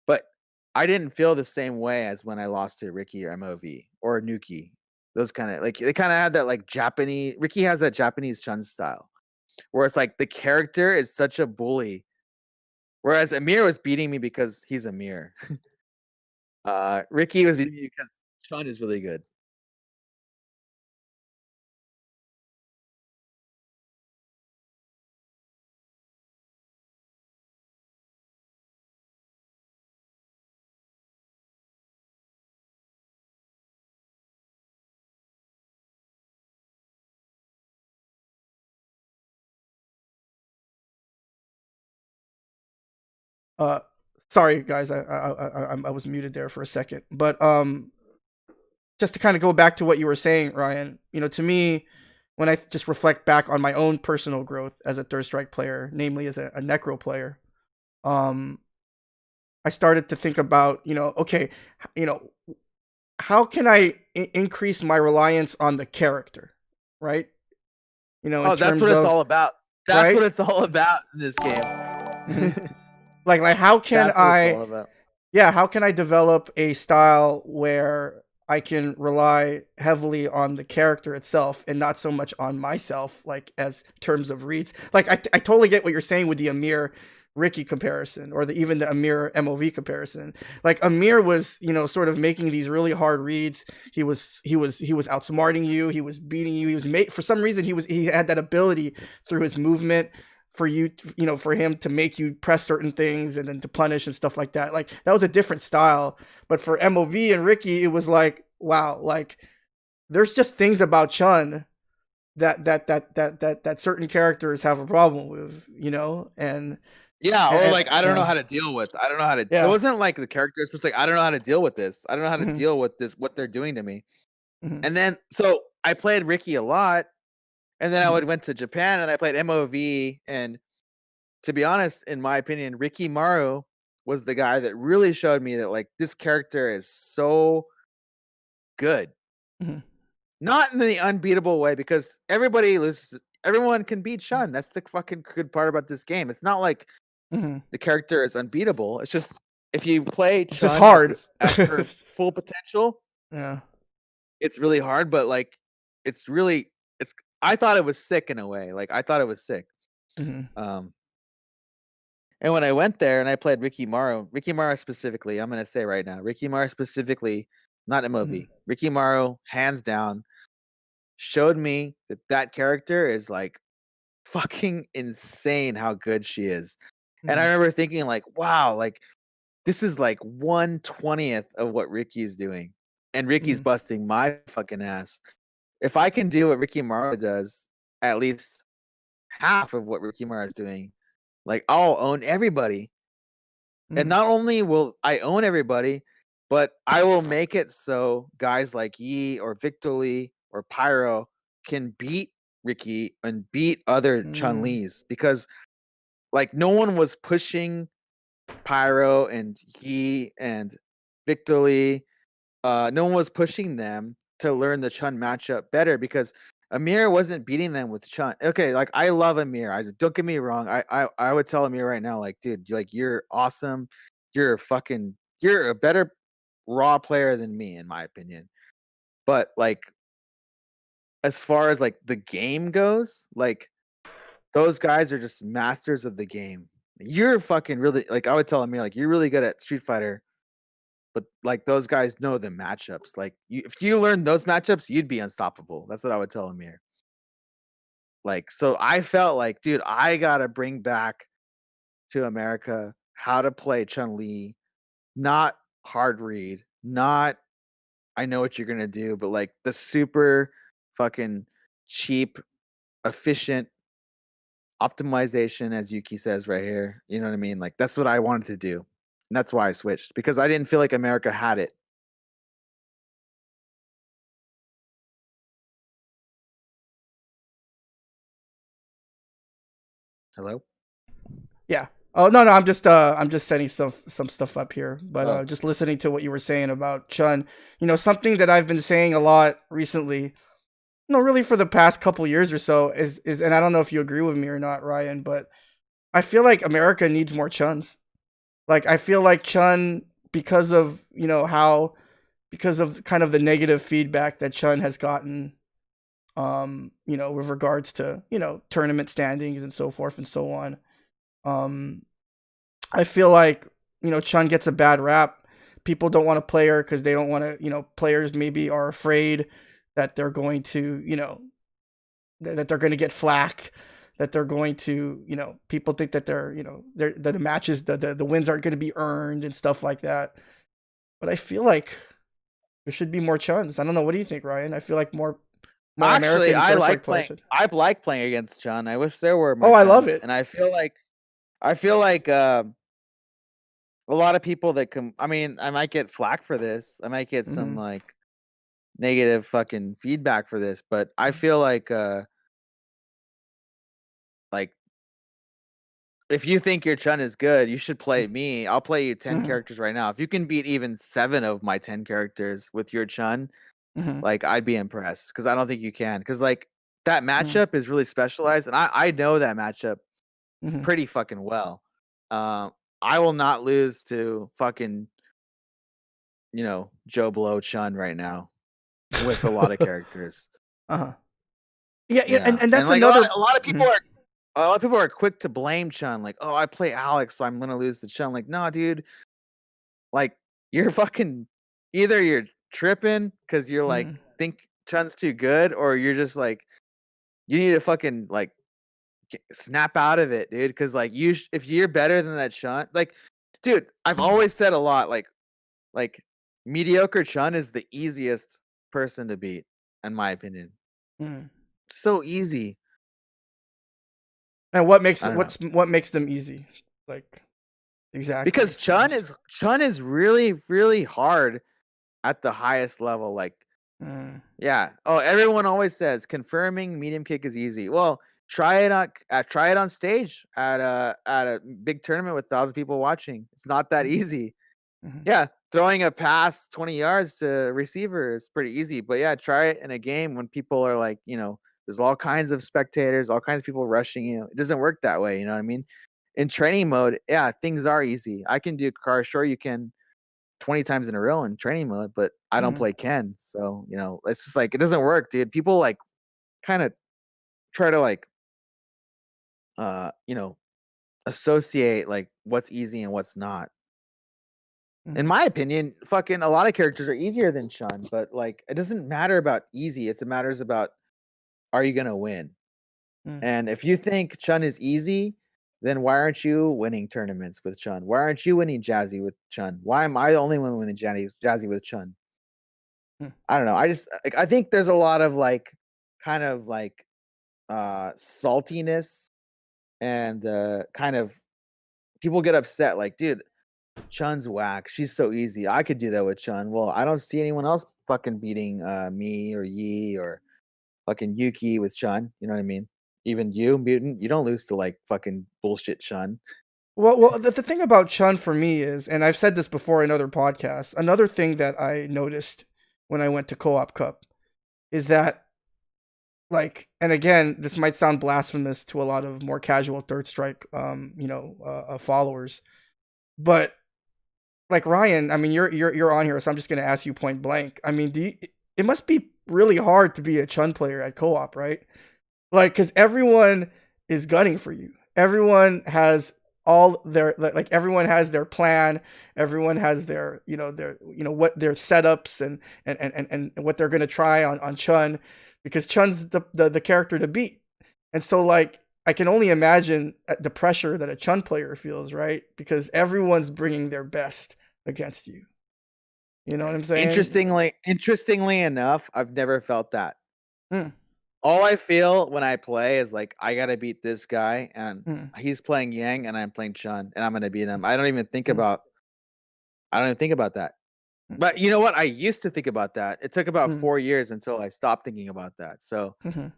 but I didn't feel the same way as when I lost to Ricky or MOV or Nuki. Those kind of like they kind of had that like Japanese. Ricky has that Japanese Chun style where it's like the character is such a bully, whereas Amir was beating me because he's Amir. Ricky was beating me because Chun is really good. Uh, Sorry guys, I was muted there for a second, but just to kind of go back to what you were saying, Ryan. To me, when I just reflect back on my own personal growth as a Third Strike player, namely as a Necro player, um, I started to think about, okay, you know, how can I increase my reliance on the character, right? In Oh, that's terms what it's of all about. That's right. what it's all about in this game. hmm like how can That's what it's I all about. yeah, how can I develop a style where I can rely heavily on the character itself and not so much on myself, like as terms of reads. Like I totally get what you're saying with the Amir Ricky comparison, or even the Amir MOV comparison. Like Amir was, sort of making these really hard reads. He was outsmarting you. He was beating you. He was made for some reason. He had that ability through his movement for you, for him to make you press certain things and then to punish and stuff like that. Like that was a different style. But for MOV and Ricky, it was like, wow, like there's just things about Chun that certain characters have a problem with, and Yeah, or and like I don't know yeah, how to deal with. I don't know how to. It yeah, wasn't like the characters, but like I don't know how to deal with this. I don't know how to hmm deal with this. What they're doing to me. hmm And then so I played Ricky a lot, and then I hmm would went to Japan and I played MOV. And to be honest, in my opinion, Ricky Maru was the guy that really showed me that like this character is so good. hmm Not in the unbeatable way, because everybody loses. Everyone can beat Shun. That's the fucking good part about this game. It's not like hmm the character is unbeatable. It's just if you play it's just Chun at hard. this at her full potential, Yeah. it's really hard. But like, it's really it's. I thought it was sick in a way. Like I thought it was sick. hmm Um, and when I went there and I played Ricky Maro specifically, I'm gonna say right now, Ricky Maro specifically, not hmm MOV. Ricky Maro, hands down, showed me that that character is like fucking insane how good she is. And I hmm remember thinking like, wow, like this is like 1/20th of what Ricky's doing. And Ricky's hmm busting my fucking ass. If I can do what Ricky Mara does, at least half of what Ricky Mara is doing, like I'll own everybody. And hmm not only will I own everybody, but I will make it so guys like Yi or Victor Lee or Pyro can beat Ricky and beat other Chun hmm Li's, because like no one was pushing Pyro and Yi and Victor Lee. No one was pushing them to learn the Chun matchup better, because Amir wasn't beating them with Chun. Okay, like I love Amir. Don't get me wrong. I would tell Amir right now, like, dude, like you're awesome. You're a better raw player than me, in my opinion. But like as far as like the game goes, like those guys are just masters of the game. You're fucking really like I would tell Amir, like you're really good at Street Fighter, but like those guys know the matchups. Like if you learn those matchups, you'd be unstoppable. That's what I would tell Amir. Like so, I felt like, dude, I gotta bring back. to America how to play Chun-Li, not hard read, not I know what you're gonna do, but like the super fucking cheap, efficient optimization, as Yuki says right here. You know what I mean? Like that's what I wanted to do. And that's why I switched because I didn't feel like America had it. Hello? Yeah. Oh no, no, I'm just setting some stuff up here, but Oh. just listening to what you were saying about Chun, something that I've been saying a lot recently, really for the past couple years or so is, and I don't know if you agree with me or not, Ryan, but I feel like America needs more Chuns. Like I feel like Chun, because of how, because of kind of the negative feedback that Chun has gotten, with regards to tournament standings and so forth and so on. Um, I feel like Chun gets a bad rap. People don't want to play her because they don't want to. Players maybe are afraid that they're going to that they're going to get flack. That they're going to people think that that the matches the wins aren't going to be earned and stuff like that. But I feel like there should be more Chuns. I don't know. What do you think, Ryan? I feel like more Actually, American first strike players should. I like playing against Chun. I wish there were Oh, more I love Chuns. it. And I feel like a lot of people that come I mean, I might get flack for this. I might get some Mm-hmm. like negative fucking feedback for this, but I feel like if you think your Chun is good, you should play me. I'll play you 10 Mm-hmm. characters right now. If you can beat even 7 of my 10 characters with your Chun, Mm-hmm. like I'd be impressed because I don't think you can. Because like that Mm-hmm. matchup is really specialized, and I know that matchup Mm-hmm. pretty fucking well. I will not lose to fucking Joe Blow Chun right now with a lot of characters. Uh-huh. Yeah, yeah, Yeah, and and that's like another. a lot of people Mhm. are a lot of people are quick to blame Chun, like, oh, I play Alex, so I'm gonna lose the Chun. Like, no, dude, like you're fucking either you're tripping because you're like Mhm. think Chun's too good, or you're just like you need to fucking like snap out of it, dude. Because like if you're better than that Chun, like, dude, I've always said a lot, like mediocre Chun is the easiest person to beat, in my opinion. Mhm. So easy. And I don't know. what makes them easy? Like Because exactly. Chun is really, really hard at the highest level. Like, Mm. yeah. Oh, everyone always says confirming medium kick is easy. Well, try it on stage at a big tournament with 1,000 people watching. It's not that Mhm. easy. Mhm. Yeah, throwing a pass 20 yards to receiver is pretty easy. But yeah, try it in a game when people are like, there's all kinds of spectators, all kinds of people rushing you. It doesn't work that way. You know what I mean? In training mode, yeah, things are easy. I can do car, sure you can 20 times in a row in training mode, but I don't Mhm. play Ken. So, it's just like it doesn't work, dude. People like kind of try to like uh, you know, associate like what's easy and what's not. In Mhm. my opinion, fucking a lot of characters are easier than Chun, but like it doesn't matter about easy. It's a matters about are you gonna win? Mhm. And if you think Chun is easy, then why aren't you winning tournaments with Chun? Why aren't you winning Jazzy with Chun? Why am I the only one winning Jazzy with Chun? Mhm. I don't know. I just like I think there's a lot of like kind of like saltiness and kind of people get upset like, dude, Chun's whack. She's so easy. I could do that with Chun. Well, I don't see anyone else fucking beating me or Yi or fucking Yuki with Chun. You know what I mean? Even you, Mutant, you don't lose to like fucking bullshit Chun. Well, the thing about Chun for me is, and I've said this before in other podcasts, another thing that I noticed when I went to Co-op Cup is that, like, and again, this might sound blasphemous to a lot of more casual Third Strike, followers, but like Ryan, I mean, you're on here, so I'm just gonna ask you point blank. I mean, it must be really hard to be a Chun player at co-op, right? Like, because everyone is gunning for you. Everyone has all their like everyone has their plan. Everyone has their what their setups and what they're gonna try on Chun, because Chun's the character to beat. And so like I can only imagine the pressure that a Chun player feels, right? Because everyone's bringing their best against you. You know what I'm saying? Interestingly enough, I've never felt that. Mm, All I feel when I play is like I gotta beat this guy, and mm, he's playing Yang, and I'm playing Chun, and I'm gonna beat him. I don't even think mm, about. I don't even think about that. mm, But you know what? I used to think about that. It took about mm, 4 years until I stopped thinking about that. So mhm.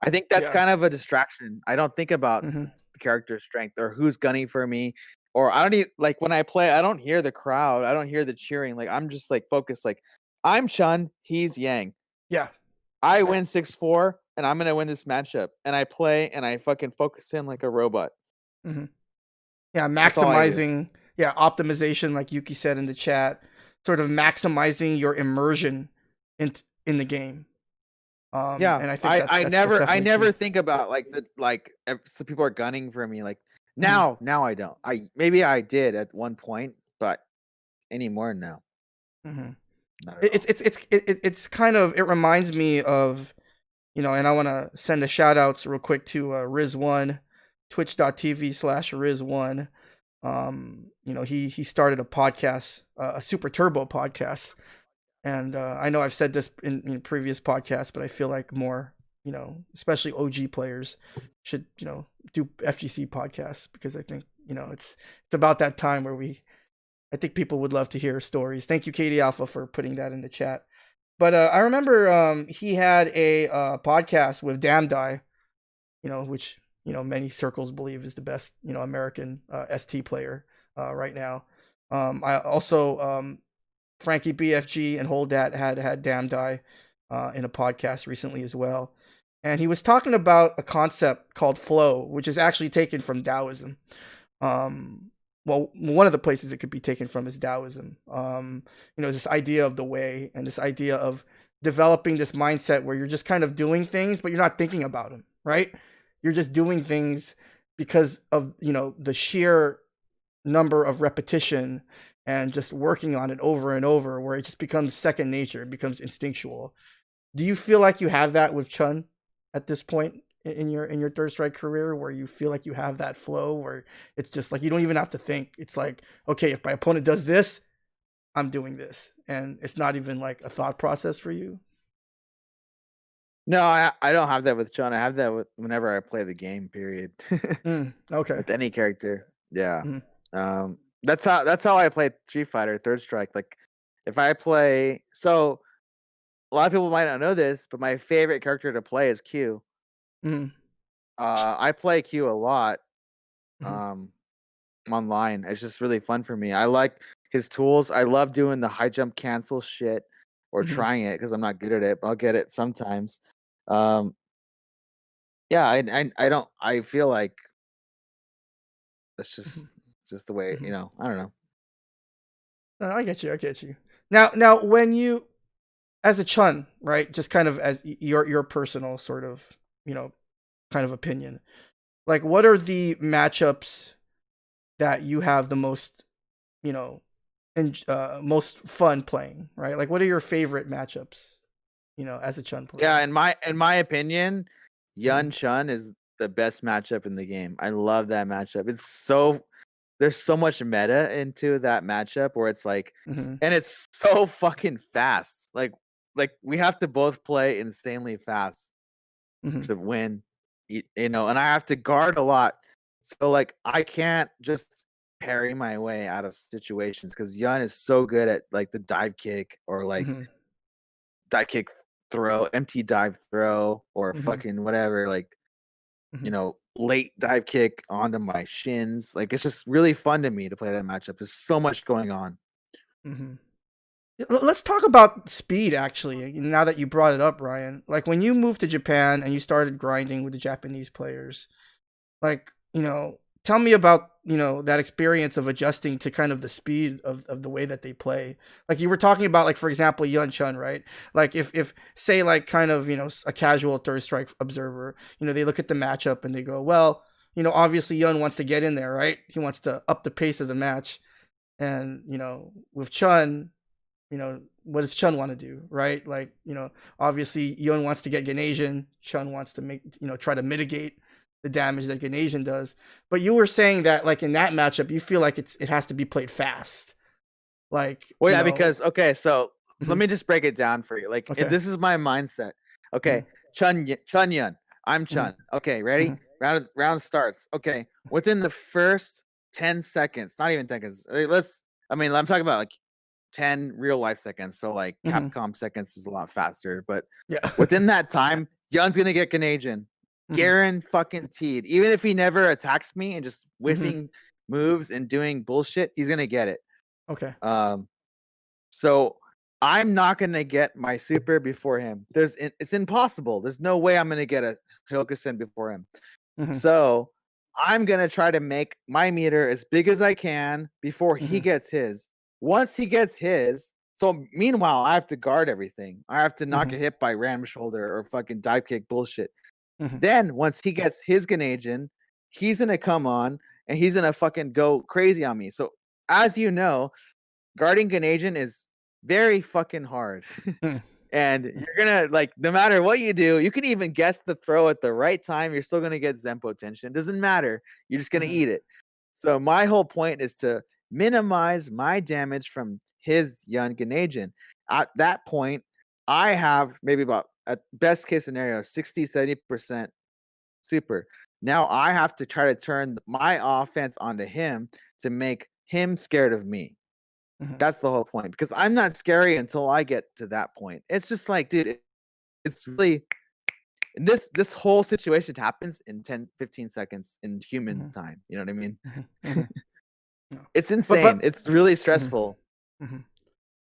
I think that's Yeah. kind of a distraction. I don't think about Mhm. the character's strength or who's gunning for me, or I don't even like when I play. I don't hear the crowd. I don't hear the cheering. Like I'm just like focused. Like I'm Chun. He's Yang. Yeah. I win 6-4, and I'm gonna win this matchup. And I play and I fucking focus in like a robot. Mhm. Yeah, That's all I do. maximizing, yeah, optimization, like Yuki said in the chat, sort of maximizing your immersion in the game. Yeah, And I think I that's I that's never I definitely never key. think about like the like if some people are gunning for me. Like Mhm. now I don't. I maybe I did at one point, but anymore no, Mhm. not at It's all. it's it's it's kind of, it reminds me of, and I want to send a shout outs real quick to Riz1, twitch.tv/Riz1. He started a podcast, a Super Turbo podcast. And I know I've said this in previous podcasts, but I feel like more, especially OG players should, do FGC podcasts, because I think, it's about that time where I think people would love to hear stories. Thank you, Katie Alpha, for putting that in the chat. But I remember he had a podcast with Damdai, which, many circles believe is the best, American ST player right now. I also, Frankie BFG and Holdat had Damdai in a podcast recently as well. And he was talking about a concept called flow, which is actually taken from Taoism. Well, one of the places it could be taken from is Taoism. This idea of the way, and this idea of developing this mindset where you're just kind of doing things, but you're not thinking about them, right? You're just doing things because of, the sheer number of repetition and just working on it over and over, where it just becomes second nature, it becomes instinctual. Do you feel like you have that with Chun at this point in your Third Strike career, where you feel like you have that flow where it's just like you don't even have to think? It's like, okay, if my opponent does this, I'm doing this, and it's not even like a thought process for you. No, I don't have that with Chun. I have that with whenever I play the game. Period. Okay. With any character. Yeah. Mm-hmm. That's how I play Street Fighter Third Strike. Like if I play, so a lot of people might not know this, but my favorite character to play is Q. Mm-hmm. I play Q a lot. Mm-hmm. Um, online. It's just really fun for me. I like his tools. I love doing the high jump cancel shit or Mm-hmm. trying it because I'm not good at it, but I'll get it sometimes. Um, yeah, I don't. I feel like that's just the way Mm-hmm. I don't know. No, I get you. I get you. Now, when you, as a Chun, right? Just kind of as your personal sort of, kind of opinion. Like, what are the matchups that you have the most, you know, and most fun playing? Right? Like, what are your favorite matchups? As a Chun Yeah, player. in my opinion, Mm-hmm. Yun Chun is the best matchup in the game. I love that matchup. It's so there's so much meta into that matchup where it's like, Mm-hmm. and it's so fucking fast. Like we have to both play insanely fast Mm-hmm. to win, and I have to guard a lot. So like I can't just parry my way out of situations because Yun is so good at like the dive kick or like Mm-hmm. dive kick throw, empty dive throw, or Mm-hmm. fucking whatever, like Mm-hmm. late dive kick onto my shins. Like it's just really fun to me to play that matchup. There's so much going on. Mm-hmm. Let's talk about speed, actually. Now that you brought it up, Ryan, like when you moved to Japan and you started grinding with the Japanese players, like, tell me about, that experience of adjusting to kind of the speed of the way that they play. Like you were talking about, like, for example, Yun Chun, right? Like if say, like, kind of, a casual Third Strike observer, they look at the matchup and they go, well, obviously Yun wants to get in there, right? He wants to up the pace of the match. And, with Chun, what does Chun want to do, right? Like, obviously Yun wants to get Ganasian, Chun wants to make, try to mitigate. the damage that Ganasian does. But you were saying that like in that matchup, you feel like it has to be played fast. Like, Well, you yeah, know. because okay, so let Mhm. me just break it down for you. Like, if Okay. this is my mindset. Okay, Mhm. Chun Yun, I'm Mhm. Chun. Okay, ready? Mhm. Round starts. Okay, within the first 10 seconds, not even seconds. Let's. I mean, I'm talking about like 10 real life seconds. So like Mhm. Capcom seconds is a lot faster, but Yeah. within that time, Yun's gonna get Canadian. Mhm. Garen fucking teed. Even if he never attacks me and just Mhm. whiffing moves and doing bullshit, he's gonna get it. Okay. Um, so I'm not gonna get my super before him. It's impossible. There's no way I'm gonna get a Hilkerson before him. Mhm. So I'm gonna try to make my meter as big as I can before he Mhm. gets his. Once he gets his, so meanwhile I have to guard everything. I have to not Mhm. get hit by ram shoulder or fucking dive kick bullshit. Mhm. Then once he gets his Ganasian, he's gonna come on and he's gonna fucking go crazy on me. So as you know, guarding Ganasian is very fucking hard. Mhm. And you're gonna like no matter what you do, you can even guess the throw at the right time. You're still gonna get Zempo tension. Doesn't matter. You're just gonna Mhm. eat it. So my whole point is to minimize my damage from his Yun Ganasian. At that point, I have maybe about at best case scenario 60-70% super. Now I have to try to turn my offense onto him to make him scared of me. Mhm. That's the whole point because I'm not scary until I get to that point. It's just like, dude, it's really this whole situation happens in 10-15 seconds in human Mhm. time. You know what I mean? Mhm. Mhm. Yeah. It's But insane. but It's really mhm. stressful. Mhm.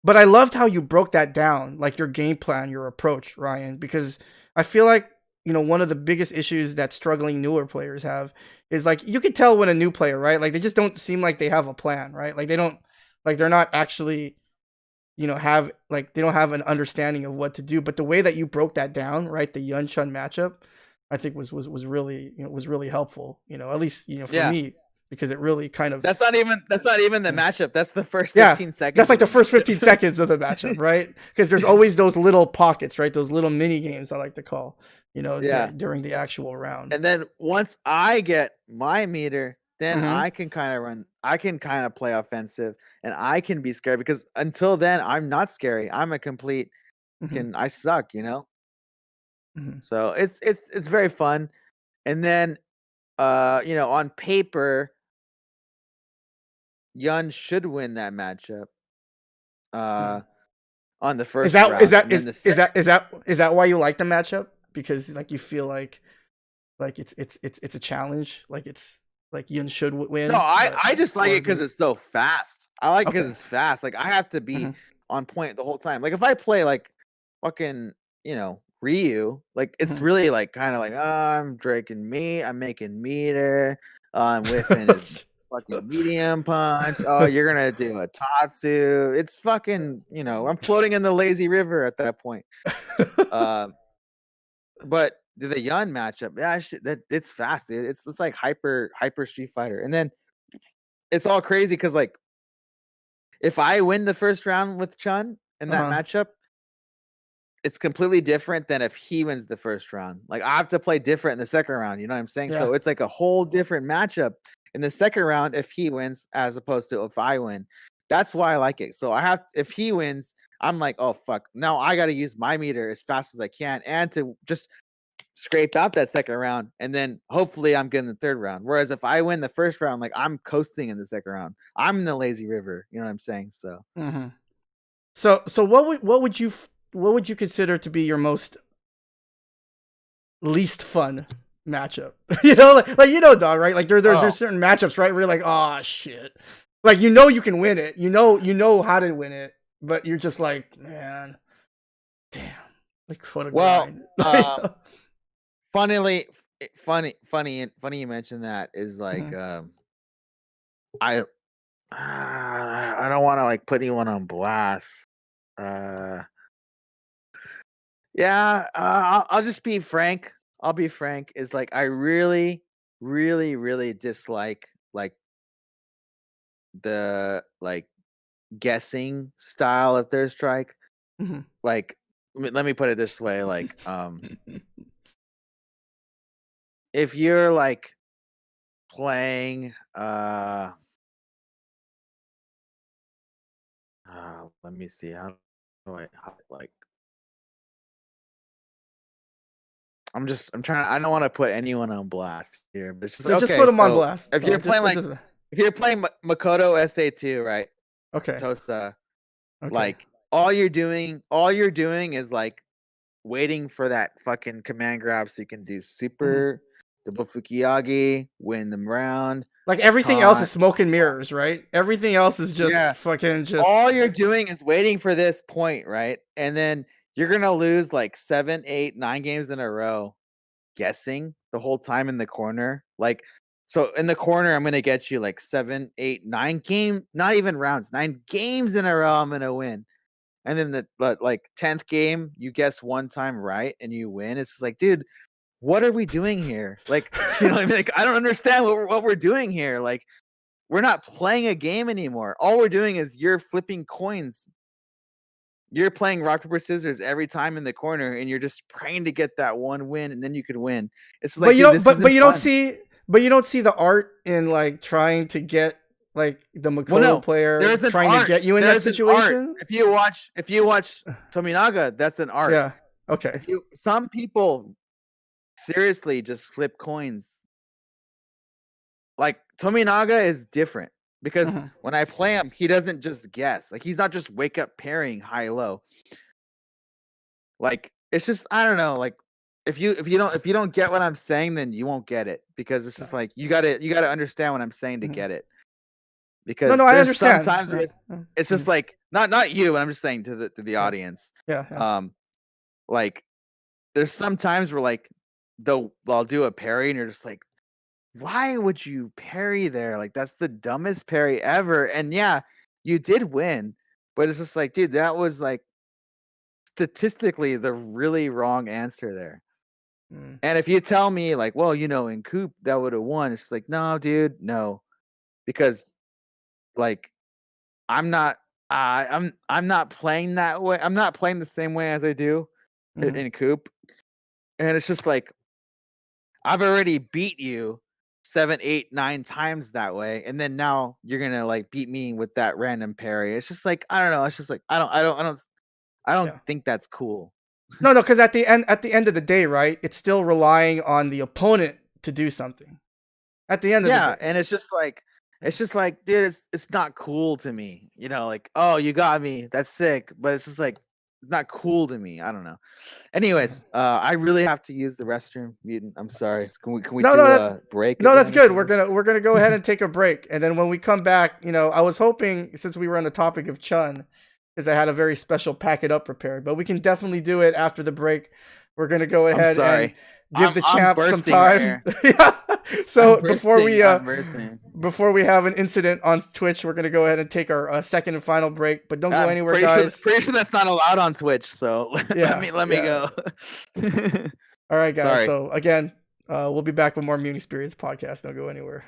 But I loved how you broke that down, like your game plan, your approach, Ryan, because I feel like, one of the biggest issues that struggling newer players have is like you could tell when a new player, right? Like they just don't seem like they have a plan, right? Like they don't like they're not actually, have like they don't have an understanding of what to do. But the way that you broke that down, right? The Yun Chun matchup, I think was really, was really helpful, at least, for Yeah. me, because it really kind of That's not even the yeah. matchup. That's the first Yeah, 15 that's seconds like of the the first 15 matchup. seconds of the matchup, right? Because there's always those little pockets, right? Those little mini games I like to call, Yeah. during the actual round. And then once I get my meter, then Mm-hmm. I can kind of play offensive and I can be scared because until then I'm not scary. I'm a complete Mm-hmm. can I suck, you know? Mm-hmm. So it's very fun. And then on paper, Yun should win that matchup Yeah. uh on the Is first that is round. that And then is the is second that is that is that why you like the matchup? Because like you feel like it's a challenge, like it's like Yun should No, win, I but I just like it or because maybe it's so fast. I like it because okay. it's fast. Like I have to be Mm-hmm. on point the whole time. Like if I play like fucking Ryu, like it's really like kind of like I'm drinking meat, I'm making meter, I'm whiffing his fucking medium punch. Oh, you're gonna do a Tatsu. It's fucking I'm floating in the lazy river at that point. Uh, but the Yun matchup, yeah, that it's fast, dude. It's like hyper Street Fighter, and then it's all crazy because like if I win the first round with Chun in that Uh-huh. matchup, it's completely different than if he wins the first round. Like I have to play different in the second round. You know what I'm saying? Yeah. So it's like a whole different matchup in the second round if he wins as opposed to if I win. That's why I like it. So if he wins, I'm like, oh fuck. Now I got to use my meter as fast as I can and to just scrape out that second round, and then hopefully I'm getting the third round. Whereas if I win the first round, like I'm coasting in the second round. I'm in the lazy river. You know what I'm saying? So Mm-hmm. So what would you consider to be your most least fun matchup? Like dog, right? Like there's oh certain matchups, right, where you're like, oh shit. Like you can win it. You know how to win it, but you're just like, man, damn. Like what a well, grind. funnily, funny you mentioned that is like Mhm. I I don't want to like put anyone on blast. Uh, yeah, I'll just be frank. I'll be frank. Is like I really, really, really dislike like the like guessing style of Third Strike. Mhm. Like, let me put it this way: like, if you're like playing let me see like I'm trying. I don't want to put anyone on blast here, but it's just like, Just put okay. them on So blast. if you're playing It like doesn't. if you're playing Makoto SA2, right? Okay. Tosa, Okay. like all you're doing is like waiting for that fucking command grab so you can do super double Fukiyagi, win them round. Like everything else is Taunt. smoke and mirrors, right? Everything else is just Yeah. fucking just. All you're doing is waiting for this point, right? And then you're gonna lose like 7, 8, 9 games in a row, guessing the whole time in the corner. Like, so in the corner, I'm gonna get you like 7, 8, 9 game, not even rounds, 9 games in a row. I'm gonna win. And then the like 10th game, you guess one time right and you win. It's just like, dude, what are we doing here? Like, you know what I mean? Like, I don't understand what we're doing here. Like, we're not playing a game anymore. All we're doing is you're flipping coins. You're playing rock, paper, scissors every time in the corner, and you're just praying to get that one win, and then you could win. It's But like, you dude, don't. this isn't But you don't fun. see. But you don't see the art in like trying to get like the Well, Makoto no, player there's an trying to art. get you in that There's an art. situation. If you watch Tominaga, that's an art. Yeah. Okay. Some people seriously just flip coins. Like Tominaga is different because when I play him, he doesn't just guess. Like he's not just wake up pairing high low. Like it's just I don't know. Like if you don't get what I'm saying, then you won't get it because it's just like you gotta understand what I'm saying to get it. Because No, I there's understand. sometimes where it's just like not you, but I'm just saying to the audience. Yeah. Like there's some times where like I'll do a parry and you're just like, why would you parry there? Like that's the dumbest parry ever. And yeah, you did win, but it's just like, dude, that was like statistically the really wrong answer there. And if you tell me like, well, in Coop that would have won, it's like, no, dude, no, because like I'm not, I'm not playing that way. I'm not playing the same way as I do in Coop, and it's just like I've already beat you 7, 8, 9 times that way, and then now you're gonna like beat me with that random parry. It's just like I don't know. It's just like I don't think that's cool. No, because at the end of the day, right? It's still relying on the opponent to do something. At the end of the day. And it's just like dude, it's not cool to me. Like, oh, you got me. That's sick, but it's just like it's not cool to me. I don't know. Anyways, I really have to use the restroom, Mutant. I'm sorry. Can we do a break No, that's again? good. We're gonna go ahead and take a break, and then when we come back, I was hoping since we were on the topic of Chun, is I had a very special pack it up prepared, but we can definitely do it after the break. We're gonna go ahead and give the champ some time. Right yeah. So I'm before we have an incident on Twitch, we're gonna go ahead and take our second and final break. But don't go anywhere, guys. Pretty sure that's not allowed on Twitch. So let me go. All right, guys. Sorry. So again, we'll be back with more Mutant XPerience podcast. Don't go anywhere.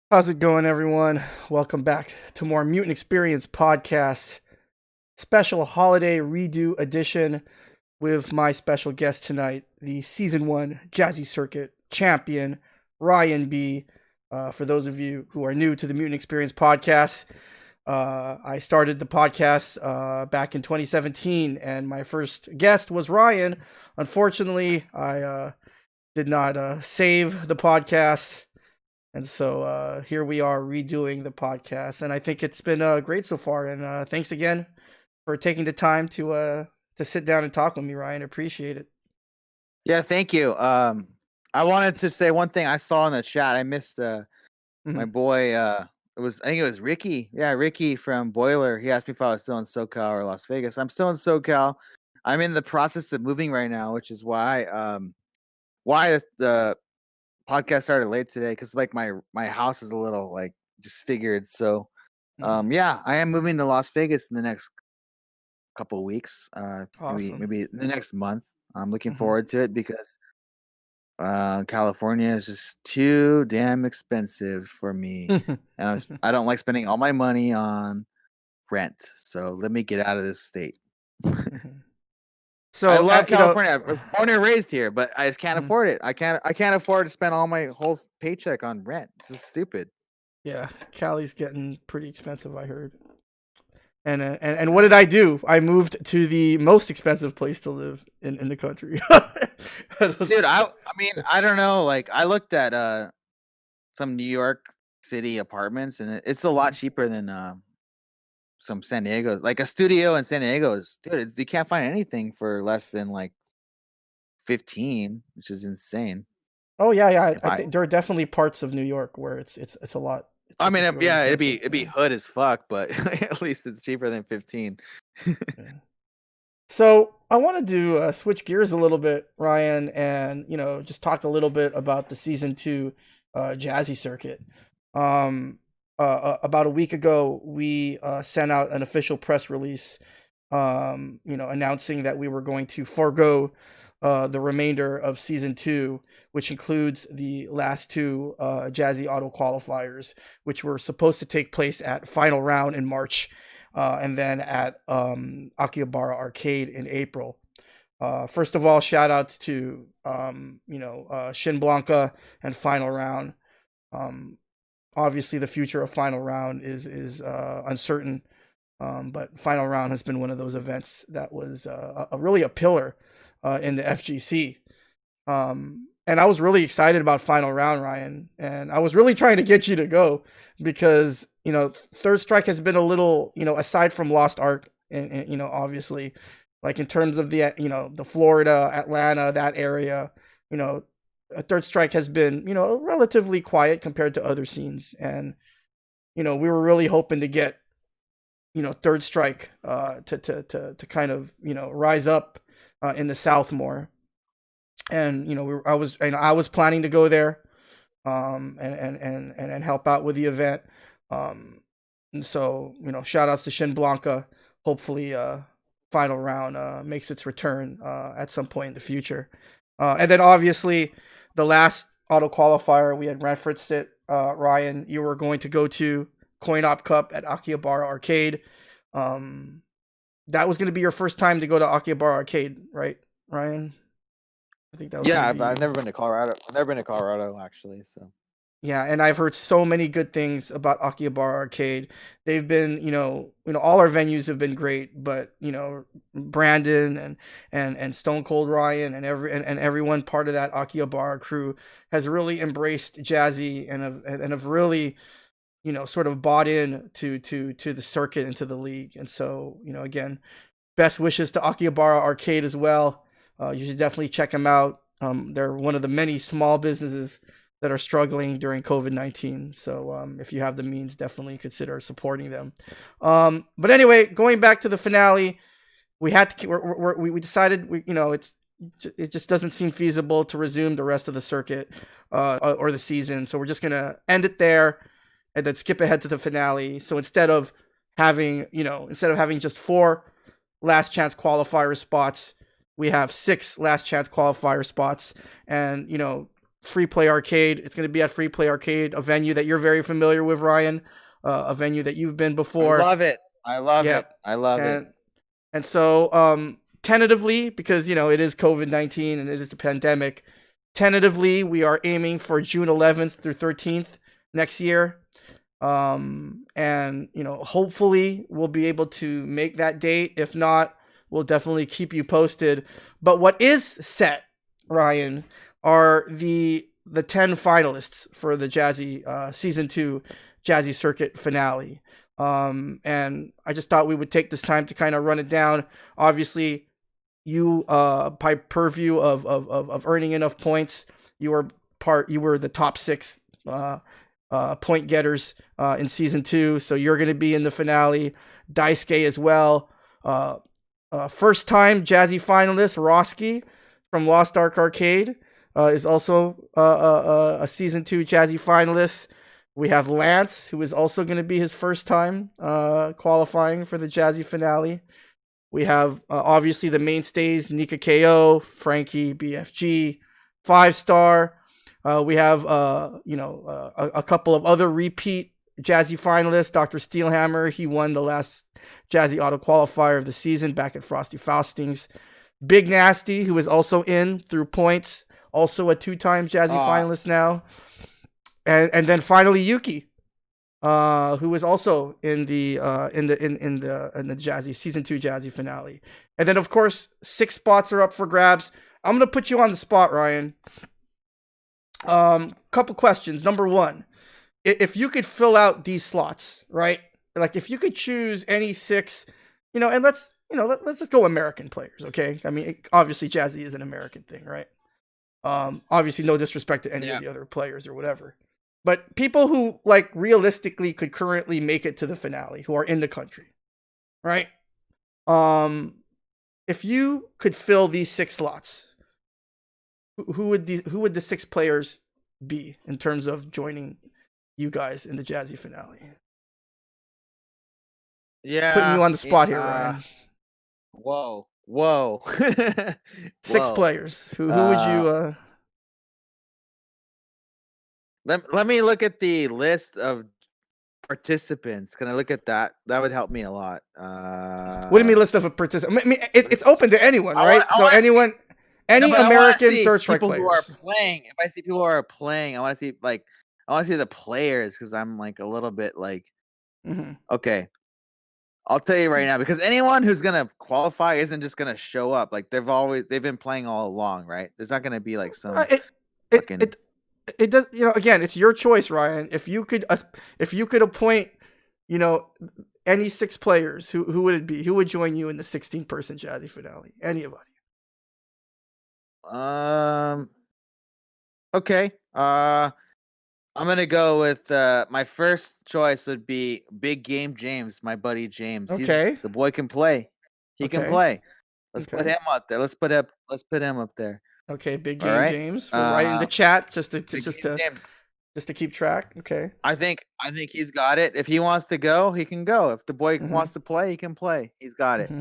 How's it going, everyone? Welcome back to more Mutant Experience podcast, special holiday redo edition with my special guest tonight, the season 1 Jazzy Circuit Champion, Ryan B. For those of you who are new to the Mutant Experience podcast, I started the podcast back in 2017, and my first guest was Ryan. Unfortunately, I did not save the podcast. And so here we are redoing the podcast, and I think it's been great so far. And thanks again for taking the time to sit down and talk with me, Ryan. Appreciate it. Yeah, thank you. I wanted to say one thing I saw in the chat. I missed my boy. I think it was Ricky. Yeah, Ricky from Boiler. He asked me if I was still in SoCal or Las Vegas. I'm still in SoCal. I'm in the process of moving right now, which is why the podcast started late today, because like my house is a little like disfigured. So yeah, I am moving to Las Vegas in the next couple of weeks. Awesome. Maybe the next month. I'm looking forward to it because California is just too damn expensive for me, and I don't like spending all my money on rent. So let me get out of this state. So I love California. I was born and raised here, but I just can't afford it. I can't afford to spend all my whole paycheck on rent. This is stupid. Yeah, Cali's getting pretty expensive, I heard. And what did I do? I moved to the most expensive place to live in the country. Dude, I mean, I don't know. Like, I looked at some New York City apartments, and it's a lot cheaper than some San Diego. Like a studio in San Diego is, dude, you can't find anything for less than like 15, which is insane. Oh yeah. I think there are definitely parts of New York where it's a lot. I mean, really yeah, expensive. it'd be hood as fuck, but at least it's cheaper than 15. Yeah. So I wanted to switch gears a little bit, Ryan, and just talk a little bit about the season 2 Jazzy Circuit. About a week ago, we sent out an official press release, announcing that we were going to forego the remainder of season 2, which includes the last 2 Jazzy Auto qualifiers, which were supposed to take place at Final Round in March, and then at Akihabara Arcade in April. First of all, shout outs to Shin Blanca and Final Round. Obviously, the future of Final Round is uncertain, but Final Round has been one of those events that was really a pillar in the FGC. And I was really excited about Final Round, Ryan, and I was really trying to get you to go because Third Strike has been a little, aside from Lost Ark, and obviously, like in terms of the the Florida, Atlanta, that area, Third Strike has been relatively quiet compared to other scenes, and we were really hoping to get Third Strike to kind of rise up in the South more. And I was planning to go there, and help out with the event. And so shout outs to Shin Blanca. Hopefully, Final Round makes its return at some point in the future. And then obviously the last auto qualifier, we had referenced it. Ryan, you were going to go to Coin Op Cup at Akihabara Arcade. That was going to be your first time to go to Akihabara Arcade, right, Ryan? I think that was I've never been to Colorado. I've never been to Colorado, actually. So yeah, and I've heard so many good things about Akihabara Arcade. They've been, all our venues have been great, but Brandon and Stone Cold Ryan and everyone part of that Akihabara crew has really embraced Jazzy and have really, sort of bought in to the circuit and to the league. And so, again, best wishes to Akihabara Arcade as well. You should definitely check them out. They're one of the many small businesses that are struggling during COVID-19. So if you have the means, definitely consider supporting them. But anyway, going back to the finale, we had to. We decided it just doesn't seem feasible to resume the rest of the circuit or the season. So we're just gonna end it there and then skip ahead to the finale. So instead of having just 4 last chance qualifier spots, we have 6 last chance qualifier spots, and Free Play Arcade. It's going to be at Free Play Arcade, a venue that you're very familiar with, Ryan, a venue that you've been before. I love it. I love Yeah. it. I love it. And so, tentatively, because it is COVID-19 and it is a pandemic, tentatively we are aiming for June 11th through 13th next year. And hopefully we'll be able to make that date. If not, we'll definitely keep you posted. But what is set, Ryan, are the 10 finalists for the Jazzy season 2 Jazzy Circuit finale. And I just thought we would take this time to kind of run it down. Obviously, you by purview of earning enough points, you were the top 6 point getters in season 2, so you're going to be in the finale. Daisuke as well. First time Jazzy finalist Roski from Lost Ark Arcade is also a season 2 Jazzy finalist. We have Lance, who is also going to be his first time qualifying for the Jazzy finale. We have obviously the mainstays, Nika KO, Frankie, BFG, 5-star. We have a couple of other repeat Jazzy finalists. Dr. Steelhammer, he won the last Jazzy auto qualifier of the season back at Frosty Faustings. Big Nasty, who is also in through points, also a 2-time Jazzy finalist now. And then finally Yuki, who was also in the Jazzy season 2 Jazzy finale. And then of course 6 spots are up for grabs. I'm gonna put you on the spot, Ryan. Couple questions. Number 1, if you could fill out these slots, right? Like if you could choose any 6, and let's just go American players, okay? I mean, obviously Jazzy is an American thing, right? Obviously no disrespect to any of the other players or whatever. But people who like realistically could currently make it to the finale, who are in the country, right? If you could fill these 6 slots, who would the 6 players be in terms of joining you guys in the Jazzy finale? Yeah, putting you on the spot here, Ryan. Whoa. 6 players. Who would you? Let me look at the list of participants. Can I look at that? That would help me a lot. What do you mean list of participants? I mean, it's open to anyone, right? Any American third strike players. Who are playing. If I see people who are playing, I want to see the players because I'm like a little bit like, okay. I'll tell you right now, because anyone who's gonna qualify isn't just gonna show up. Like they've been playing all along, right? There's not gonna be like some. It does, again, it's your choice, Ryan. If you could appoint, any 6 players, who would it be? Who would join you in the 16-person Jazzy finale? Anybody? Okay. I'm gonna go with my first choice would be Big Game James, my buddy James. Okay. The boy can play. He can play. Let's put him up there. Let's put him up there. Okay, Big Game James. We'll write in the chat just to keep track. Okay. I think he's got it. If he wants to go, he can go. If the boy wants to play, he can play. He's got it.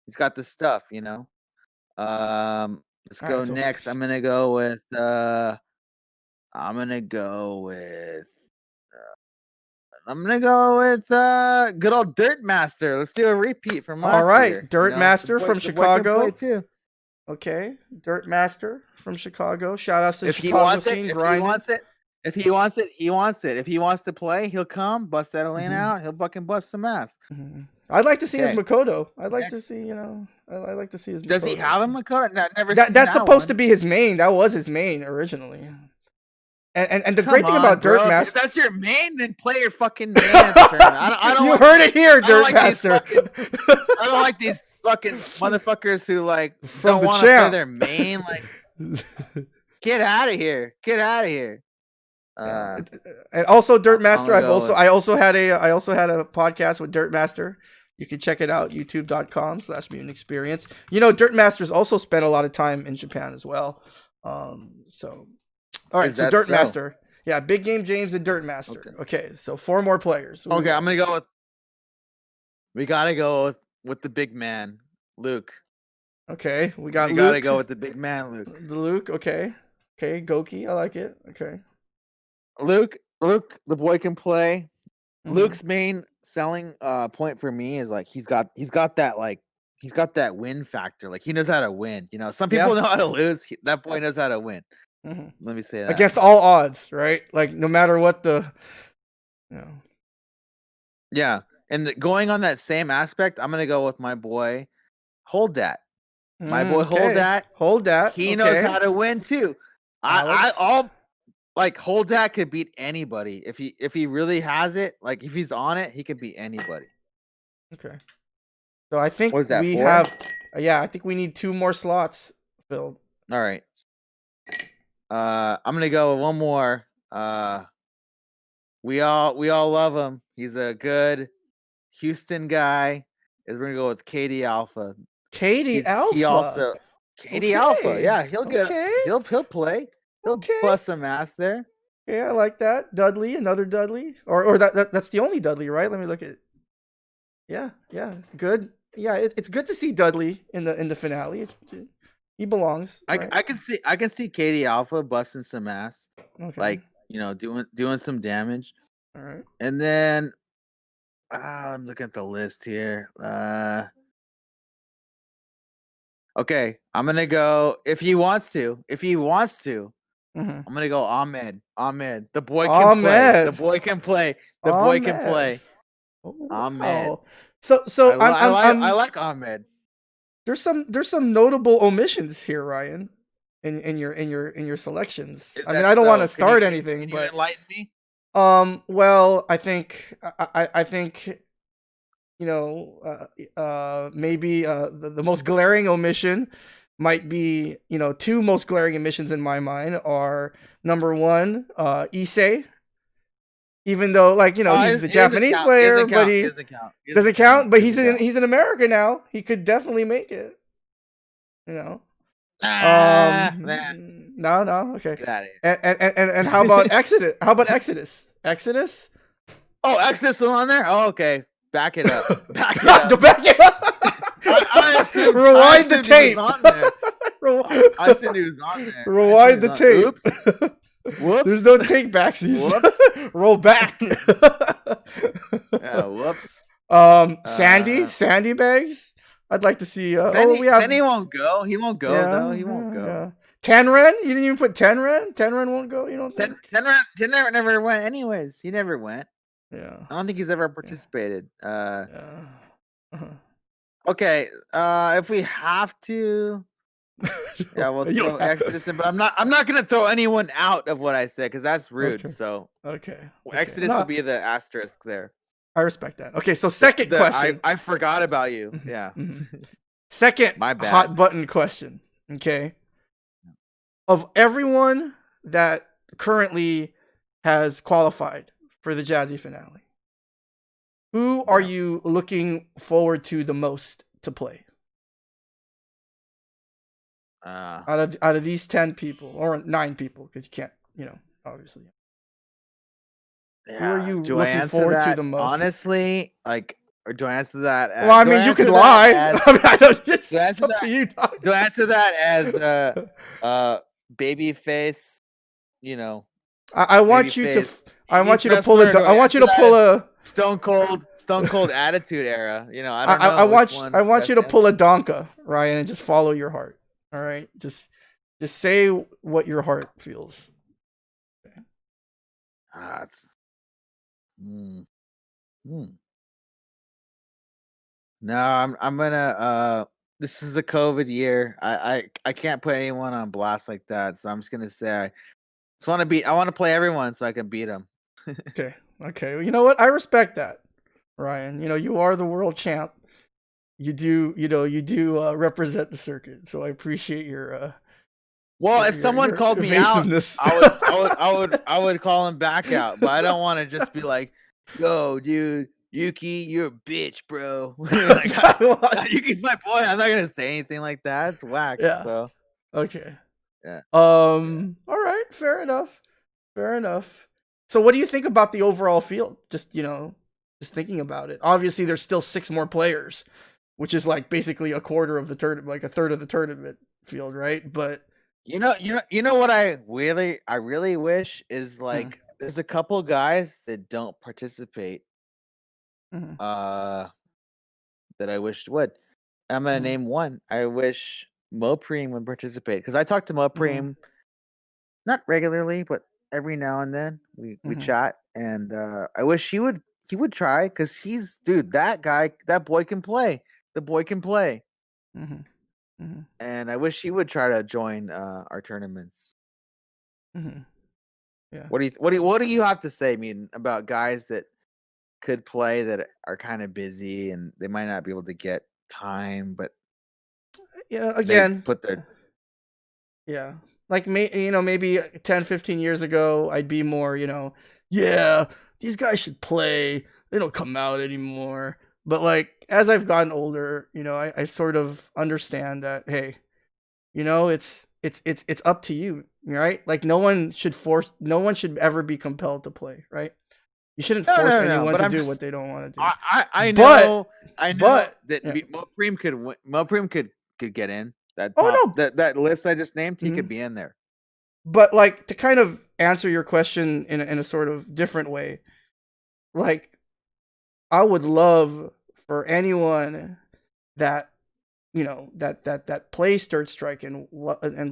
He's got the stuff, Let's go next. I'm gonna go with good old Dirt Master. Let's do a repeat from last year. All right, Dirt Master from Chicago. Too. Okay, Dirt Master from Chicago. Shout out to the Chicago scene. If he wants it, he wants it. If he wants to play, he'll come, bust that Atlanta out. He'll fucking bust some ass. I'd like to see his Makoto. I'd like to see, I'd like to see his Makoto. Does he have a Makoto? No, never. That's supposed to be his main. That was his main originally. And the great thing about Dirt Master, if that's your main, then play your fucking main. I don't. You heard it here, Dirt Master. I don't like these fucking motherfuckers who don't want to play their main. Like, get out of here! Get out of here! And also Dirt Master. I also had a podcast with Dirt Master. You can check it out, youtube.com/Mutant XPerience. Dirt Master's also spent a lot of time in Japan as well. So. All right, so Dirt Master. Yeah, Big Game James and Dirt Master. Okay, so 4 more players. Okay, I'm going to go with... We got to go with the big man, Luke. Okay, we got Luke. We got to go with the big man, Luke. The Luke, okay. Okay, Goki, I like it. Okay. Luke, the boy can play. Mm-hmm. Luke's main selling point for me is like he's got that win factor. Like he knows how to win. You know, some people know how to lose. That boy knows how to win. Mm-hmm. Let me say that. Against all odds, right? Like no matter what the, you know. Yeah, and going on that same aspect, I'm gonna go with my boy. Hold that. My boy, hold that. Hold that. He knows how to win too. Hold that could beat anybody if he really has it. Like if he's on it, he could beat anybody. Okay. So I think What is that, we 4? have. Yeah, I think we need 2 more slots filled. All right. I'm gonna go with one more. We all love him. He's a good Houston guy. Is we're gonna go with KD Alpha. Alpha. He also KD Alpha. Yeah, he'll play. He'll bust some ass there. Yeah, I like that. Dudley, another Dudley, or that's the only Dudley, right? Let me look at. Yeah, good. Yeah, it's good to see Dudley in the finale. He belongs. Right? I can see KD Alpha busting some ass, like doing some damage. All right, and then I'm looking at the list here. Okay, I'm gonna go if he wants to. I'm gonna go Ahmed. The boy can play. The boy can play. Oh, Ahmed. Wow. So I like Ahmed. There's some notable omissions here, Ryan, in your selections. I mean, I don't want to start anything, can you but enlighten me? Well, I think maybe the most glaring omission might be 2 most glaring omissions in my mind are number 1, Issei. Even though he's a Japanese player, but he doesn't count. But he's in America now. He could definitely make it. No, okay. Get out of here. And how about Exodus? Exodus? Oh, Exodus is on there? Oh, okay. Back it up. Back it up. Rewind the tape. I assumed he was on there. Rewind the tape. Whoops. There's no take backsies. Whoops. Roll back. Yeah, whoops. Sandy Bags. I'd like to see. Then he won't go. He won't go though. He won't go. Yeah. Tenren? You didn't even put Tenren? Tenren won't go. You don't think? Tenren never went. Anyways, he never went. Yeah. I don't think he's ever participated. Okay. If we have to. Yeah, we'll throw Exodus in, but I'm not gonna throw anyone out of what I said because that's rude. So Exodus will be the asterisk there. I respect that. Okay, so second question. I forgot about you. Yeah. Second, my bad. Hot button question. Okay. Of everyone that currently has qualified for the Jazzy finale, who are you looking forward to the most to play? Out of these 10 people or 9 people, because you can't, obviously. Yeah. Who are you looking forward to the most? Honestly, or do I answer that? Well, I mean, you could lie. I don't. It's up to you. Do I answer that as babyface? I want you to. I want you to pull a. I want you to pull a Stone Cold Attitude Era. I don't know. I want you to pull a Donka, Ryan, and just follow your heart. All right, just say what your heart feels. Okay. No, I'm gonna. This is a COVID year. I can't put anyone on blast like that. So I'm just gonna say I want to play everyone so I can beat them. Okay. Well, you know what? I respect that, Ryan. You are the world champ. You do represent the circuit, so I appreciate your. Well, if someone called me out, I would call him back out, but I don't want to just be like, "Yo, dude, Yuki, you're a bitch, bro." Yuki's my boy. I'm not gonna say anything like that. It's whack. Yeah. So. Okay. Yeah. All right. Fair enough. So, what do you think about the overall field? Just thinking about it. Obviously, there's still 6 more players, which is like basically a quarter of the tournament, like a third of the tournament field, right? But You know what I really wish is Mm, like there's a couple guys that don't participate mm, uh that I wish would. I'm gonna mm, name one. I wish Mopreem would participate because I talk to mm, Mopreem not regularly, but every now and then we mm, chat, and I wish he would try because he's dude that boy can play. The boy can play, mm, mm, and I wish he would try to join our tournaments. mm. Yeah. What do you have to say, I mean, about guys that could play that are kind of busy and they might not be able to get time, but Yeah. they Again. put their Yeah. Like maybe 10, 15 years ago, I'd be more, yeah, these guys should play. They don't come out anymore. But like as I've gotten older, I sort of understand that, hey, it's up to you, right? Like no one should ever be compelled to play, right? You shouldn't force no. anyone But to I'm do what just they don't want to do. I But know that yeah. Mopreem Mopreem could get in Oh no. that list I just named. He could Mhm. be in there. But like to kind of answer your question in a sort of different way, like I would love for anyone that that plays Third Strike and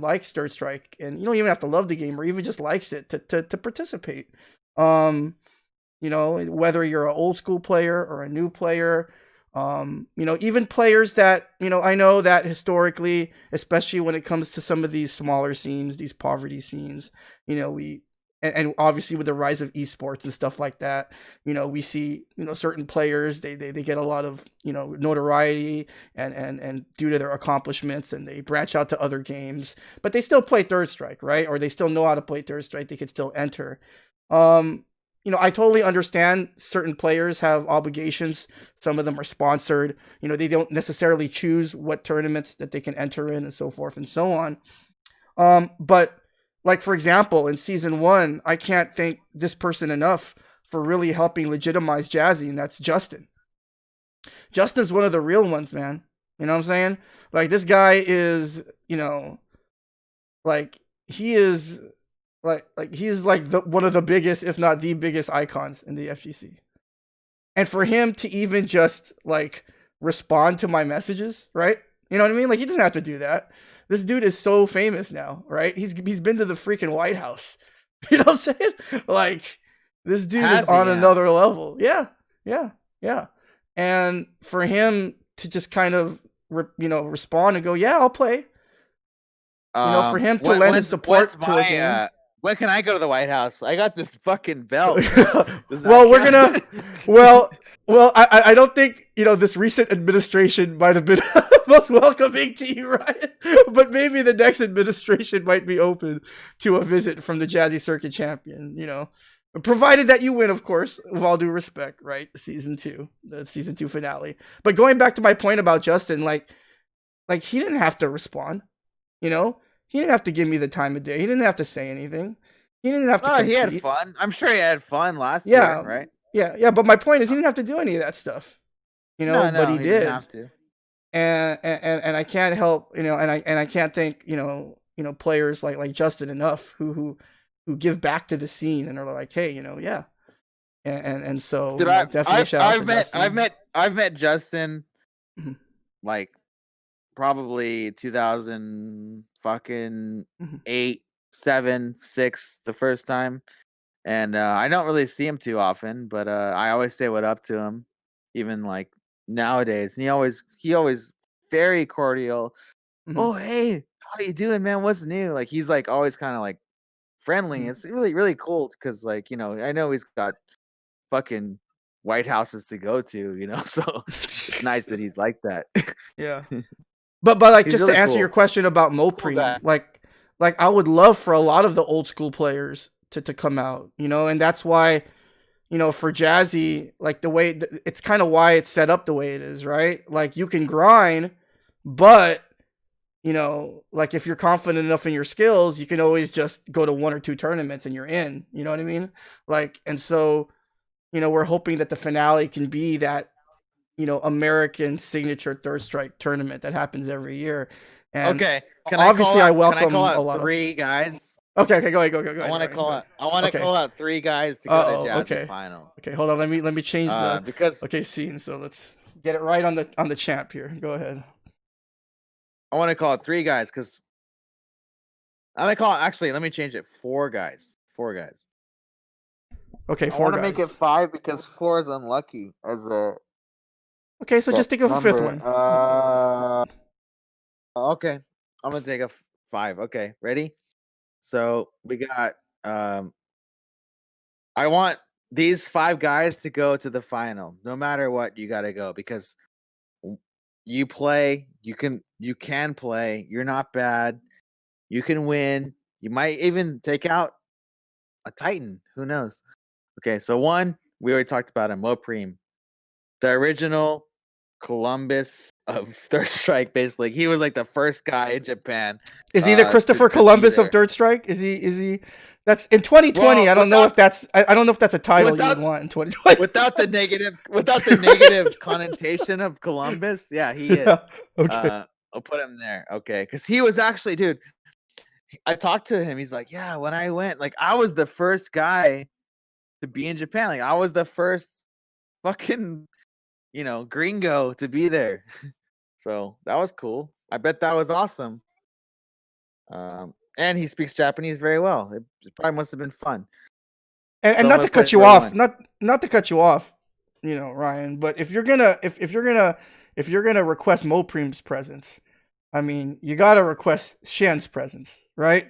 likes Third Strike, and you don't even have to love the game or even just likes it to participate. Um, whether you're an old school player or a new player, even players that, I know that historically, especially when it comes to some of these smaller scenes, these poverty scenes, we, and obviously with the rise of esports and stuff like that, we see, certain players, they get a lot of, notoriety and due to their accomplishments, and they branch out to other games, but they still play Third Strike, right? Or they still know how to play Third Strike. They could still enter. Um, I totally understand certain players have obligations. Some of them are sponsored. They don't necessarily choose what tournaments that they can enter in and so forth and so on. But like for example, in season one, I can't thank this person enough for really helping legitimize Jazzy, and that's Justin. Justin's one of the real ones, man. You know what I'm saying? Like this guy is, like he is like he's like one of the biggest, if not the biggest icons in the FGC. And for him to even just like respond to my messages, right? You know what I mean? Like he doesn't have to do that. This dude is so famous now, right? He's been to the freaking White House. You know what I'm saying? Like this dude is Has he? on Yeah. another level. Yeah, yeah, yeah. And for him to just kind of respond and go, yeah, I'll play. For him to lend his support what's to a game. my when can I go to the White House? I got this fucking belt. Does that Well, we're gonna. count? Well, I don't think this recent administration might have been most welcoming to you, Ryan. But maybe the next administration might be open to a visit from the Jazzy Circuit Champion. Provided that you win, of course, with all due respect, right? The season two finale. But going back to my point about Justin, like he didn't have to respond. He didn't have to give me the time of day. He didn't have to say anything. He didn't have to Oh, he had compete. fun. I'm sure he had fun last year, Yeah, right? yeah. But my point is, he didn't have to do any of that stuff. But No, he he didn't did, have to. and I can't help, and I can't thank players like Justin enough who give back to the scene and are like, hey, yeah, and so Did definitely shout out to Justin. I've met Justin Mhm, like probably 2000 fucking mhm, 8, 7, 6 the first time. And I don't really see him too often, but I always say what up to him, even like nowadays. And he always very cordial. mhm. Oh, hey, how you doing, man? What's new? Like he's like always kind of like friendly. Mhm. It's really really cool because like I know he's got fucking White Houses to go to, so it's nice that he's like that. Yeah. But like He's just to really answer your cool, question about cool Mopreem, guy. like I would love for a lot of the old school players to come out, and that's why, for Jazzy, like the way it's kind of why it's set up the way it is, right? Like you can grind, but like if you're confident enough in your skills, you can always just go to one or two tournaments and you're in. You know what I mean? Like, and so we're hoping that the finale can be that American signature Third Strike tournament that happens every year. And Okay. obviously, I Can I welcome call a out lot of. 3 guys? Okay, go ahead, go I ahead, want to Ryan, go call ahead. out. I want to Okay. call out 3 guys to go to Oh, Jazzy okay. final. Okay, hold on. Let me change the Because scene. So let's get it right on the champ here. Go ahead. I want to call it 3 guys because I'm gonna call it. Actually, let me change it. 4 guys. 4 guys. Okay, I 4 want to make it guys. 5 because 4 is unlucky as a Okay, so just think of a fifth number. one. Okay. I'm gonna take a 5. Okay, ready? So we got. I want these 5 guys to go to the final. No matter what, you got to go because you play. You can play. You're not bad. You can win. You might even take out a Titan. Who knows? Okay, so one we already talked about him, Mopreme, the original Columbus of Third Strike. Basically, he was like the first guy in Japan. Is he the Christopher To be Columbus of there. Third Strike? Is he? That's in 2020. Well, I don't know if that's. I don't know if that's a title you would want in 2020. without the negative connotation of Columbus. Yeah, he Yeah. is. Okay. I'll put him there. Okay, because he was actually, dude. I talked to him. He's like, yeah, when I went, like, I was the first guy to be in Japan. Like, I was the first fucking, gringo to be there. So that was cool. I bet that was awesome. And he speaks Japanese very well. It probably must have been fun. And So I'm not gonna to put cut it you number off, 1. not to cut you off, Ryan. But if you're gonna request Mopreme's presence, I mean, you gotta request Shen's presence, right?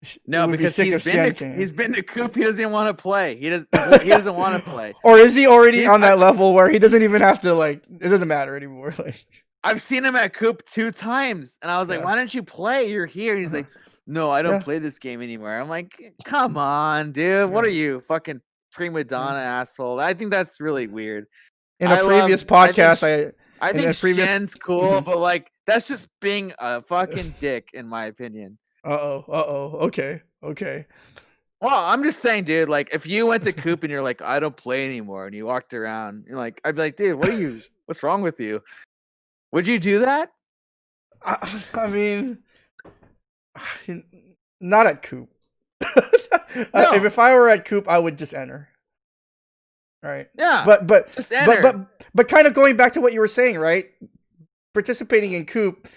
It No, would be because sick if Shen came. he's been to Coop. He doesn't want to play. He doesn't want to play. Or is he already on that I, level where he doesn't even have to, like? It doesn't matter anymore. Like, I've seen him at Coop 2 times, and I was like, yeah. "Why don't you play? You're here." He's like, "No, I don't Yeah. play this game anymore." I'm like, "Come on, dude. What Yeah. are you, fucking prima donna asshole?" I think that's really weird. In a previous podcast, I in think a previous. Shen's cool, but like that's just being a fucking dick, in my opinion. Okay. Well, I'm just saying, dude, like if you went to Coop and you're like, I don't play anymore, and you walked around, you're like, I'd be like, dude, what's wrong with you? Would you do that? I mean, not at Coop. No. If I were at Coop, I would just enter. Right. Yeah. But just enter. But kind of going back to what you were saying, right? Participating in Coop,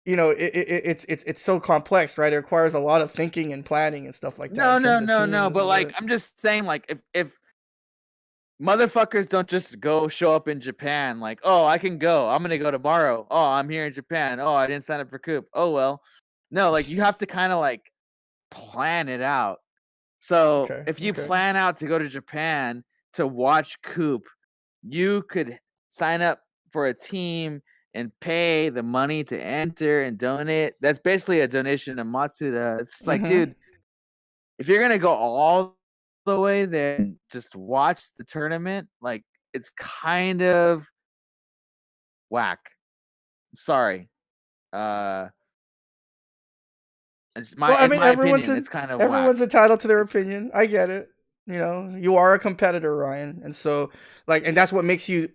it's so complex, right? It requires a lot of thinking and planning and stuff like that. No. But like, I'm just saying, like, if motherfuckers don't just go show up in Japan, like, oh, I can go. I'm gonna go tomorrow. Oh, I'm here in Japan. Oh, I didn't sign up for Coop. Oh well. No, like you have to kind of like plan it out. So if you plan out to go to Japan to watch Coop, you could sign up for a team and pay the money to enter and donate. That's basically a donation to Matsuda. It's like, dude, if you're gonna go all the way there and just watch the tournament, like it's kind of whack. Sorry. It's my opinion, it's kind of everyone's whack. entitled to their opinion. I get it. You are a competitor, Ryan, and so and that's what makes you,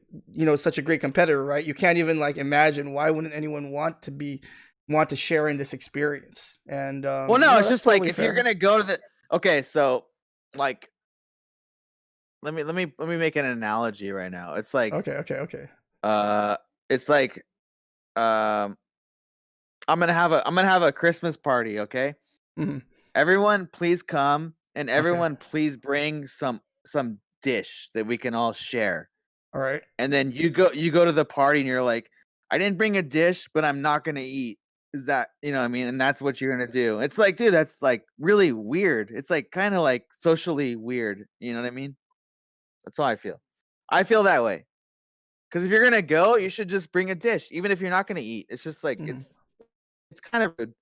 such a great competitor, right? You can't even like imagine why wouldn't anyone want to share in this experience. And well, no, it's just like if fair. you're gonna go to the so like let me make an analogy right now. It's like okay. It's like I'm gonna have a Christmas party, okay? Mm-hmm. Everyone please come, and everyone please bring some dish that we can all share. All right. And then you go to the party and you're like, I didn't bring a dish, but I'm not gonna eat. Is that, you know what I mean? And that's what you're gonna do. It's like, dude, that's like really weird. It's like kind of like socially weird. You know what I mean? That's how I feel. I feel that way. Because if you're gonna go, you should just bring a dish, even if you're not gonna eat. It's just like it's kind of rude.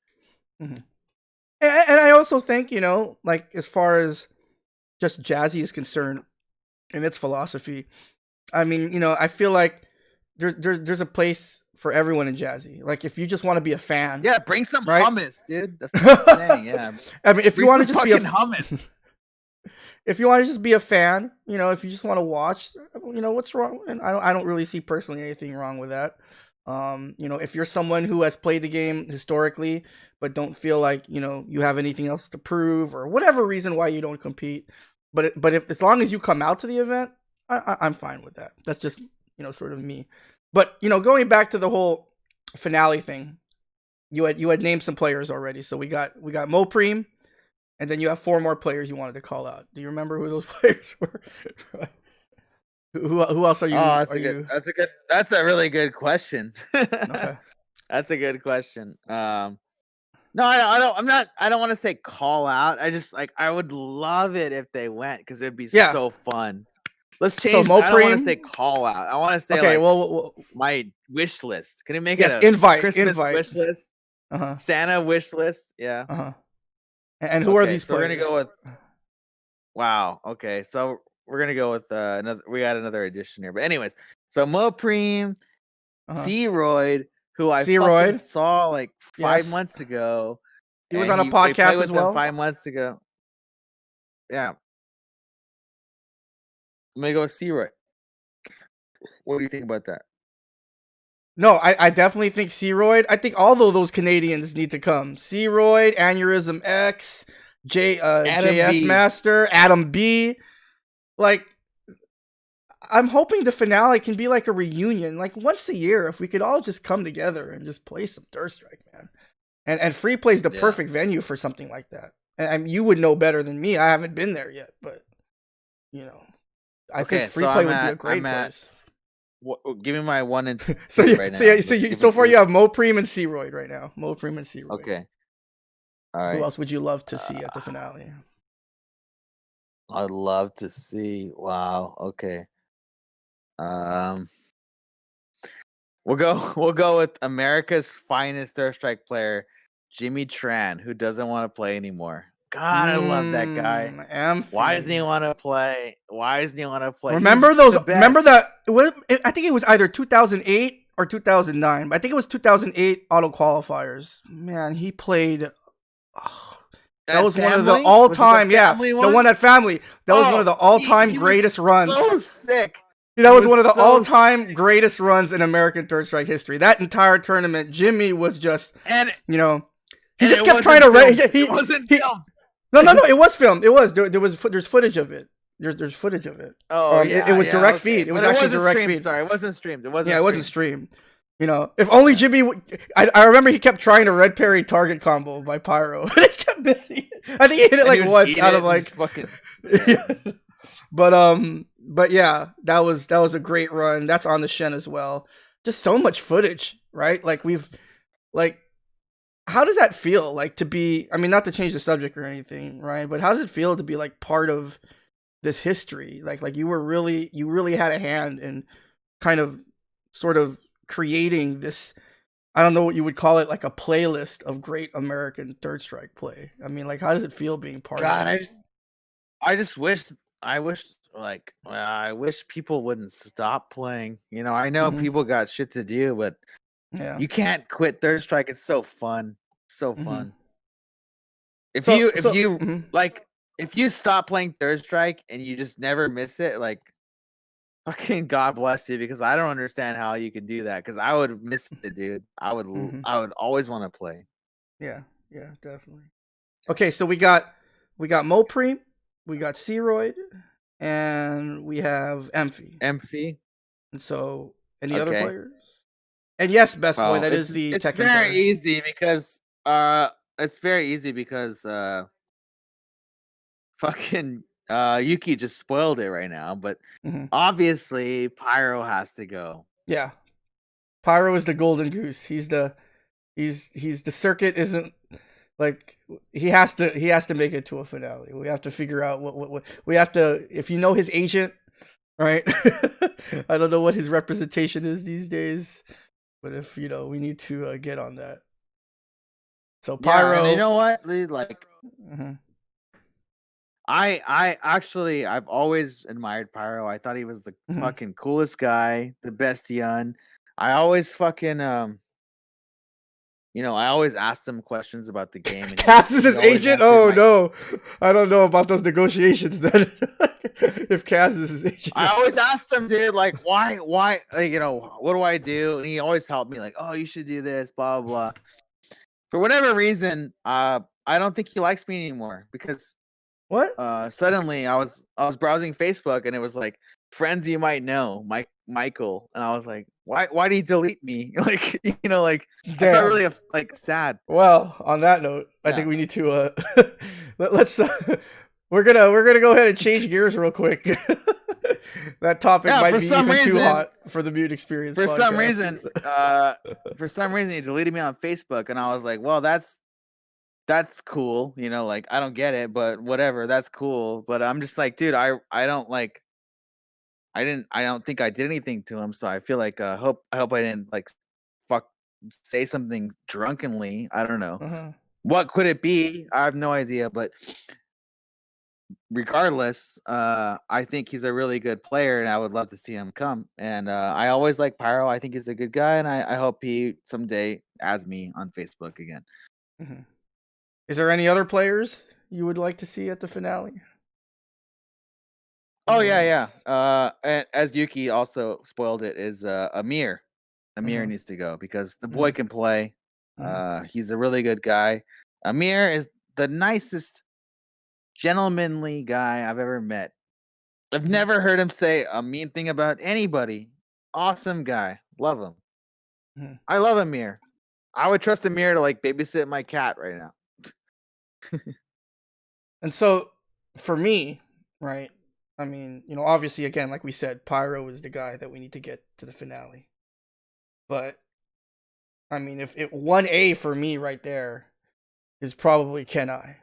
Mm-hmm. And I also think, like as far as just Jazzy is concerned and its philosophy, I mean, I feel like there's a place for everyone in Jazzy. Like if you just want to be a fan, yeah, bring some hummus, dude. That's what I'm saying. Yeah, I mean, if you want to just be hummus, if you want to just be a fan, if you just want to watch, what's wrong? And I don't really see personally anything wrong with that. If you're someone who has played the game historically but don't feel like you have anything else to prove or whatever reason why you don't compete, but if as long as you come out to the event, I'm fine with that. That's just sort of me. But going back to the whole finale thing, you had named some players already. So we got Mopreme, and then you have 4 more players you wanted to call out. Do you remember who those players were? Who else are you? Oh, that's a really good question. Okay. That's a good question. No, I don't want to say call out. I just I would love it if they went because it'd be so fun. Let's change. I don't want to say call out. I want to say my wish list. Can you make it a Christmas wish list? Santa wish list. Yeah. And who are these players? We're gonna go with. Wow. Okay. So we're gonna go with another. We got another edition here, but anyways. So Mopreme, C-Royd, who I fucking saw 5 months ago. He was on a podcast as well 5 months ago. Yeah. I'm gonna go with C-Royd. What do you think about that? No, I definitely think C-Royd. I think all of those Canadians need to come. C-Royd, Aneurysm X, JS Master, Adam B. I'm hoping the finale can be like a reunion, once a year, if we could all just come together and just play some Third Strike, man. And Free Play's the perfect venue for something like that. And you would know better than me. I haven't been there yet, but I think Free Play would be a great place. Give me my 1 and 2 right now. So far you have Mopreme and C-Royd right now. Mopreme and C-Royd. Okay. All right. Who else would you love to see at the finale? I'd love to see. Wow. Okay. We'll go with America's finest Third Strike player, Jimmy Tran, who doesn't want to play anymore. God, I love that guy. Why doesn't he want to play? Remember that? I think it was either 2008 or 2009. But I think it was 2008 auto qualifiers. Man, he played. That was one of the all-time. The one at Family. That was one of the all-time greatest runs. So sick. That was one of the all-time greatest runs in American Third Strike history. That entire tournament, Jimmy was just, he just kept trying to. It wasn't filmed. No, it was filmed. It was. There's footage of it. There's footage of it. Oh, it was direct feed. It was actually direct feed. Sorry, it wasn't streamed. It wasn't streamed. If only Jimmy. I remember he kept trying to red parry target combo by Pyro, and he kept missing it. I think he hit it once out of fucking. But yeah, that was a great run. That's on the Shen as well. Just so much footage, right? How does that feel to be, not to change the subject or anything, right? But how does it feel to be part of this history? You really had a hand in kind of sort of creating this, I don't know what you would call it, a playlist of great American Third Strike play. How does it feel being part of it? I wish people wouldn't stop playing. I know people got shit to do, but you can't quit Third Strike. It's so fun. So fun. If you stop playing Third Strike and you just never miss it, fucking God bless you, because I don't understand how you can do that, because I would miss it, dude. I would always want to play. Yeah, definitely. Okay, so we got Mopreme, we got C-Royd, and we have Emphy. And so, any other players? And yes, Best Boy, that is the Tekken player. It's very easy because fucking Yuki just spoiled it right now, but obviously Pyro has to go. Yeah. Pyro is the golden goose. He's the circuit isn't he has to make it to a finale. We have to figure out what we have to, if you know his agent, right? I don't know what his representation is these days, but if we need to get on that. So Pyro, you know what, dude? I've always admired Pyro. I thought he was the fucking coolest guy, the best Yun. I always fucking I always asked him questions about the game. Cass is his agent? Oh no, I don't know about those negotiations then. if Kaz is, I always ask him, dude, like, why, like, what do I do? And he always helped me, like, oh, you should do this, blah, blah. For whatever reason, I don't think he likes me anymore because what? suddenly I was browsing Facebook and it was like friends you might know, Michael, and I was like, why did he delete me? Like, like I felt really like sad. Well, on that note, I think we need to let's we're gonna go ahead and change gears real quick. That topic might be even too hot for the Mutant XPerience. For some reason, he deleted me on Facebook, and I was like, well, that's cool, like I don't get it, but whatever, that's cool. But I'm just like, dude, I don't like. I don't think I did anything to him, so I feel like I hope I didn't like say something drunkenly. I don't know. What could it be? I have no idea, but regardless, I think he's a really good player, and I would love to see him come. And I always like Pyro. I think he's a good guy, and I hope he someday adds me on Facebook again. Is there any other players you would like to see at the finale? Oh yeah. And as Yuki also spoiled it, is Amir. Amir needs to go because the boy can play. He's a really good guy. Amir is the nicest, gentlemanly guy I've ever met. I've never heard him say a mean thing about anybody. Awesome guy. Love him. I love Amir. I would trust Amir to like babysit my cat right now. And so for me, right? I mean, obviously, again, like we said, Pyro is the guy that we need to get to the finale. But, I mean, if 1A for me right there is probably Kenai.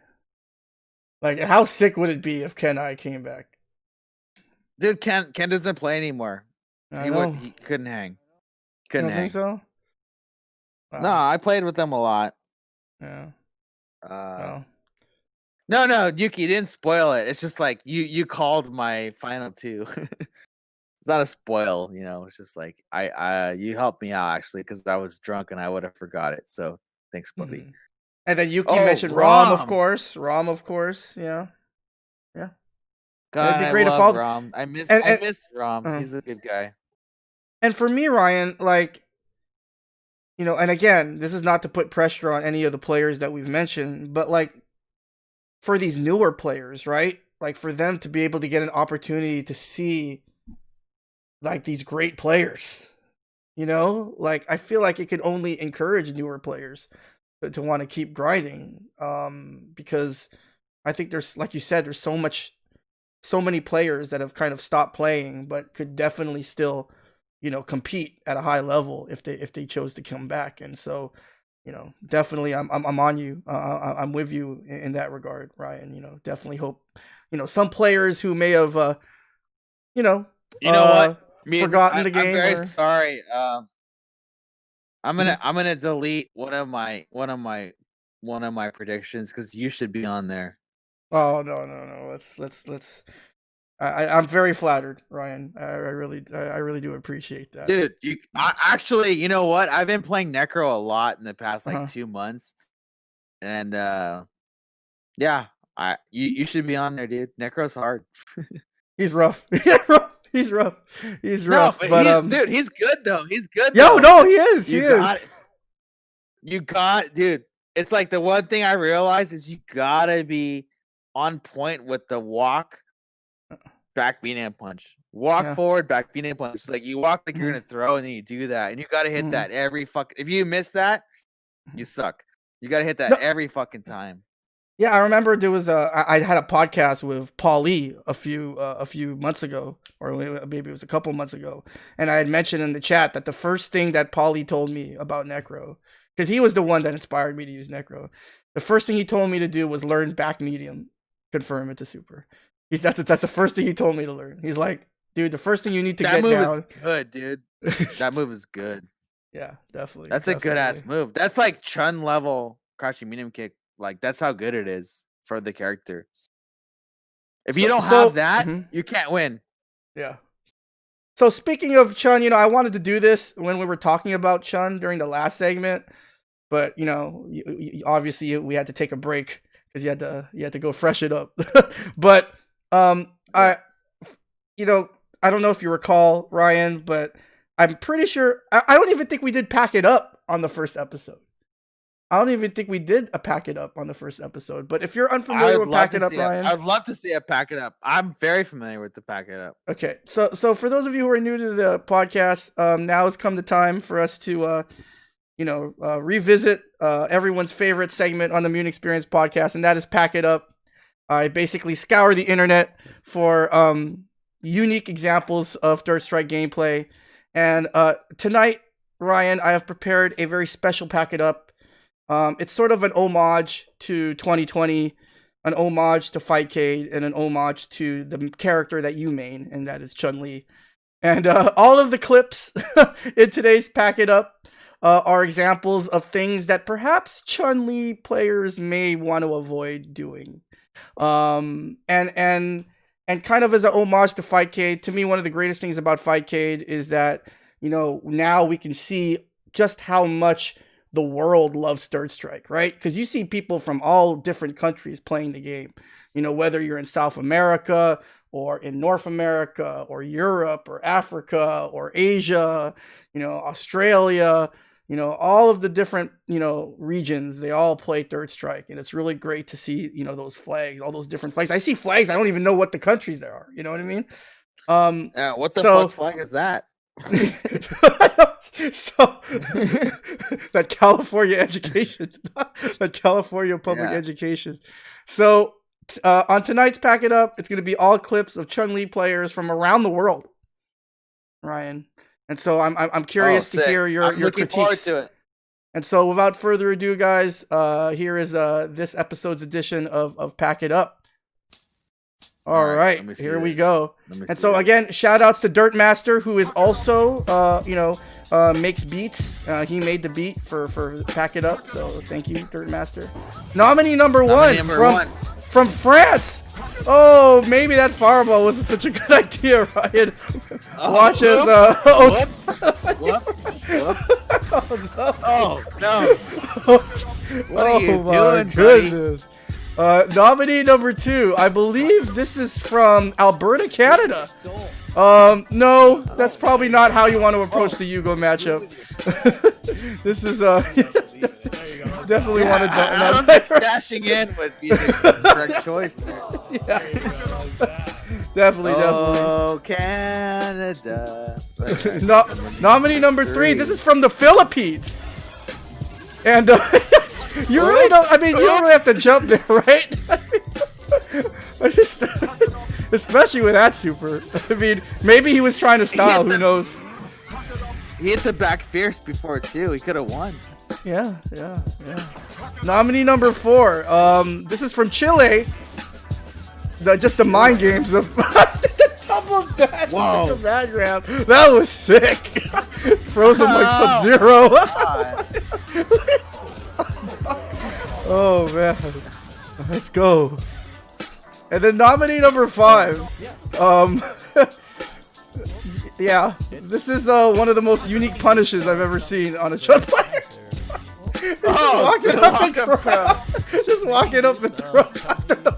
Like, how sick would it be if Kenai came back? Dude, Ken doesn't play anymore. He couldn't hang. Couldn't hang. Think so? Wow. No, I played with them a lot. Yeah. No, Yuki, you didn't spoil it. It's just like you called my final two. It's not a spoil, It's just like you helped me out actually because I was drunk and I would have forgot it. So thanks, buddy. And then Yuki mentioned Rom, of course. Yeah. God, it'd be great if all Rom. I miss Rom. He's a good guy. And for me, Ryan, like, and again, this is not to put pressure on any of the players that we've mentioned, but like for these newer players, right? Like for them to be able to get an opportunity to see like these great players, like I feel like it could only encourage newer players to want to keep grinding. Because I think there's, like you said, there's so many players that have kind of stopped playing, but could definitely still, compete at a high level if they chose to come back. And so, definitely I'm on you. I'm with you in that regard, Ryan. Definitely hope, some players who may have, what? Forgotten the game. I'm very sorry. I'm gonna delete one of my predictions because you should be on there. Oh no. Let's. I'm very flattered, Ryan. I really do appreciate that, dude. Actually, you know what? I've been playing Necro a lot in the past 2 months, and yeah, you should be on there, dude. Necro's hard. He's rough. He's rough. But dude, he's good though. He's good. No, he is. You got, dude. It's like the one thing I realized is you gotta be on point with the walk, back beat and punch. Walk forward, back beat and punch. It's like you walk like you're gonna throw, and then you do that, and you gotta hit that every fucking. If you miss that, you suck. You gotta hit that every fucking time. Yeah, I remember there was I had a podcast with Paul Lee a few months ago, or maybe it was a couple months ago, and I had mentioned in the chat that the first thing that Paul Lee told me about Necro, because he was the one that inspired me to use Necro, the first thing he told me to do was learn back medium, confirm into super. That's the first thing he told me to learn. He's like, dude, the first thing you need to get down. That move is good, dude. That move is good. Yeah, definitely. That's a good ass move. That's like Chun level crouching medium kick. Like, that's how good it is for the character. If you don't have that, you can't win. Yeah. So speaking of Chun, I wanted to do this when we were talking about Chun during the last segment, but obviously we had to take a break because you had to go fresh it up. But I I don't know if you recall, Ryan, but I'm pretty sure I don't even think we did pack it up on the first episode. I don't even think we did a pack it up on the first episode. But if you're unfamiliar with pack it up, Ryan, I'd love to see a pack it up. I'm very familiar with the pack it up. Okay, so for those of you who are new to the podcast, now has come the time for us to revisit everyone's favorite segment on the Mutant XPerience podcast, and that is pack it up. I basically scour the internet for unique examples of Third Strike gameplay, and tonight, Ryan, I have prepared a very special pack it up. It's sort of an homage to 2020, an homage to Fightcade, and an homage to the character that you main, and that is Chun-Li. And all of the clips in today's Pack It Up are examples of things that perhaps Chun-Li players may want to avoid doing. And kind of as an homage to Fightcade, to me, one of the greatest things about Fightcade is that, now we can see just how much the world loves Third Strike, right? Because you see people from all different countries playing the game. Whether you're in South America or in North America or Europe or Africa or Asia, Australia, all of the different, regions, they all play Third Strike. And it's really great to see, those flags, all those different flags. I see flags. I don't even know what the countries there are. You know what I mean? What the fuck flag is that? So that California education, that California public education. So on tonight's Pack It Up, it's going to be all clips of Chun-Li players from around the world, Ryan. And so I'm curious to hear your critiques. Forward to it. And so without further ado, guys, here is this episode's edition of Pack It Up. All right, here we go. And so again, shout outs to Dirt Master, who is also, makes beats. He made the beat for Pack It Up. So thank you, Dirt Master. Nominee number one from France. Oh, maybe that fireball wasn't such a good idea, Ryan. Watch as Oh no! What are you doing, goodness. Nominee number 2, I believe this is from Alberta, Canada. No, that's probably not how you want to approach the Yugo matchup. This is definitely want to. I don't think dashing in would be the correct choice there. Yeah. Definitely. Oh, Canada. Nominee number 3. This is from the Philippines, and. You really don't. I mean, you don't really have to jump there, right? Especially with that super. I mean, maybe he was trying to style. Who knows? He hit the back fierce before too. He could have won. Yeah. Nominee number 4. This is from Chile. Just the mind games of the double dash. Whoa! That grab. That was sick. Frozen like Sub-Zero. Oh man, let's go. And then nominee number 5. Yeah, this is one of the most unique punishes I've ever seen on a Chun player. Just walking up and throw after the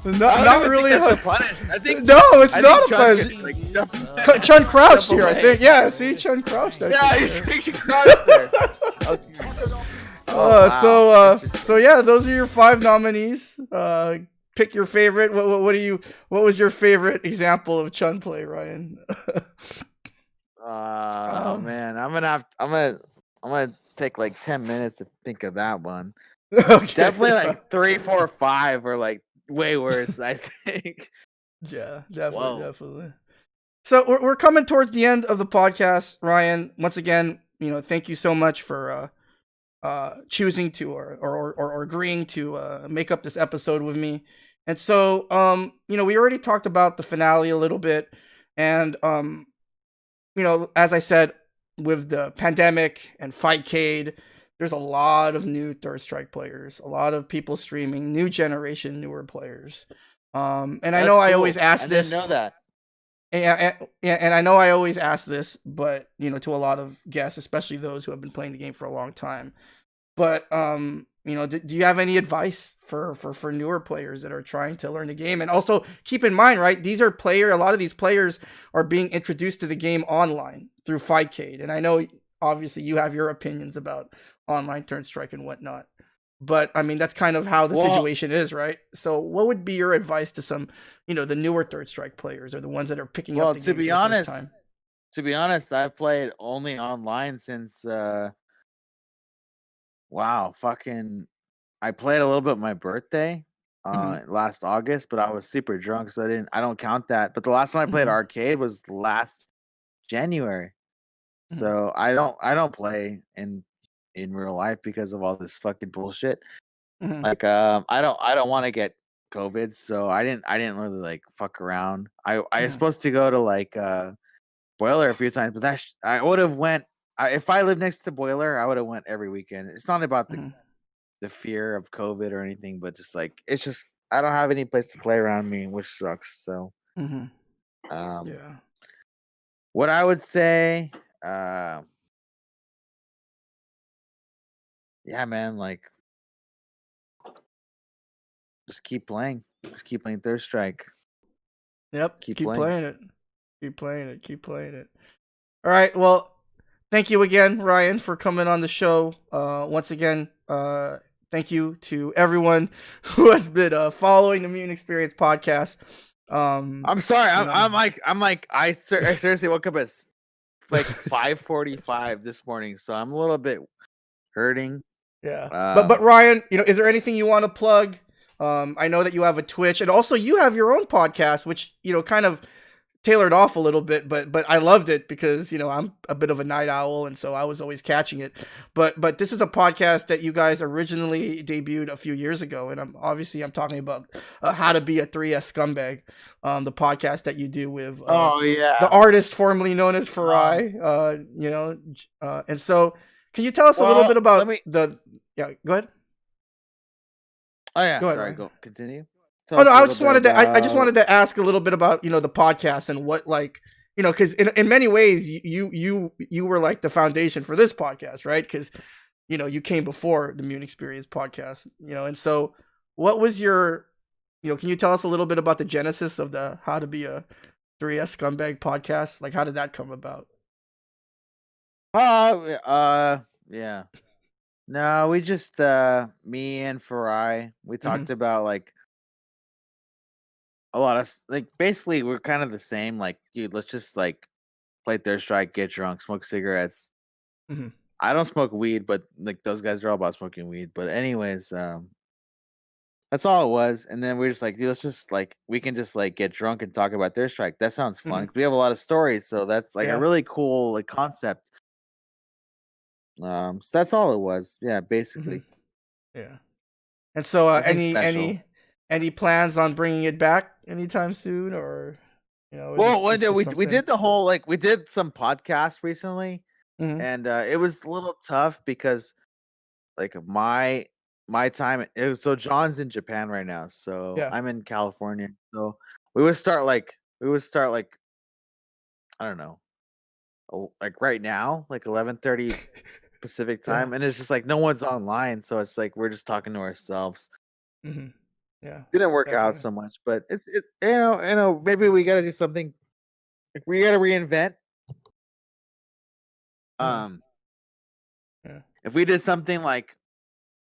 Not really a punish. I think no, it's not a punish. Chun crouched here, I think. Yeah, see, Chun crouched. Yeah, he's crouched there. So yeah, those are your 5 nominees. Pick your favorite. What was your favorite example of Chun play, Ryan? Man, I'm gonna take like 10 minutes to think of that one. Okay. Definitely like 3, 4, 5 or like way worse, I think. Yeah, definitely. So we're coming towards the end of the podcast, Ryan. Once again, thank you so much for choosing to or agreeing to make up this episode with me. And so, we already talked about the finale a little bit, and as I said, with the pandemic and Fightcade, there's a lot of new Third Strike players, a lot of people streaming, new generation, newer players. And I know cool. I always ask this. I didn't know that. And I know I always ask this, but to a lot of guests, especially those who have been playing the game for a long time. But do you have any advice for newer players that are trying to learn the game? And also keep in mind, right, a lot of these players are being introduced to the game online through Fightcade. And I know obviously you have your opinions about online turn strike and whatnot. But I mean, that's kind of how the situation is, right? So what would be your advice to some, the newer third strike players or the ones that are picking up the game for the first time? To be honest, I've played only online since fucking I played a little bit my birthday last August, but I was super drunk, so I don't count that. But the last time I played arcade was last January. So I don't play in real life because of all this fucking bullshit. Like I don't want to get COVID, so I didn't really like fuck around. I was supposed to go to like Boiler a few times, but I would have went. If I lived next to Boiler, I would have went every weekend. It's not about the fear of COVID or anything, but just like it's just I don't have any place to play around me, which sucks. So, Yeah. what I would say, yeah, man, like just keep playing, Third Strike. Yep. Keep playing it. Keep playing it. Keep playing it. All right. Well, thank you again, Ryan, for coming on the show. Once again, thank you to everyone who has been following the Mutant XPerience podcast. I'm sorry. I seriously woke up at like 5:45 this morning, so I'm a little bit hurting. Yeah. But Ryan, is there anything you want to plug? I know that you have a Twitch, and also you have your own podcast, which kind of tailored off a little bit, but I loved it because I'm a bit of a night owl, and so I was always catching it. But this is a podcast that you guys originally debuted a few years ago, and I'm talking about How to Be a 3S Scumbag, the podcast that you do with the artist formerly known as Farai. And so can you tell us a little bit about yeah, go ahead. Oh yeah, go ahead, sorry, Ryan. Go continue. Oh no, I just wanted to. I just wanted to ask a little bit about the podcast and what because in many ways you were like the foundation for this podcast, right? Because you came before the Mutant XPerience podcast, and so what was your can you tell us a little bit about the genesis of the How to Be a 3S Scumbag podcast? Like, how did that come about? Yeah. No, we just me and Farai, we talked about like a lot of like basically we're kind of the same. Like, dude, let's just like play Third Strike, get drunk, smoke cigarettes. I don't smoke weed, but like those guys are all about smoking weed. But anyways, that's all it was. And then we're just like, dude, let's just like we can just like get drunk and talk about Third Strike. That sounds fun. 'Cause we have a lot of stories, so that's like a really cool like concept. So that's all it was. Yeah, basically. Yeah. And so any plans on bringing it back anytime soon, or well, we did the whole like we did some podcasts recently, and it was a little tough because like my time so John's in Japan right now, so I'm in California. So we would start like I don't know, like right now, like 11:30 Pacific time, and it's just like no one's online, so it's like we're just talking to ourselves. Yeah, didn't work out so much, but it's maybe we got to do something. Like, we got to reinvent. If we did something like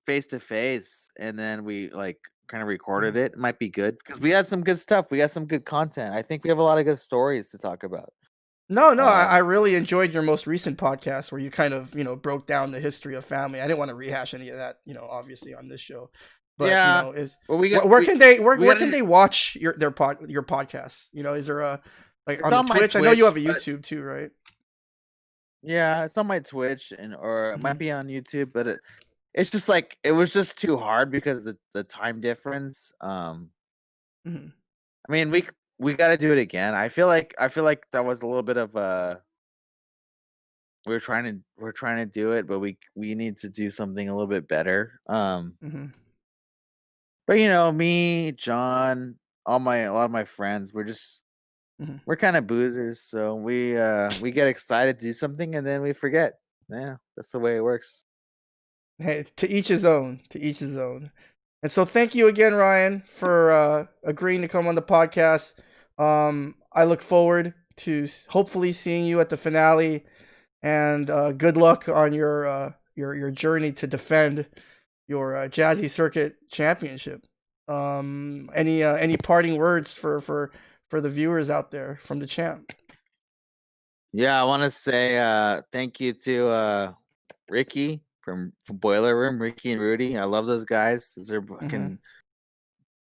face to face, and then we like kind of recorded it might be good because we had some good stuff. We got some good content. I think we have a lot of good stories to talk about. No, I really enjoyed your most recent podcast where you kind of broke down the history of family. I didn't want to rehash any of that, obviously on this show. But where can they watch your podcast? Is there a like on the Twitch? I know you have a YouTube too, right? Yeah, it's on my Twitch or it might be on YouTube, but it's just like it was just too hard because the time difference. I mean, we got to do it again. I feel like that was a little bit of we're trying to do it, but we need to do something a little bit better. But me, John, a lot of my friends, we're kind of boozers, so we get excited to do something and then we forget. Yeah, that's the way it works. Hey, to each his own. To each his own. And so, thank you again, Ryan, for agreeing to come on the podcast. I look forward to hopefully seeing you at the finale, and good luck on your journey to defend your Jazzy Circuit Championship. Any parting words for the viewers out there from the champ? Yeah, I want to say thank you to Ricky from Boiler Room, Ricky and Rudy. I love those guys. Mm-hmm.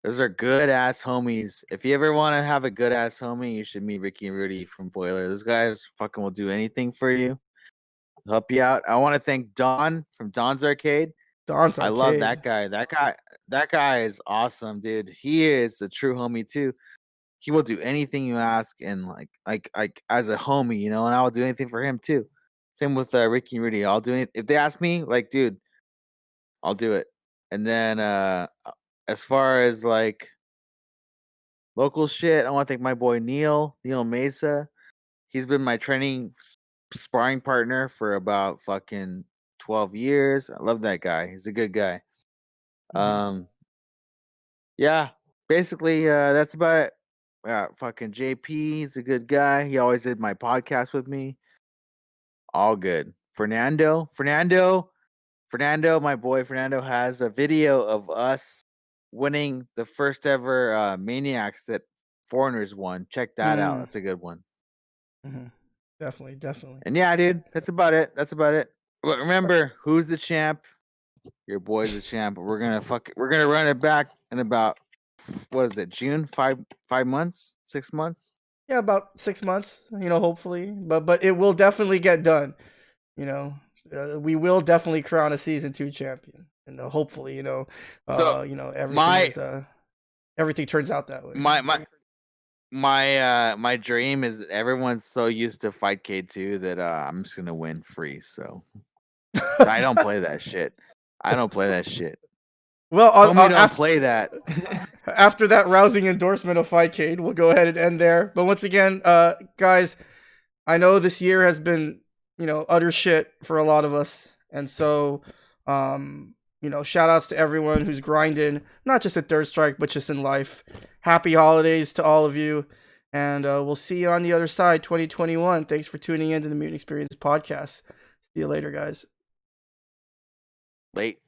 Those are good ass homies. If you ever want to have a good ass homie, you should meet Ricky and Rudy from Boiler. Those guys fucking will do anything for you, help you out. I want to thank Don from Don's Arcade. Don's I love Arcade. that guy. That guy is awesome, dude. He is a true homie too. He will do anything you ask, and like as a homie, you know. And I will do anything for him too. Same with Ricky and Rudy. I'll do it if they ask me. Like, dude, I'll do it. And then as far as like local shit, I want to thank my boy Neil Mesa. He's been my training sparring partner for about fucking 12 years. I love that guy. He's a good guy. Mm-hmm. Um, yeah, basically, that's about it. Fucking JP, he's a good guy. He always did my podcast with me. All good. Fernando, my boy Fernando has a video of us winning the first ever Maniacs that Foreigners won. Check that out. Mm. That's a good one. Mm-hmm. Definitely. And yeah, dude, that's about it. But remember, who's the champ? Your boy's the champ. We're gonna run it back in about what is it? June? 5 months? 6 months? Yeah, about 6 months. Hopefully, but it will definitely get done. We will definitely crown a season 2 champion, and hopefully, So everything my is everything turns out that way. my my my dream is everyone's so used to Fight K2 that I'm just gonna win free. So I don't play that shit. Well, Homie don't play that. after that rousing endorsement of Fightcade, we'll go ahead and end there. But once again, guys, I know this year has been, utter shit for a lot of us. And so, shout outs to everyone who's grinding, not just at Third Strike, but just in life. Happy holidays to all of you. And we'll see you on the other side, 2021. Thanks for tuning in to the Mutant XPerience podcast. See you later, guys. Late.